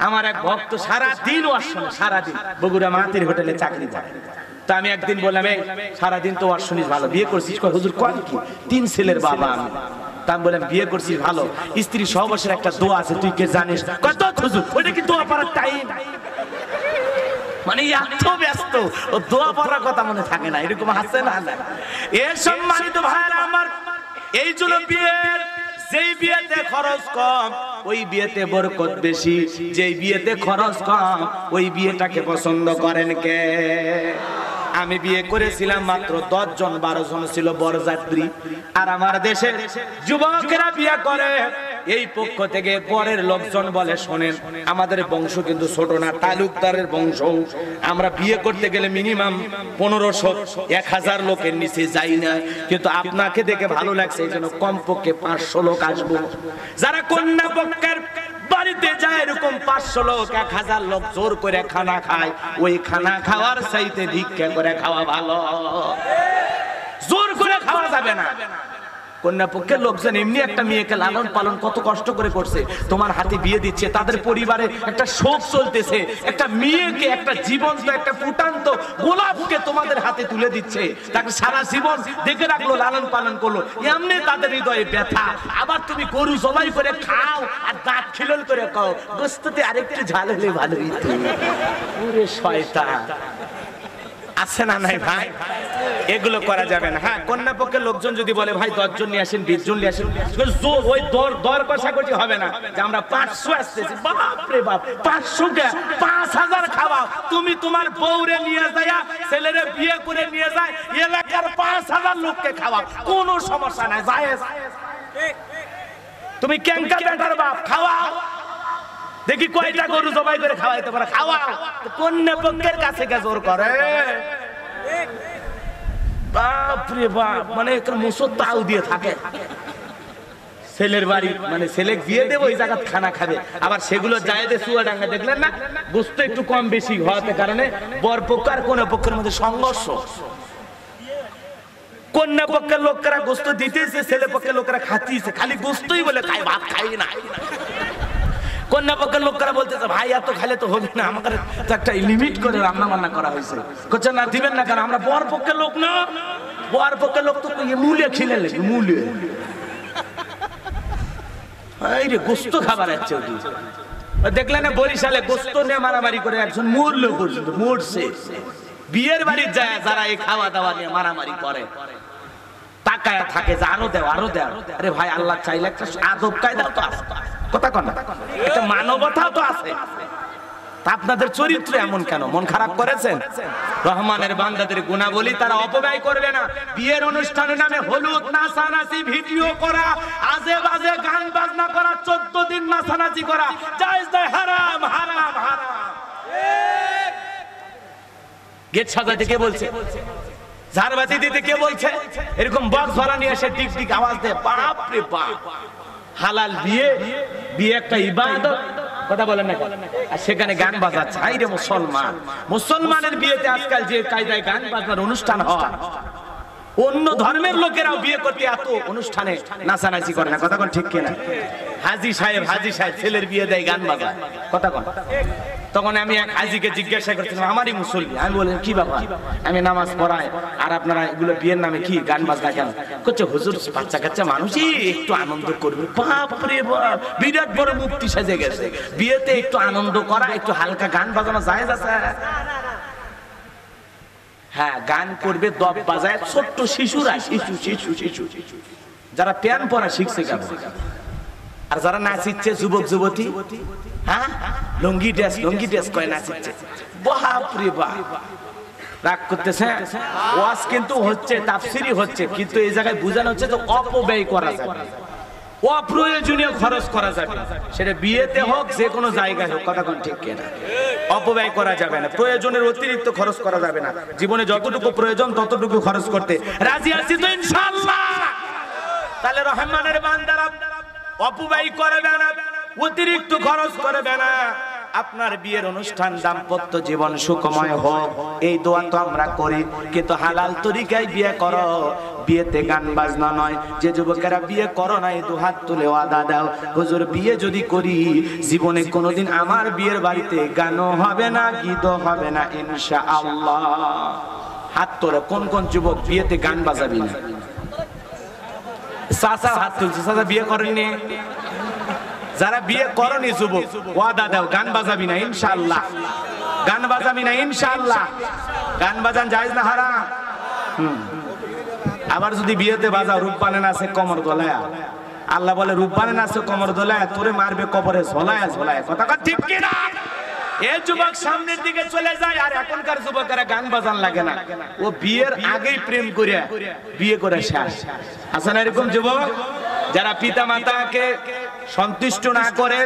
আমার এক ভক্ত সারাদিন আসলে, সারাদিন বগুড়া মাহাতির হোটেলে চাকরি করে। তা আমি একদিন বললাম, এই সারাদিন তো ওয়াজ শুনিস, ভালো বিয়ে করছিস? হুজুর কোন কি? 3 ছেলের বাবা আমি। তা আমি বললাম, বিয়ে করছিস ভালো, স্ত্রী সহবাসের একটা দোয়া আছে, তুই কে জানিস? কত হুজুর, ওইটা কি দোয়া পড়ার টাইম? মানে এত ব্যস্ত, ও দোয়া পড়ার কথা মনে থাকে না, এরকম আছে না? এর সম্মানিত ভাইরা আমার, এই জন্য বিয়ের যেই বিয়েতে খরচ কম ওই বিয়েতে বরকত বেশি, যেই বিয়েতে খরচ কম ওই বিয়েটাকে পছন্দ করেন কে? আমি বিয়ে করেছিলাম, মাত্র 10 জন 12 জন ছিল বরযাত্রী। আর আমার দেশের যুবকেরা বিয়ে করে, এই পক্ষ থেকে পরের লোকজন বলে, শোনেন আমাদের বংশ কিন্তু ছোট না, তালুকদারের বংশ, আমরা বিয়ে করতে গেলে মিনিমাম 1500 1000 লোকের নিচে যাই না, কিন্তু আপনাকে দেখে ভালো লাগছে এই জন্য কমপক্ষে 500 লোক আসবো। যারা কন্যা পক্ষের বাড়িতে যায় এরকম 500 লোক 1000 লোক জোর করে খানা খায়, ওই খানা খাওয়ার চাইতে ভিক্ষা করে খাওয়া ভালো, জোর করে খাওয়া যাবে না। কন্যা পক্ষের লোকজন এমনি একটা মেয়েকে লালন পালন কত কষ্ট করে করছে, তোমার হাতে বিয়ে দিচ্ছে, তাদের পরিবারে একটা শোক চলতেছে, একটা মেয়েকে, একটা জীবন্ত, একটা ফুটান্ত গোলাপকে তোমাদের হাতে তুলে দিচ্ছে, তাকে সারা জীবন দেখে রাখলো, লালন পালন করলো, এমনি তাদের হৃদয়ে ব্যথা। আবার তুমি গরু জবাই করে খাও আর দাঁত খিলল করে খাও, গোশতে আরেকটু ঝাল হলে ভালো হইতো। ওরে শয়তান, আছে না নাই ভাই? এগুলো করা যাবে না। হ্যাঁ, কন্যা পক্ষের লোকজন যদি বলে ভাই 10 জন নিয়ে আসেন, 20 জন নিয়ে আসেন, ওই দর কষাকষি হবে না যে আমরা 500 আসতেছি। বাপ রে বাপ, 500 কে 5000 খাওয়াও, তুমি তোমার বউরে নিয়ে যায়া ছেলেরে বিয়ে করে নিয়ে যায়, এলাকার 5000 লোককে খাওয়াও, কোনো সমস্যা নাই, জায়েজ। তুমি ক্যাঙ্কা বেটার বাপ, খাওয়াও, দেখি কয়টা গরু জবাই করে খাওয়াইতে পারে, খাওয়াও। কন্যা পক্ষের কাছে কে জোর করে? বাপরে বাপ, মানে মুসর তাও দিয়ে থাকে ছেলের বাড়ি, মানে ছেলে বিয়ে দেবো ওই জায়গা খানা খাবে, আবার সেগুলো জায়েদে চুয়াডাঙ্গা দেখলেন না, বুঝতে একটু কম বেশি হওয়াতে কারণে বর পক্ষ আর কন্যা পক্ষের মধ্যে সংঘর্ষ। কন্যা পক্ষের লোকেরা গোস্ত দিতেছে, ছেলে পক্ষের লোকেরা খাতিছে, খালি গোস্তই বলে খাই, ভাত খাই না। কন্যা পক্ষের লোকেরা বলতেছে ভাই এত খাইলে তো হবে না, আমাদের তো একটা লিমিট করে রান্না বান্না করা হয়েছে, করছে না দিবেন না কেন? আমরা বর পক্ষের লোক না, বর পক্ষের লোক তো মূলে খিলে লেগে, মূলে এই রে গোস্ত খাবার আছে ওটি দেখলেন না বরিশালে গোস্ত নিয়ে মারামারি করে একজন মরলো পর্যন্ত মরছে বিয়ের বাড়ির যায় যারা এই খাওয়া দাওয়া নিয়ে মারামারি করে তাকায়া থাকে যে আরো দেও আরো দেও আরে ভাই আল্লাহ চাইলে একটা আদব কায়দাও তো আছে কথা কন না একটা মানবতাও তো আছে আপনাদের চরিত্র এমন কেন মন খারাপ করেছেন রহমানের বান্দাদের গুণাবলী তারা অপব্যয় করবে না বিয়ের অনুষ্ঠানের নামে হলুদ নাচানাচি ভিডিও করা আজে বাজে গান বাজনা করা 14 দিন নাচানাচি করা জায়েজ নয় হারাম হারাম হারাম গেট সাজাতে কে বলছে ঝাড়বাতি দিতে কে বলছে এরকম বক্স ভাড়া নিয়ে এসে টিক টিক আওয়াজ দেয় বাপ রে বাপ হালাল বিয়ে বিয়ে একটা ইবাদত কথা বলেন না আর সেখানে গান বাজাচ্ছে আইরে মুসলমান মুসলমানের বিয়েতে আজকাল যে কায়দায় গান বাজনার অনুষ্ঠান হয় অন্য ধর্মের লোকেরাও বিয়ে করতে এত অনুষ্ঠানে নাচানাচি করে না কথা কোন ঠিক কিনা হাজী সাহেব ছেলের বিয়ে দেয় গান বাজায় কথা কোন তখন আমি এক হাজীকে জিজ্ঞাসা করছিলাম আমারই মুসল্লি আমি বললাম কি বাবা আমি নামাজ পড়াই আর আপনারা এগুলো বিয়ের নামে কি গান বাজনা কেন করছে হুজুর বাচ্চা কাচ্চা মানুষই একটু আনন্দ করবে বাপ রে বাপ বিরাট বড় মুক্তি সেজে গেছে বিয়েতে একটু আনন্দ করা একটু হালকা গান বাজানো জায়েজ আছে হ্যাঁ গান করবে দব বাজায় ছোট্ট শিশুরা শিশু যারা প্যান পরা শিখছে কেন আর যারা নাচিচ্ছে যুবক যুবতী হ্যাঁ লুঙ্গি ড্রেস করে নাচিচ্ছে বাপ রে বাপ রাগ করতেছে ওয়াজ কিন্তু হচ্ছে তাফসিরই হচ্ছে কিন্তু এই জায়গায় বোঝানো হচ্ছে তো অপব্যয় করা যাবে অপ্রয়োজনীয় খরচ করা যাবে সেটা বিয়েতে হোক যে কোনো জায়গায় হোক কথা কোন ঠিক কিনা অপব্যয় করা যাবে না প্রয়োজনের অতিরিক্ত খরচ করা যাবে না জীবনে যতটুকু প্রয়োজন ততটুকু খরচ করতে রাজি আছি তো ইনশাআল্লাহ তাহলে রহমানের বান্দারা অপব্যয় করবে না অতিরিক্ত খরচ করবে না আপনার বিয়ের অনুষ্ঠান দাম্পত্য জীবন সুখময় হোক এই দোয়া তো আমরা করি কিন্তু হালাল তরিকায় বিয়ে করো বিয়েতে গান বাজনা নয় যে যুবকেরা বিয়ে করো না এই দুহাত তুলে ওয়াদা দাও হুজুর বিয়ে যদি করি জীবনে কোনোদিন আমার বিয়ের বাড়িতে গানও হবে না গীতও হবে না ইনশাআল্লাহ হাত তোলো কোন কোন যুবক বিয়েতে গান বাজাবি না চাচা হাত তুলছে চাচা বিয়ে করেননি যারা বিয়ে করনি যুবক ওয়াদা দাও গান বাজাবি না ইনশাআল্লাহ গান বাজাবি না ইনশাআল্লাহ গান বাজান জায়েজ না হারাম আবার যদি বিয়েতে বাজাও রূপবানে নাচে কমর দোলায়া আল্লাহ বলে রূপবানে নাচে কমর দোলায়া তোরে মারবে কবরে ঝোলায়া ঝোলায়া কথা ঠিক কি না এই যুবক সামনের দিকে চলে যায় আর এখনকার যুবকেরা গান বাজান লাগে না ও বিয়ের আগেই প্রেম করে বিয়ে করে শেষ আছে না এরকম যুবক যারা পিতা মাতাকে সন্তুষ্ট না করে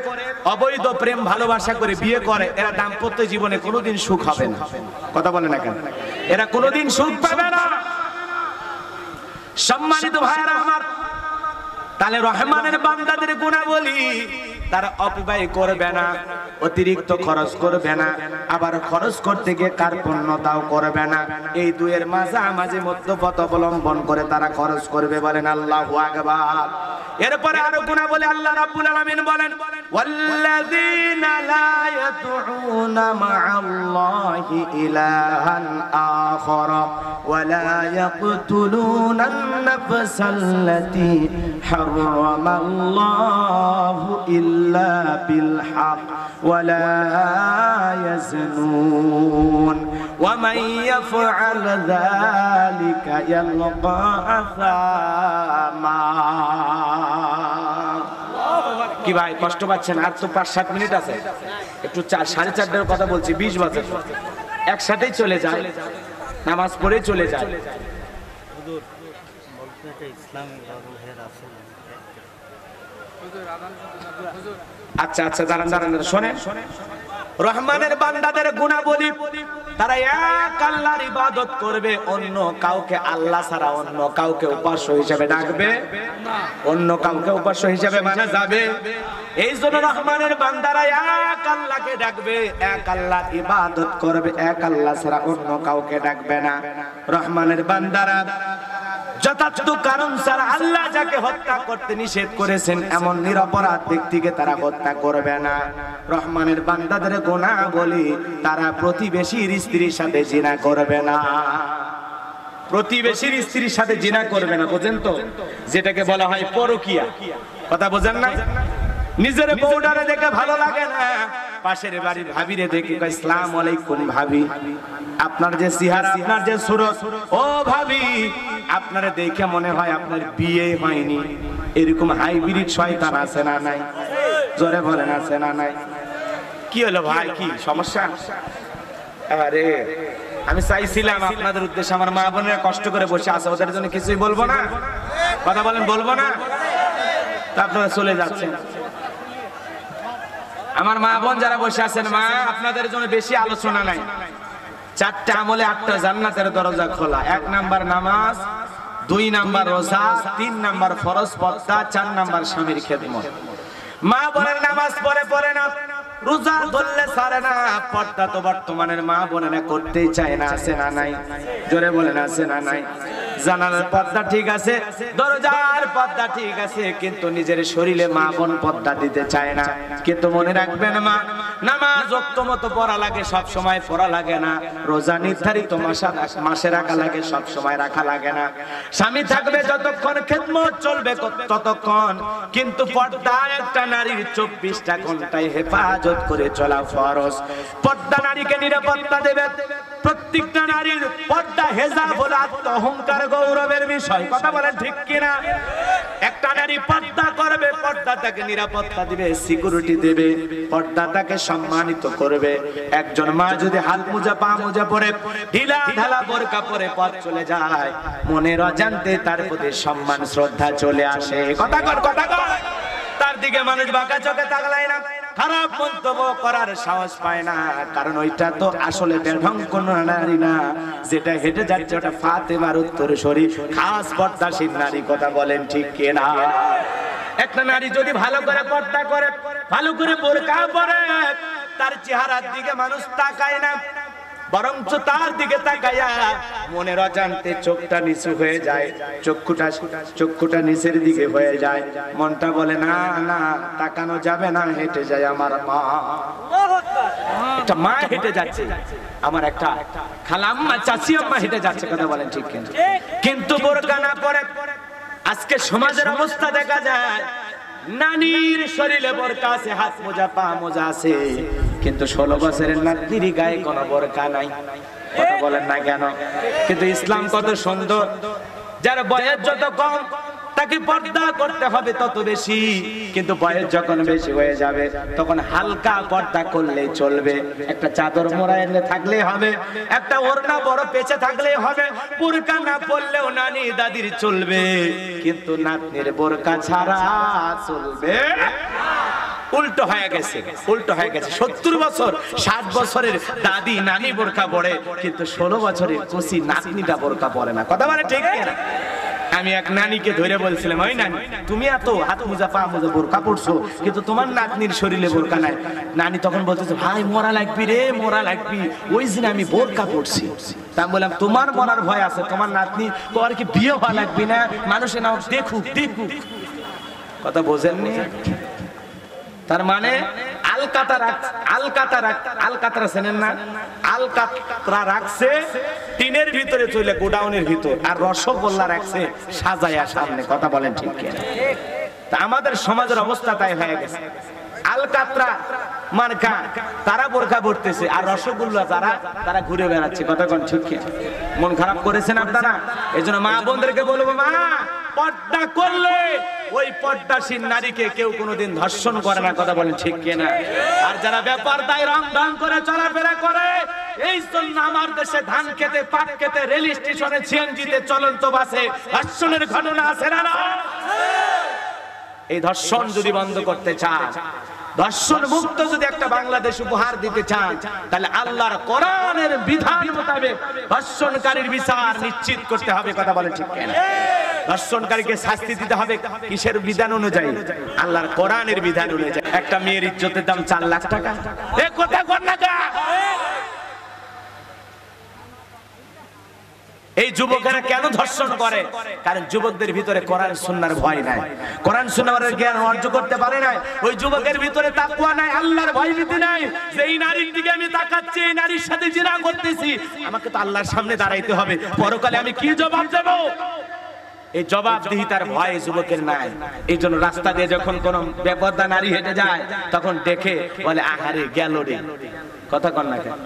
অবৈধ প্রেম ভালোবাসা করে বিয়ে করে এরা দাম্পত্য জীবনে কোনোদিন সুখ হবে না কথা বলে না কেন এরা কোনোদিন সুখ পাবে না সম্মানিত ভাইরা আমার তাহলে রহমানের বান্দাদের গুণাবলী তারা অপব্যয় করবে না অতিরিক্ত খরচ করবে না আবার খরচ করতে গিয়ে কার্পণ্যতাও করবে না এই দুয়ের মাঝামাঝি মধ্যপথ অবলম্বন করে তারা খরচ করবে বলেন আল্লাহু আকবার এরপরে আরো গুণাবলী আল্লাহ রাব্বুল আলামিন বলেন ওয়াল্লাযীনা লা ইয়াদউনা মা'আল্লাহি ইলাহান আখারা ওয়া লা ইয়াকতুলুনান নাফসাল্লাতী হারামাল্লাহু ইল্লা বিল হক ওয়া লা ইয়াজনুন ওয়া মান ইয়াফআল যালিকা ইয়ালকা আসামা কি ভাই কষ্ট পাচ্ছেন আর তো 5-7 মিনিট আছে একটু 4:30টার কথা বলছি 20 বাজে একসাথেই চলে যায় নামাজ পড়ে চলে যায় হুজুর বলতে একটা ইসলামী ধর্মের আছে আচ্ছা আচ্ছা দাঁড়ান শুনেন রহমানের বান্দাদের গুণাবলী তারা এক আল্লাহর ইবাদত করবে অন্য কাউকে আল্লাহ ছাড়া অন্য কাউকে উপাস্য হিসেবে ডাকবে না অন্য কাউকে উপাস্য হিসেবে মানা যাবে এইজন্য রহমানের বান্দারা এক আল্লাহকে ডাকবে এক আল্লাহর ইবাদত করবে এক আল্লাহ ছাড়া অন্য কাউকে ডাকবে না রহমানের বান্দারা যথার্থ কারণ ছাড়া আল্লাহ যাকে হত্যা করতে নিষেধ করেছেন এমন নিরপরাধ ব্যক্তিকে তারা হত্যা করবে না রহমানের বান্দাদের গুনাহ বলি তারা প্রতিবেশীর স্ত্রীর সাথে জিনা করবে না প্রতিবেশীর স্ত্রীর সাথে জিনা করবে না বুঝেন তো যেটাকে বলা হয় পরকিয়া কথা বোঝেন না নিজের বউডারে দেখে ভালো লাগে না, পাশের বাড়ির ভাবিরে দেখে কয় আসসালামু আলাইকুম ভাবি, আপনার যে চেহারা, আপনার যে সুরত, ও ভাবি আপনারে দেখে মনে হয় আপনার বিয়ে হয়নি। এরকম হাইব্রিড শয়তান আছে না নাই? জোরে বলেন আছে না নাই? কি হলো ভাই, কি সমস্যা? আরে আমি চাইছিলাম আপনাদের উদ্দেশ্যে, আমার মা বোনেরা কষ্ট করে বসে আছে, ওদের জন্য কিছুই বলবো না, কথা বলেন বলবো না, তা আপনারা চলে যাচ্ছেন। আমার মা বোন যারা বসে আছেন, মা আপনাদের জন্য বেশি আলোচনা নাই। 4টা আমলে 8টা জান্নাতের দরজা খোলা। 1 নাম্বার নামাজ, 2 নাম্বার রোজা, 3 নাম্বার ফরজ পর্দা, 4 নাম্বার স্বামীর খেদমত। মা বোনের নামাজ পড়ে না, রোজা ধরলে ছাড়ে না, পর্দা তো বর্তমানের মা বোনেরা করতেই চায় না, আছে না নাই? জোরে বলেন আছে না নাই? জানালার পর্দা ঠিক আছে, দরজার পর্দা ঠিক আছে, কিন্তু নিজের শরীরে মা বোন পর্দা দিতে চায় না। কিন্তু মনে রাখবেন মা, নামাজ ওয়াক্ত মতো পড়া লাগে, সব সময় পড়া লাগে না। রোজা নির্ধারিত মাসে রাখা লাগে, সব সময় রাখা লাগে না। স্বামী থাকবে যতক্ষণ, খেদমত চলবে ততক্ষণ, কিন্তু পর্দা একটা নারীর 24টা ঘন্টায় হেফাজত করে চলা ফরজ। পর্দা নারীকে নিরাপত্তা দেবে। প্রত্যেকটা নারীর পর্দা হেজাব হলো আত্মঅহংকার, গৌরবের বিষয়, কথা বলেন ঠিক কিনা? একটা নারী পর্দা করবে, পর্দা তাকে নিরাপত্তা দিবে, সিকিউরিটি দেবে, পর্দা তাকে সম্মানিত করবে। একজন মা যদি হাত মোজা পা মোজা পরে ঢিলা ঢালা বোরকা পরে পথ চলে যায়, মনের অজান্তে তার প্রতি সম্মান শ্রদ্ধা চলে আসে। কথা কর, কথা কর। তার দিকে মানুষ বাঁকা চোখে তাকায় না, খারাপ মন্তব্য করার সাহস পায় না, কারণ ওইটা তো আসলে বেঢং কোন নারী না, যেটা হেঁটে যাচ্ছে ওটা ফাতেমার উত্তরসূরি, খাস পর্দাশীল নারী, কথা বলেন ঠিক কিনা? একটা নারী যদি ভালো করে পর্দা করে, ভালো করে বোরকা পরে, তার চেহারার দিকে মানুষ তাকায় না, বরঞ্চ তার দিকে তাকায়া মনের অজান্তে চোখটা নিচু হয়ে যায়, চক্ষুটা নিচের দিকে হয়ে যায়, মনটা বলে না না তাকানো যাবে না, হেঁটে যায় আমার মা। একটা মা হেঁটে যাচ্ছে, আমার একটা খালাম্মা চাচি আম্মা হেঁটে যাচ্ছে, কথা বলেন ঠিক কিনা? কিন্তু বোরকা না পরে আজকে সমাজের অবস্থা দেখা যায়, নানির শরীরে বোরকা আছে, হাত মোজা পা মোজা আছে, কিন্তু 16 বছরের নাতনির গায়ে কোনো বোরকা নাই, কথা বলেন না কেন? কিন্তু ইসলাম কত সুন্দর, যার বয়স যত কম তাকে পর্দা করতে হবে তত বেশি, কিন্তু বয়স যখন বেশি হয়ে যাবে তখন হালকা পর্দা করলেই চলবে। একটা চাদর মোড়াইলে থাকলেই হবে, একটা ওড়না বড় পেঁচে থাকলেই হবে, বোরকা না পরলেও নানি দাদির চলবে, কিন্তু নাতনির বোরকা ছাড়া চলবে। উল্টো হয়ে গেছে, উল্টো হয়ে গেছে। 70 বছর 60 বছরের দাদি নানি বোরকা পরে, কিন্তু 16 বছরের কচি নাতনিটা বোরকা পরে না, কথা বলে ঠিক কিনা? আমি এক নানিকে ধরে বলছিলাম, ওই নানি তুমি এত হাত মোজা পা মোজা বোরকা পড়ছো, কিন্তু তোমার নাতনির শরীরে বোরকা নাই। নানি তখন বলতেছে, ভাই মরা লাগবি রে, মরা লাগবি, ওই দিন আমি বোরকা পড়ছি। তা আমি বললাম, তোমার মরার ভয় আছে, তোমার নাতনি আর কি বিয়ে হওয়া লাগবি না, মানুষে না দেখুক দেখুক, কথা বোঝেননি? তার মানে আলকাতরা চেনেন না? আলকাতরা রাখছে টিনের ভিতরে, চলে গোডাউনের ভিতর, আর রসগোল্লা রাখছে সাজায়া সামনে, কথা বলেন ঠিক কিনা? তা আমাদের সমাজের অবস্থা তাই হয়ে গেছে। আলকাতরা মার্কা তারা বোরকা পড়তেছে, আর রসগোল্লা তারা ঘুরে বেড়াচ্ছে, কথা কোন ঠিক কিনা? মন খারাপ করেছেন আপনারা? এই জন্য মা বোনদেরকে বলবো, মা পর্দা করলে ওই পর্দাশীল নারীকে কেউ কোনোদিন ধর্ষণ করে না, কথা বলেন ঠিক কিনা? আর যারা বেপরদায় রং ঢং করে চলাফেরা করে, এই জন্য আমার দেশে ধান খেতে, পাট খেতে, রেল স্টেশনে, সিএনজিতে, চলন্ত বাসে ধর্ষণের ঘটনা আছে না? এই ধর্ষণ যদি বন্ধ করতে চান, ধর্ষণ মুক্ত যদি একটা বাংলাদেশ উপহার দিতে চান, তাহলে আল্লাহর কোরআনের বিধান মোতাবেক ধর্ষণকারীর বিচার নিশ্চিত করতে হবে, কথা বলেন ঠিক কিনা? ধর্ষণকারীকে শাস্তি দিতে হবে কিসের বিধান অনুযায়ী? আল্লাহর কোরআনের বিধান অনুযায়ী। একটা মেয়ের ইজ্জতের দাম 4 লাখ টাকা, এ কথা কোন টাকা? এই যুবকেরা কেন ধর্ষণ করে? কারণ যুবকদের ভিতরে কোরআন সুন্নাহর ভয় নাই, কোরআন সুন্নাহর জ্ঞান অর্জন করতে পারে না। ওই যুবকের ভিতরে তাকওয়া নাই, আল্লাহর ভয় ভীতি নাই, যে এই নারীর দিকে আমি তাকাচ্ছি, এই নারীর সাথে জিনা করতেছি, আমাকে তো আল্লাহর সামনে দাঁড়াইতে হবে, পরকালে আমি কি জবাব দেব? এই জবাবদিহিতার ভয় যুবকের নাই। এই জন্য রাস্তা দিয়ে যখন কোন বেপরদা নারী হেঁটে যায় তখন দেখে বলে আহারে গেল রে, কথা কন না কেন?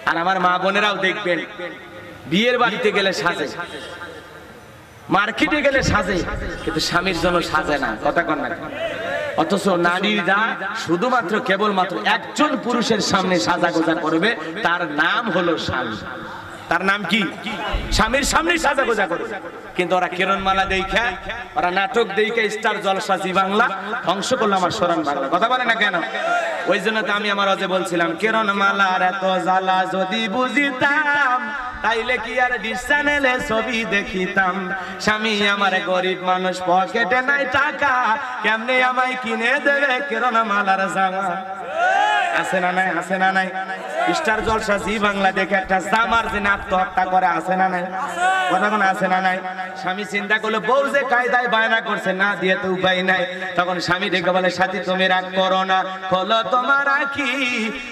আর আমার মা বোনেরাও দেখবেন বিয়ের বাড়িতে গেলে সাজে, মার্কেটে গেলে সাজে, কিন্তু স্বামীর জন্য সাজে না, কথা কন না কেন? অথচ নারীরা শুধুমাত্র কেবলমাত্র একজন পুরুষের সামনে সাজা গোজা করবে, তার নাম হলো স্বামী। তার নাম কি? স্বামীর সামনে সাজা গোজা করবে। কিন্তু ওরা কিরণমালা দেখা, ওরা নাটক দেখা, স্টার জলসা জি বাংলা ধ্বংস করলো আমার স্মরণ বাংলা, কথা বলে না কেন? ওই জন্য তো আমি আমার অজে বলছিলাম, কিরণমালার এত জ্বালা যদি বুঝিতাম তাইলে কি আর ডিশ চ্যানেলে ছবি দেখিতাম। স্বামী আমার গরিব মানুষ, পকেটে নাই টাকা, কেমনে আমায় কিনে দেবে কিরণমালার জামা? আছে না নাই? আছে না নাই? স্টার জলসা জি বাংলা দেখে একটা জামার যে আত্মহত্যা করে, আছে না নাই? কতক্ষণ আছে না নাই? স্বামী চিন্তা করলো বউ যে কায়দায় বায়না করছে, না দিয়ে তো উপায় নাই। তখন স্বামী ডেকে বলে, সাথী তুমি রাগ করো না, হলো তোমার আখি,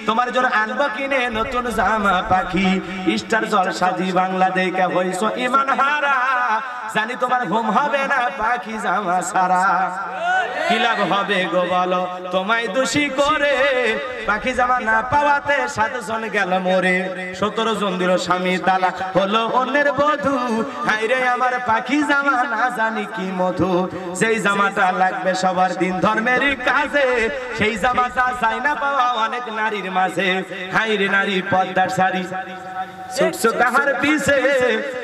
তোমার জন্য আনবো কিনে নতুন জামা পাখি। স্টার জলসা জি বাংলা দেখে হইছো ইমান হারা, জানি তোমার ঘুম হবে না পাখি জামা সারা। কি লাভ হবে গো বলো তোমায় দোষী করে, পাখি জামা না পাওয়াতে 7 জন গেল মরে, 17 জন দিল স্বামী তালাক, হলো অন্যের বধূ। হায়রে আমার পাখি জামা না জানি কি মধু, যেই জামাটা লাগবে সবার দিন ধর্মের কাজে, সেই জামাটা চাই না পাওয়া অনেক নারীর মাঝে। হায়রে নারী পর্দার শাড়ি ছুটছো কাহার পিছে,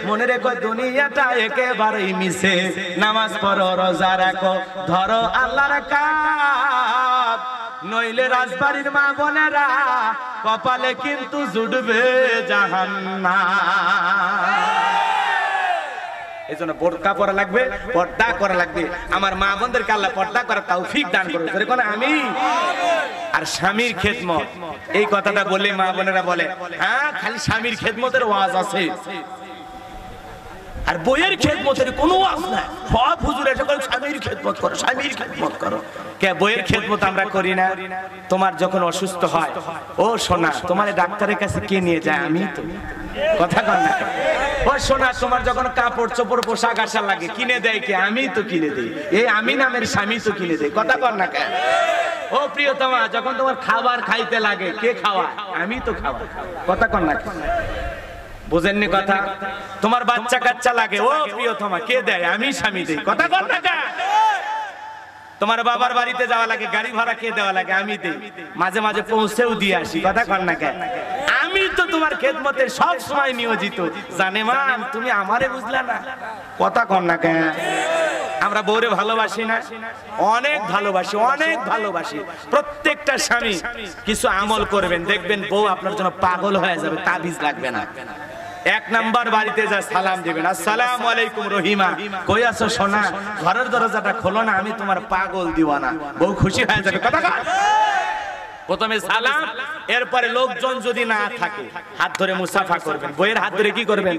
মনে রেখো দুনিয়াটা একেবারেই মিছে। নামাজ পড়ো, রোজা রাখো, ধরো আল্লাহর কাজ, নইলে রাজবাড়ির মা বোনেরা কপালে কিন্তু জুটবে জাহান্নাম। এই জন্য বোরকা পরা লাগবে, পর্দা করা লাগবে। আমার মা বোনদেরকে আল্লাহ পর্দা করার তৌফিক দান করুন, কোন আমি। আর স্বামীর খেদমত, এই কথাটা বললে মা বোনেরা বলে, হ্যাঁ খালি স্বামীর খেদমতের ওয়াজ আছে, আর বইয়ের খেদমতের কোনো ওয়াজ নাই। সব হুজুর এসে বলে স্বামীর খেদমত করো, স্বামীর খেদমত করো। কে বইয়ের খেদমত আমরা করি না? তোমার যখন অসুস্থ হয়, ও সোনা তোমার ডাক্তারের কাছে কে নিয়ে যায়? আমি তো, কথা কন না? ও সোনা তোমার যখন কাপড় চোপড় পোশাক আশাক লাগে কিনে দেয় কে? আমি তো কিনে দিই। এই আমি নামের স্বামী তো কিনে দেয়, কথা কন না কেন? ও প্রিয়তমা যখন তোমার খাবার খাইতে লাগে কে খাওয়ায়? আমি তো খাওয়াই, কথা কন না কেন? বুঝেননি কথা? তোমার বাচ্চা কাচ্চা লাগে, ও প্রিয়তমা কে দেয়? আমি স্বামী দেই, কথা কন না কেন? তোমার বাবার বাড়িতে যাওয়া লাগে, গাড়ি ভাড়া কে দেওয়া লাগে? আমি দেই, মাঝে মাঝে পৌঁছেও দিয়ে আসি, কথা কন না কেন? আমি তো তোমার খেদমতে সব সময় নিয়োজিত। জানে মান তুমি আমারে বুঝলা না, কথা কন না কেন? আমরা বউরে ভালোবাসি না? অনেক ভালোবাসি, অনেক ভালোবাসি। প্রত্যেকটা স্বামী কিছু আমল করবেন, দেখবেন বউ আপনার জন্য পাগল হয়ে যাবে, তাবিজ লাগবে না। 1 নাম্বার বাড়িতে যা সালাম দিবেন, আসসালামু আলাইকুম রহিমা, কই আছো সোনা, ঘরের দরজাটা খোলো না, আমি তোমার পাগল দিওয়ানা। বউ খুশি হয়ে যাবে, কথা কন। প্রথমে সালাম, এরপরে লোকজন যদি না থাকে হাত ধরে মুসাফা করবেন, বইয়ের হাত ধরে কি করবেন?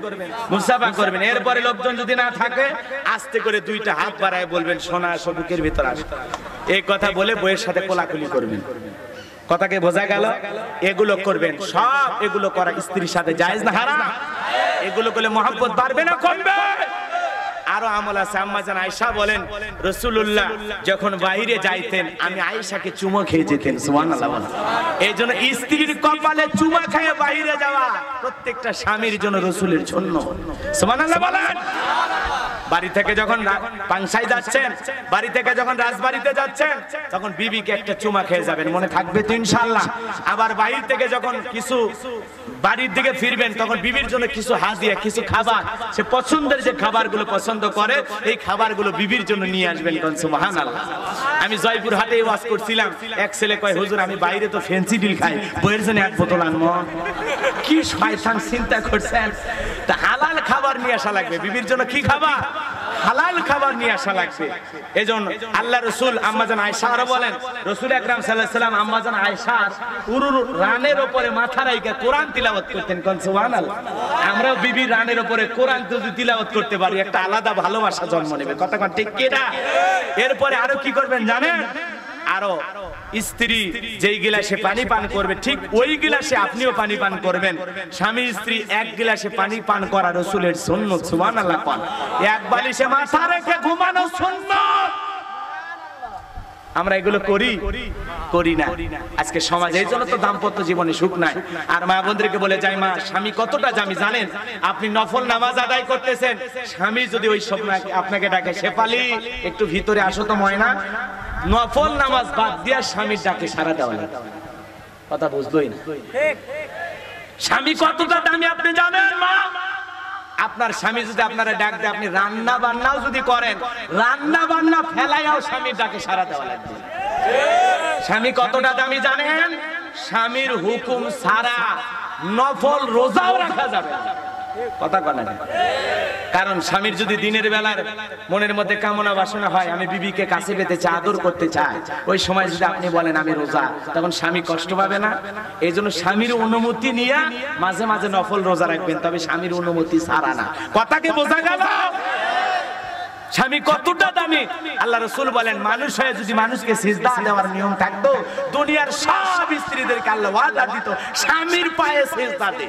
মুসাফা করবেন। এরপরে লোকজন যদি না থাকে আস্তে করে 2টা হাত বাড়ায় বলবেন, সোনা আসো বুকের ভিতর আসো, এই কথা বলে বইয়ের সাথে কোলাকুলি করবেন। কথাকে বোঝা গেল? এগুলো করবেন, সব এগুলো করা স্ত্রীর সাথে জায়েজ না হারাম? এগুলো করলে মহব্বত বাড়বে না কমবে? আরো আমল আছে। আম্মা জান আয়েশা বলেন, রাসূলুল্লাহ যখন বাইরে যাইতেন আমি আয়েশাকে চুমো খেয়ে যেতেন, সুবহানাল্লাহ। এই জন্য স্ত্রীর কপালে চুমা খেয়ে বাইরে যাওয়া প্রত্যেকটা স্বামীর জন্য, রাসূলের জন্য, সুবহানাল্লাহ বলেন। বাড়ি থেকে যখন পাংশায় যাচ্ছেন, বাড়ি থেকে যখন রাজবাড়িতে যাচ্ছেন, তখন বিবিকে একটা চুমা খেয়ে যাবেন, মনে থাকবে তো ইনশাআল্লাহ। আবার বাইরে থেকে যখন কিছু বাড়ির দিকে ফিরবেন, তখন বিবির জন্য কিছু হাদিয়া, কিছু খাবার, সে পছন্দের যে খাবারগুলো পছন্দ করে এই খাবারগুলো বিবির জন্য নিয়ে আসবেন, কোন সুবহানাল্লাহ। আমি জয়পুর হাটে ওয়াজ করছিলাম, এক ছেলে কয়, হুজুর আমি বাইরে তো ফ্যান্সি ডিল খাই, বইয়ের জন্য 1 বোতল আনবো। কি শয়তান চিন্তা করছেন? তা হালাল খাবার নিয়ে আসা লাগবে, বিবির জন্য কি খাবার? হালাল খাবার নিয়ে আসা লাগবে। এজন্য আল্লাহ রাসূল আম্মা জান আয়েশা আরো বলেন, রাসূল আকরাম সাল্লাল্লাহু আলাইহি সাল্লাম আম্মা জান আয়েশা পুরো রানের উপরে মাথা রাইখা কোরআন তিলাওয়াত করতেন, কোন সুবহানাল্লাহ। আমরাও বিবির রানের উপরে কোরআন যদি তিলাওয়াত করতে পারি, একটা আলাদা ভালোবাসা জন্ম নেবে, কথা কোন ঠিক কি না? এরপরে আরো কি করবেন জানেন? আরো স্ত্রী যেই গিলাসে পানি পান করবে ঠিক ওই গিলাসে আপনিও পানি পান করবেন। স্বামী স্ত্রী এক গিলাসে পানি পান করা রাসূলের সুন্নাত। সুবহানাল্লাহ। এক বালিশে মাথা রেখে ঘুমানো সুন্নাত। আমরা এগুলো করি না। আজকে সমাজে এই জন্য তো দাম্পত্য জীবনে সুখ নাই। আর মা বোনদেরকে বলে যাই, মা স্বামী কতটা দামি জানেন? আপনি নফল নামাজ আদায় করতেছেন, স্বামী যদি ওই সময় আপনাকে ডাকে, শেফালি একটু ভিতরে আসো তো ময়না, নফল নামাজ বাদ দিয়া স্বামীর ডাকে সাড়া দেওয়া লাগে। কথা বুঝলোই না? স্বামী কতটা দামি আপনি জানেন মা? আপনার স্বামী যদি আপনারা ডাক দেয়, আপনি রান্না বান্নাও যদি করেন, রান্না বান্না ফেলাইয়াও স্বামীর ডাকে সাড়া দেওয়া লাগবে। স্বামী কতটা দামি জানেন? স্বামীর হুকুম ছাড়া নফল রোজাও রাখা যাবে না। কথা বলে না। কারণ স্বামীর যদি দিনের বেলার মনের মধ্যে কামনা বাসনা হয়, আমি বিবিকে কাছে পেতে চাই, আদর করতে চাই, ওই সময় যদি আপনি বলেন আমি রোজা, তখন স্বামী কষ্ট পাবে না? এই জন্য স্বামীর অনুমতি নিয়ে মাঝে মাঝে নফল রোজা রাখবেন, তবে স্বামীর অনুমতি ছাড়া না। কথাকে বোঝা গেল? স্বামী কতটা দামি? আল্লাহ রাসূল বলেন, মানুষ হয়ে যদি মানুষকে সিজদা দেওয়ার নিয়ম থাকতো, দুনিয়ার সব স্ত্রীদেরকে আল্লাহ ওয়াদা দিত স্বামীর পায়ে সিজদা দে।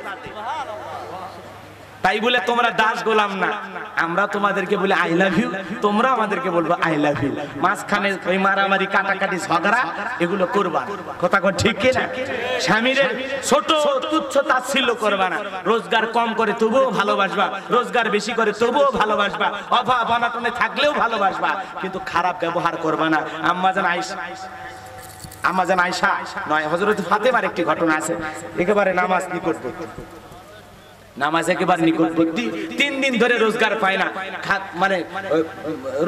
তাই বলে তোমরা দাস গোলাম না, আমরা তোমাদেরকে বলি আই লাভ ইউ, তোমরা আমাদেরকে বলবো আই লাভ ইউ। মাঝখানে ওই মারামারি কাটাকাটি ঝগড়া এগুলো করবা। কথা কন ঠিক কি না? স্বামীর ছোট তুচ্ছ তাচ্ছিল্য করবা না। রোজগার কম করে তবুও ভালোবাসবা, রোজগার বেশি করে তবুও ভালোবাসবা, অভাব অনাটনে থাকলেও ভালোবাসবা, কিন্তু খারাপ ব্যবহার করবা না। আম্মাজান আয়েশা নয়, হযরত ফাতেমার একটি ঘটনা আছে। একেবারে নামাজ নিকটবর্তী, নামাজ একেবারে নিকটবর্তী, 3 দিন ধরে রোজগার পায় না, মানে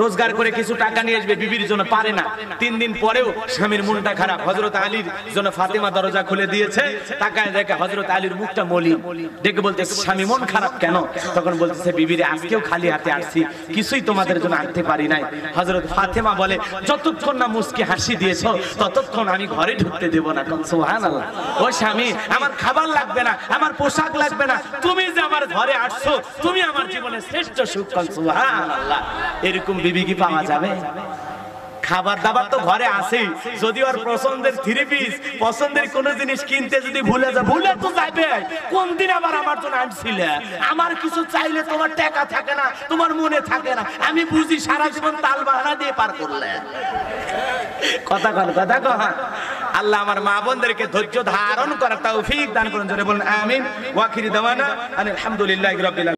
রোজগার করে কিছু টাকা নিয়ে আসবে বিবির জন্য, পারে না। 3 দিন পরেও স্বামীর মনটা খারাপ। হযরত আলীর জন্য ফাতেমা দরজা খুলে দিয়েছে, তাকায় দেখে হযরত আলীর মুখটা মলিন। ডেকে বলতেছে, স্বামী মন খারাপ কেন? তখন বলতেছে, বিবিরে আজকেও খালি হাতে আসছি, কিছুই তোমাদের জন্য আনতে পারি নাই। হযরত ফাতেমা বলে, যতক্ষণ না মুস্কি হাসি দিয়েছো ততক্ষণ আমি ঘরে ঢুকতে দেব না। সুবহানাল্লাহ। ও স্বামী, আমার খাবার লাগবে না, আমার পোশাক লাগবে না, তুমি যে আমার ঘরে আসছো, তুমি আমার জীবনের শ্রেষ্ঠ সুখ। সুবহানাল্লাহ। এরকম বিবি কি পাওয়া যাবে? খাবার দাবার তো ঘরে আসেই, যদি ওর পছন্দের 3 পিস, পছন্দের কোন জিনিস কিনতে যদি ভুলে তো যাবে, কোন দিন আবার আমার জন্য আনছিলে? আমার কিছু চাইলে তোমার টাকা থাকে না, তোমার মনে থাকে না। আমি বুঝি সারা জীবন তাল বাহানা দিয়ে পার করলে। কথা কন। আল্লাহ আমার মা বোনদেরকে ধৈর্য ধারণ করার তৌফিক দান করুন। জোরে বলুন আমিন। ওয়া আখিরু দাওয়ানা আলহামদুলিল্লাহি রাব্বিল আলামিন।